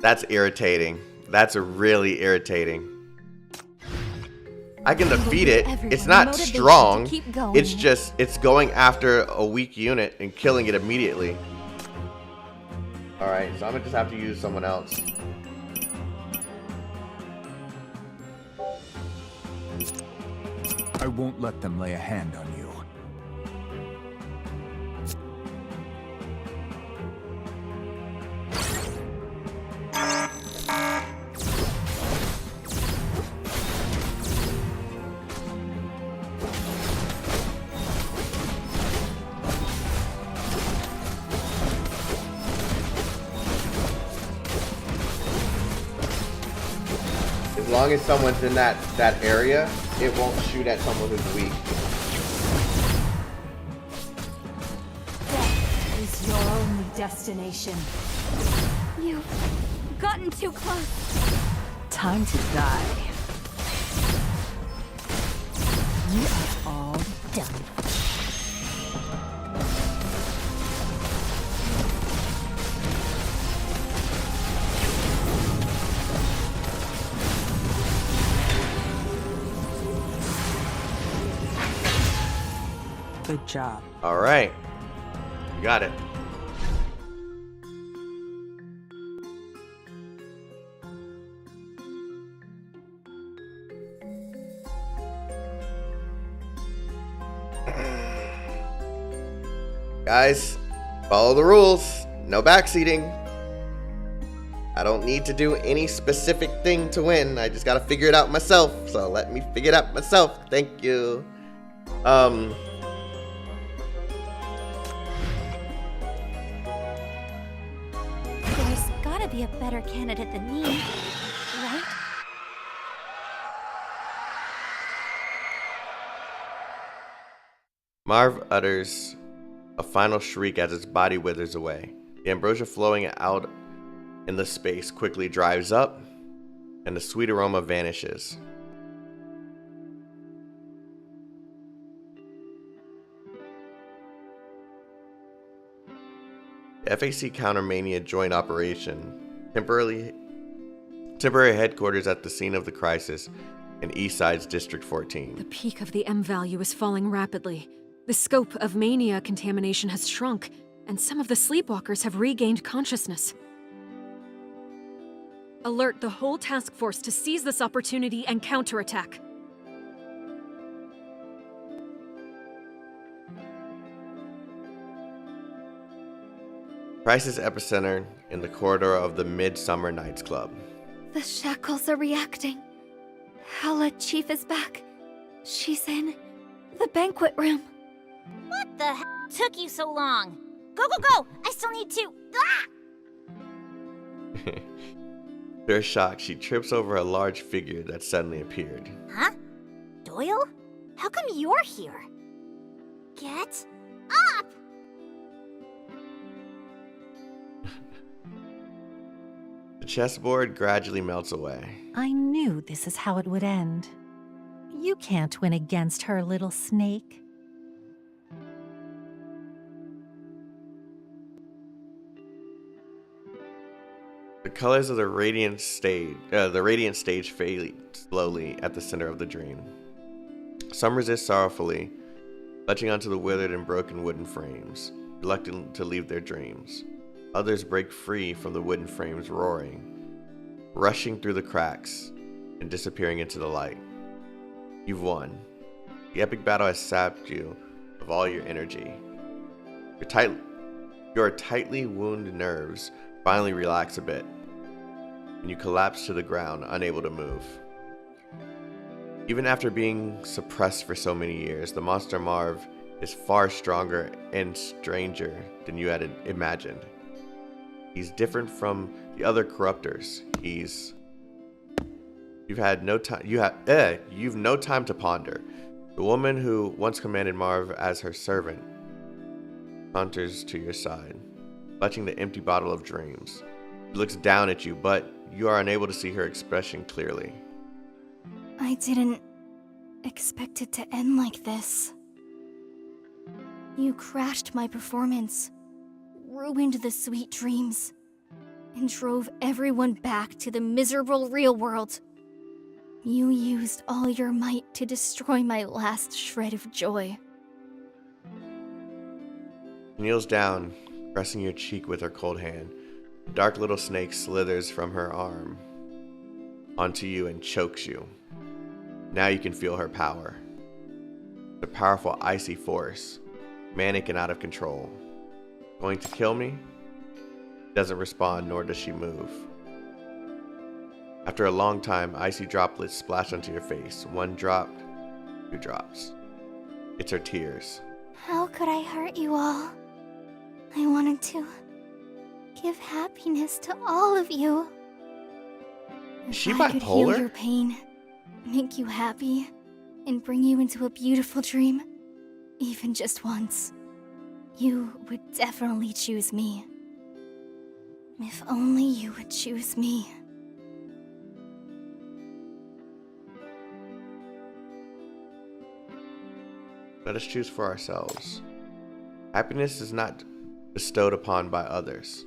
That's irritating. That's really irritating. I can defeat it. It's not strong. It's just, it's going after a weak unit and killing it immediately. Alright, so I'm gonna just have to use someone else. I won't let them lay a hand on you. As long as someone's in that area, it won't shoot at someone who's weak. Death is your only destination. You've gotten too close. Time to die. You are all done. Good job. All right, you got it. Guys, follow the rules. No backseating. I don't need to do any specific thing to win. I just gotta figure it out myself. So let me figure it out myself. Thank you. There's gotta be a better candidate than me, right? Marv utters a final shriek as its body withers away. The ambrosia flowing out in the space quickly dries up, and the sweet aroma vanishes. The FAC Countermania Joint Operation, temporary headquarters at the scene of the crisis in Eastside's District 14. The peak of the M value is falling rapidly. The scope of mania contamination has shrunk, and some of the sleepwalkers have regained consciousness. Alert the whole task force to seize this opportunity and counterattack. Crisis epicenter in the corridor of the Midsummer Nights Club. The shackles are reacting. Hella Chief is back. She's in the banquet room. What the heck took you so long? Go, go, go! I still need to. Ah! To her shock, she trips over a large figure that suddenly appeared. Huh? Doyle? How come you're here? Get up! The chessboard gradually melts away. I knew this is how it would end. You can't win against her, little snake. The colors of the radiant stage fade slowly at the center of the dream. Some resist sorrowfully, clutching onto the withered and broken wooden frames, reluctant to leave their dreams. Others break free from the wooden frames, roaring, rushing through the cracks, and disappearing into the light. You've won. The epic battle has sapped you of all your energy. Your tightly wounded nerves finally relax a bit, and you collapse to the ground, unable to move. Even after being suppressed for so many years, the monster Marv is far stronger and stranger than you had imagined. He's different from the other corruptors. You've no time to ponder. The woman who once commanded Marv as her servant saunters to your side, clutching the empty bottle of dreams. She looks down at you, but you are unable to see her expression clearly. I didn't expect it to end like this. You crashed my performance, ruined the sweet dreams, and drove everyone back to the miserable real world. You used all your might to destroy my last shred of joy. She kneels down, pressing your cheek with her cold hand. A dark little snake slithers from her arm onto you and chokes you. Now you can feel her power. The powerful icy force, manic and out of control. Going to kill me? Doesn't respond, nor does she move. After a long time, icy droplets splash onto your face. One drop, two drops. It's her tears. How could I hurt you all? I wanted to give happiness to all of you. Is she If I could heal bipolar? your pain, make you happy, and bring you into a beautiful dream, even just once, you would definitely choose me. If only you would choose me. Let us choose for ourselves. Happiness is not bestowed upon by others.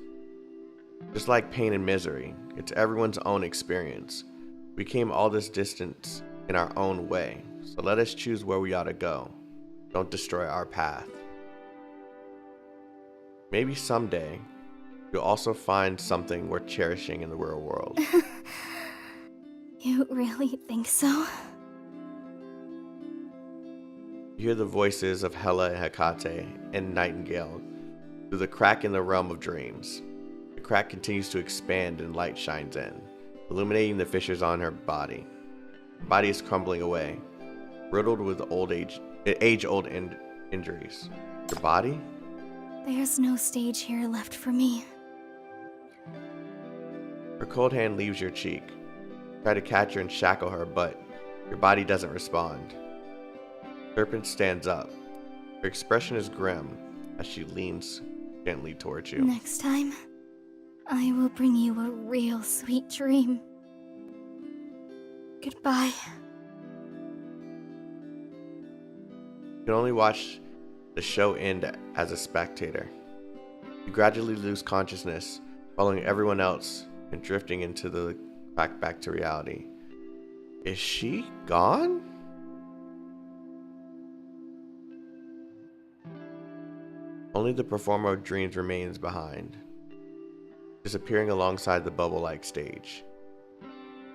Just like pain and misery, it's everyone's own experience. We came all this distance in our own way, so let us choose where we ought to go. Don't destroy our path. Maybe someday, you'll also find something worth cherishing in the real world. You really think so? You hear the voices of Hela and Hecate and Nightingale through the crack in the realm of dreams. The crack continues to expand and light shines in, illuminating the fissures on her body. Her body is crumbling away, riddled with age-old injuries. Your body? There's no stage here left for me. Her cold hand leaves your cheek. Try to catch her and shackle her, but your body doesn't respond. Serpent stands up. Her expression is grim as she leans gently towards you. Next time, I will bring you a real sweet dream. Goodbye. You can only watch the show end as a spectator. You gradually lose consciousness, following everyone else and drifting into the back to reality. Is she gone? Only the performer of dreams remains behind, disappearing alongside the bubble-like stage.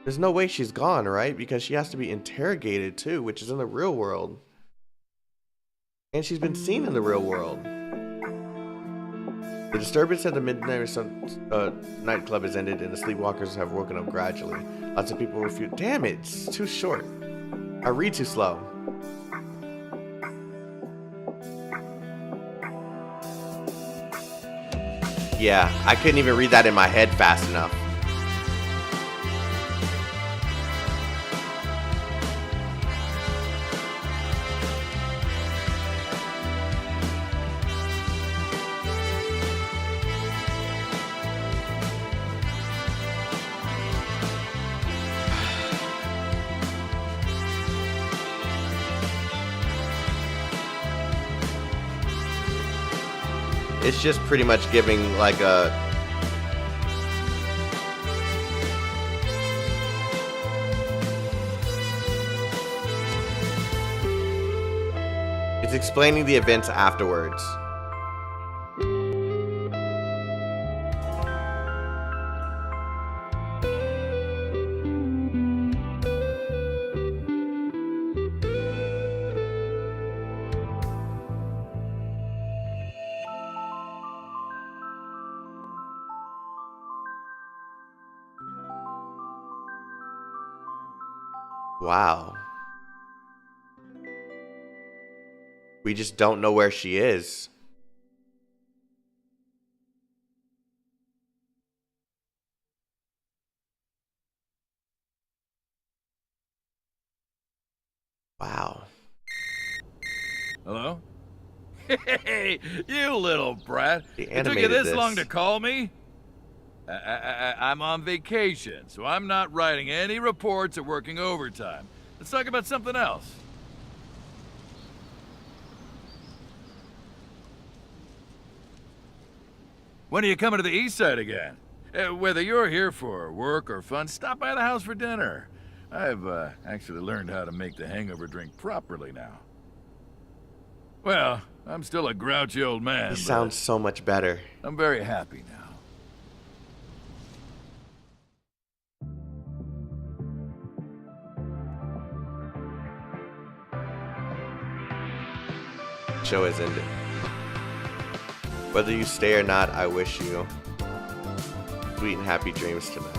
There's no way she's gone, right? Because she has to be interrogated too, which is in the real world. And she's been seen in the real world. The disturbance at the Midnight nightclub has ended and the sleepwalkers have woken up gradually. Lots of people refuse. Damn it, it's too short. I read too slow. Yeah, I couldn't even read that in my head fast enough. It's just pretty much giving like a... It's explaining the events afterwards. Wow. We just don't know where she is. Wow. Hello? Hey, you little brat. He It took you animated this this. long to call me? I'm on vacation, so I'm not writing any reports or working overtime. Let's talk about something else. When are you coming to the east side again? Whether you're here for work or fun, stop by the house for dinner. I've actually learned how to make the hangover drink properly now. Well, I'm still a grouchy old man. He sounds so much better. I'm very happy now. Show has ended. Whether you stay or not, I wish you sweet and happy dreams tonight.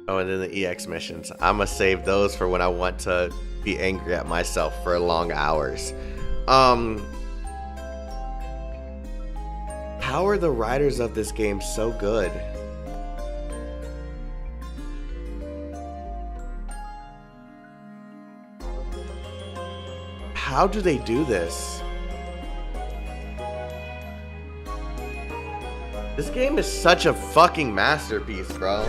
Oh, and then the EX missions. I'm gonna save those for when I want to be angry at myself for long hours. How are the writers of this game so good? How do they do this? This game is such a fucking masterpiece, bro.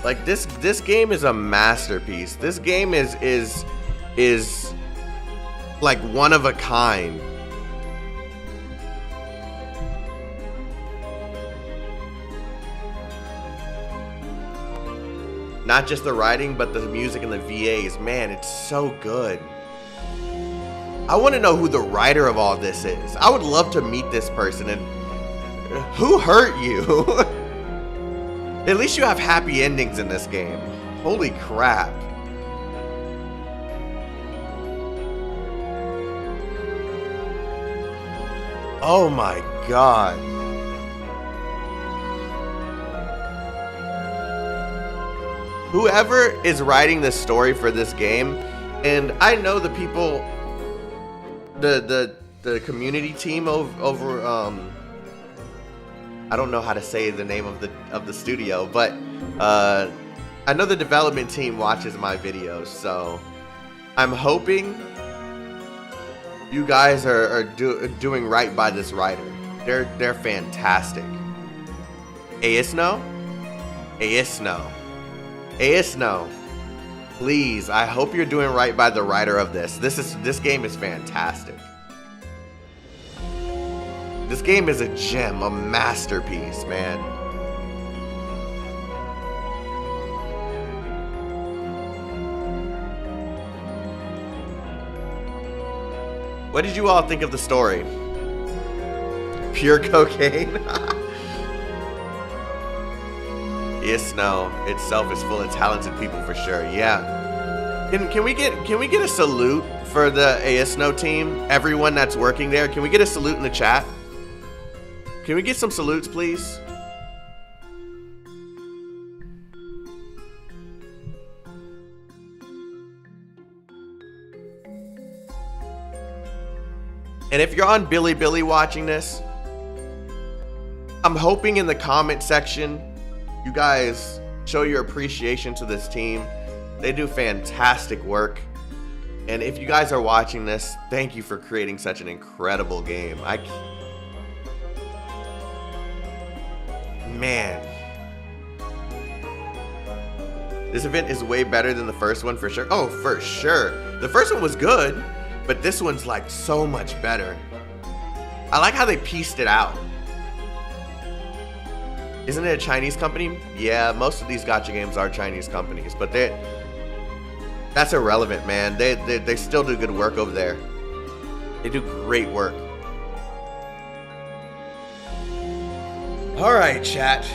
Like this game is a masterpiece. This game is like one of a kind. Not just the writing, but the music and the VAs. Man, it's so good. I want to know who the writer of all this is. I would love to meet this person. And who hurt you? At least you have happy endings in this game. Holy crap. Oh my god. Whoever is writing the story for this game, and I know the people, the community team over I don't know how to say the name of the studio, but I know the development team watches my videos, so I'm hoping you guys are doing right by this writer. They're fantastic. Aisno? Aisno, please, I hope you're doing right by the writer of this. This game is fantastic. This game is a gem, a masterpiece, man. What did you all think of the story? Pure cocaine? Isno itself is full of talented people for sure. Yeah. Can we get a salute for the Aisno team? Everyone that's working there. Can we get a salute in the chat? Can we get some salutes, please? And if you're on Billy watching this, I'm hoping in the comment section you guys show your appreciation to this team. They do fantastic work. And if you guys are watching this, thank you for creating such an incredible game. Man. This event is way better than the first one for sure. Oh, for sure. The first one was good, but this one's like so much better. I like how they pieced it out. Isn't it a Chinese company? Yeah, most of these gacha games are Chinese companies, but that's irrelevant, man. They still do good work over there. They do great work. All right, chat.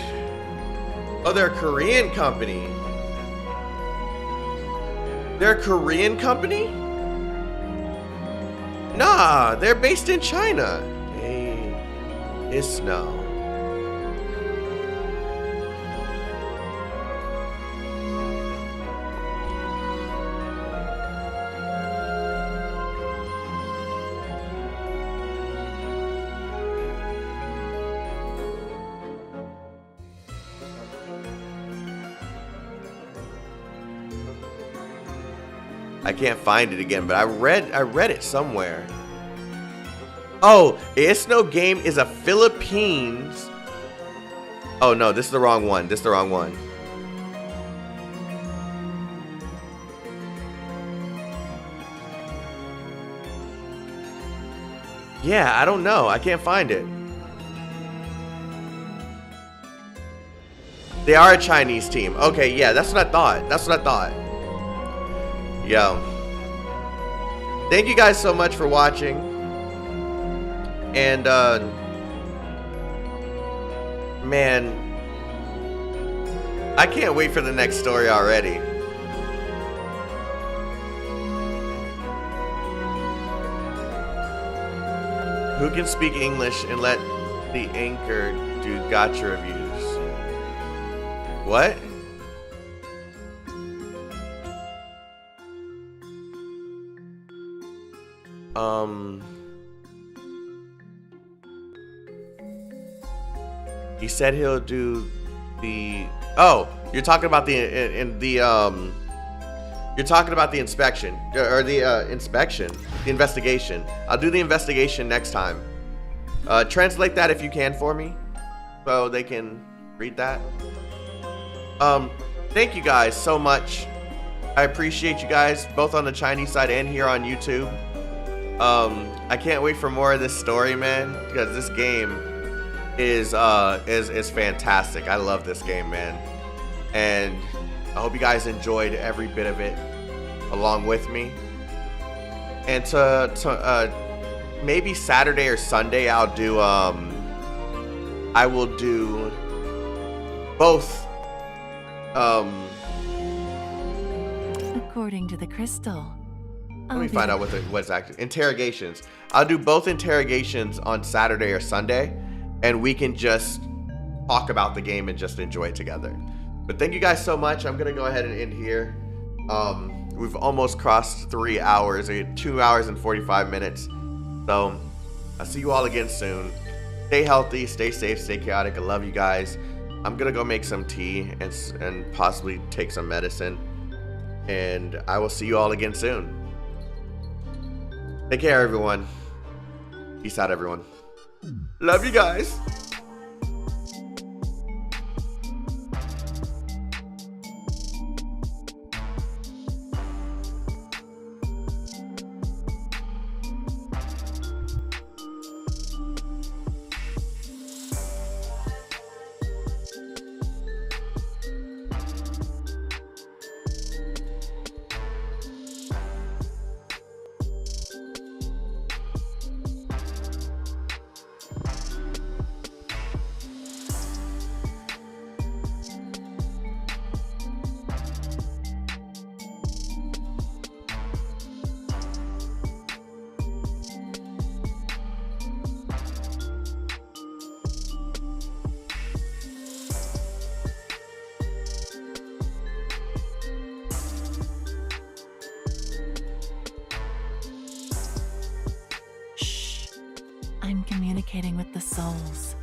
Oh, they're a Korean company. They're a Korean company? Nah, they're based in China. Hey, it's no. I can't find it again, but I read it somewhere. Oh, It's No Game is a Philippines. Oh no, this is the wrong one. This is the wrong one. Yeah, I don't know. I can't find it. They are a Chinese team. Okay, yeah, that's what I thought. That's what I thought. Yo, thank you guys so much for watching, and man, I can't wait for the next story already. Who can speak English and let the anchor do gacha reviews? What? He said he'll do the. Oh, you're talking about the You're talking about the inspection or the investigation. I'll do the investigation next time. Translate that if you can for me, so they can read that. Thank you guys so much. I appreciate you guys both on the Chinese side and here on YouTube. I can't wait for more of this story, man, because this game is fantastic. I love this game, man, and I hope you guys enjoyed every bit of it along with me. And to maybe Saturday or Sunday I will do both. According to the crystal. Let me find out what's actually interrogations. I'll do both interrogations on Saturday or Sunday, and we can just talk about the game and just enjoy it together. But thank you guys so much. I'm gonna go ahead and end here. We've almost crossed 3 hours, 2 hours and 45 minutes. So I'll see you all again soon. Stay healthy, stay safe, stay chaotic. I love you guys. I'm gonna go make some tea and possibly take some medicine. And I will see you all again soon. Take care, everyone. Peace out, everyone. Love you guys. I'm communicating with the souls.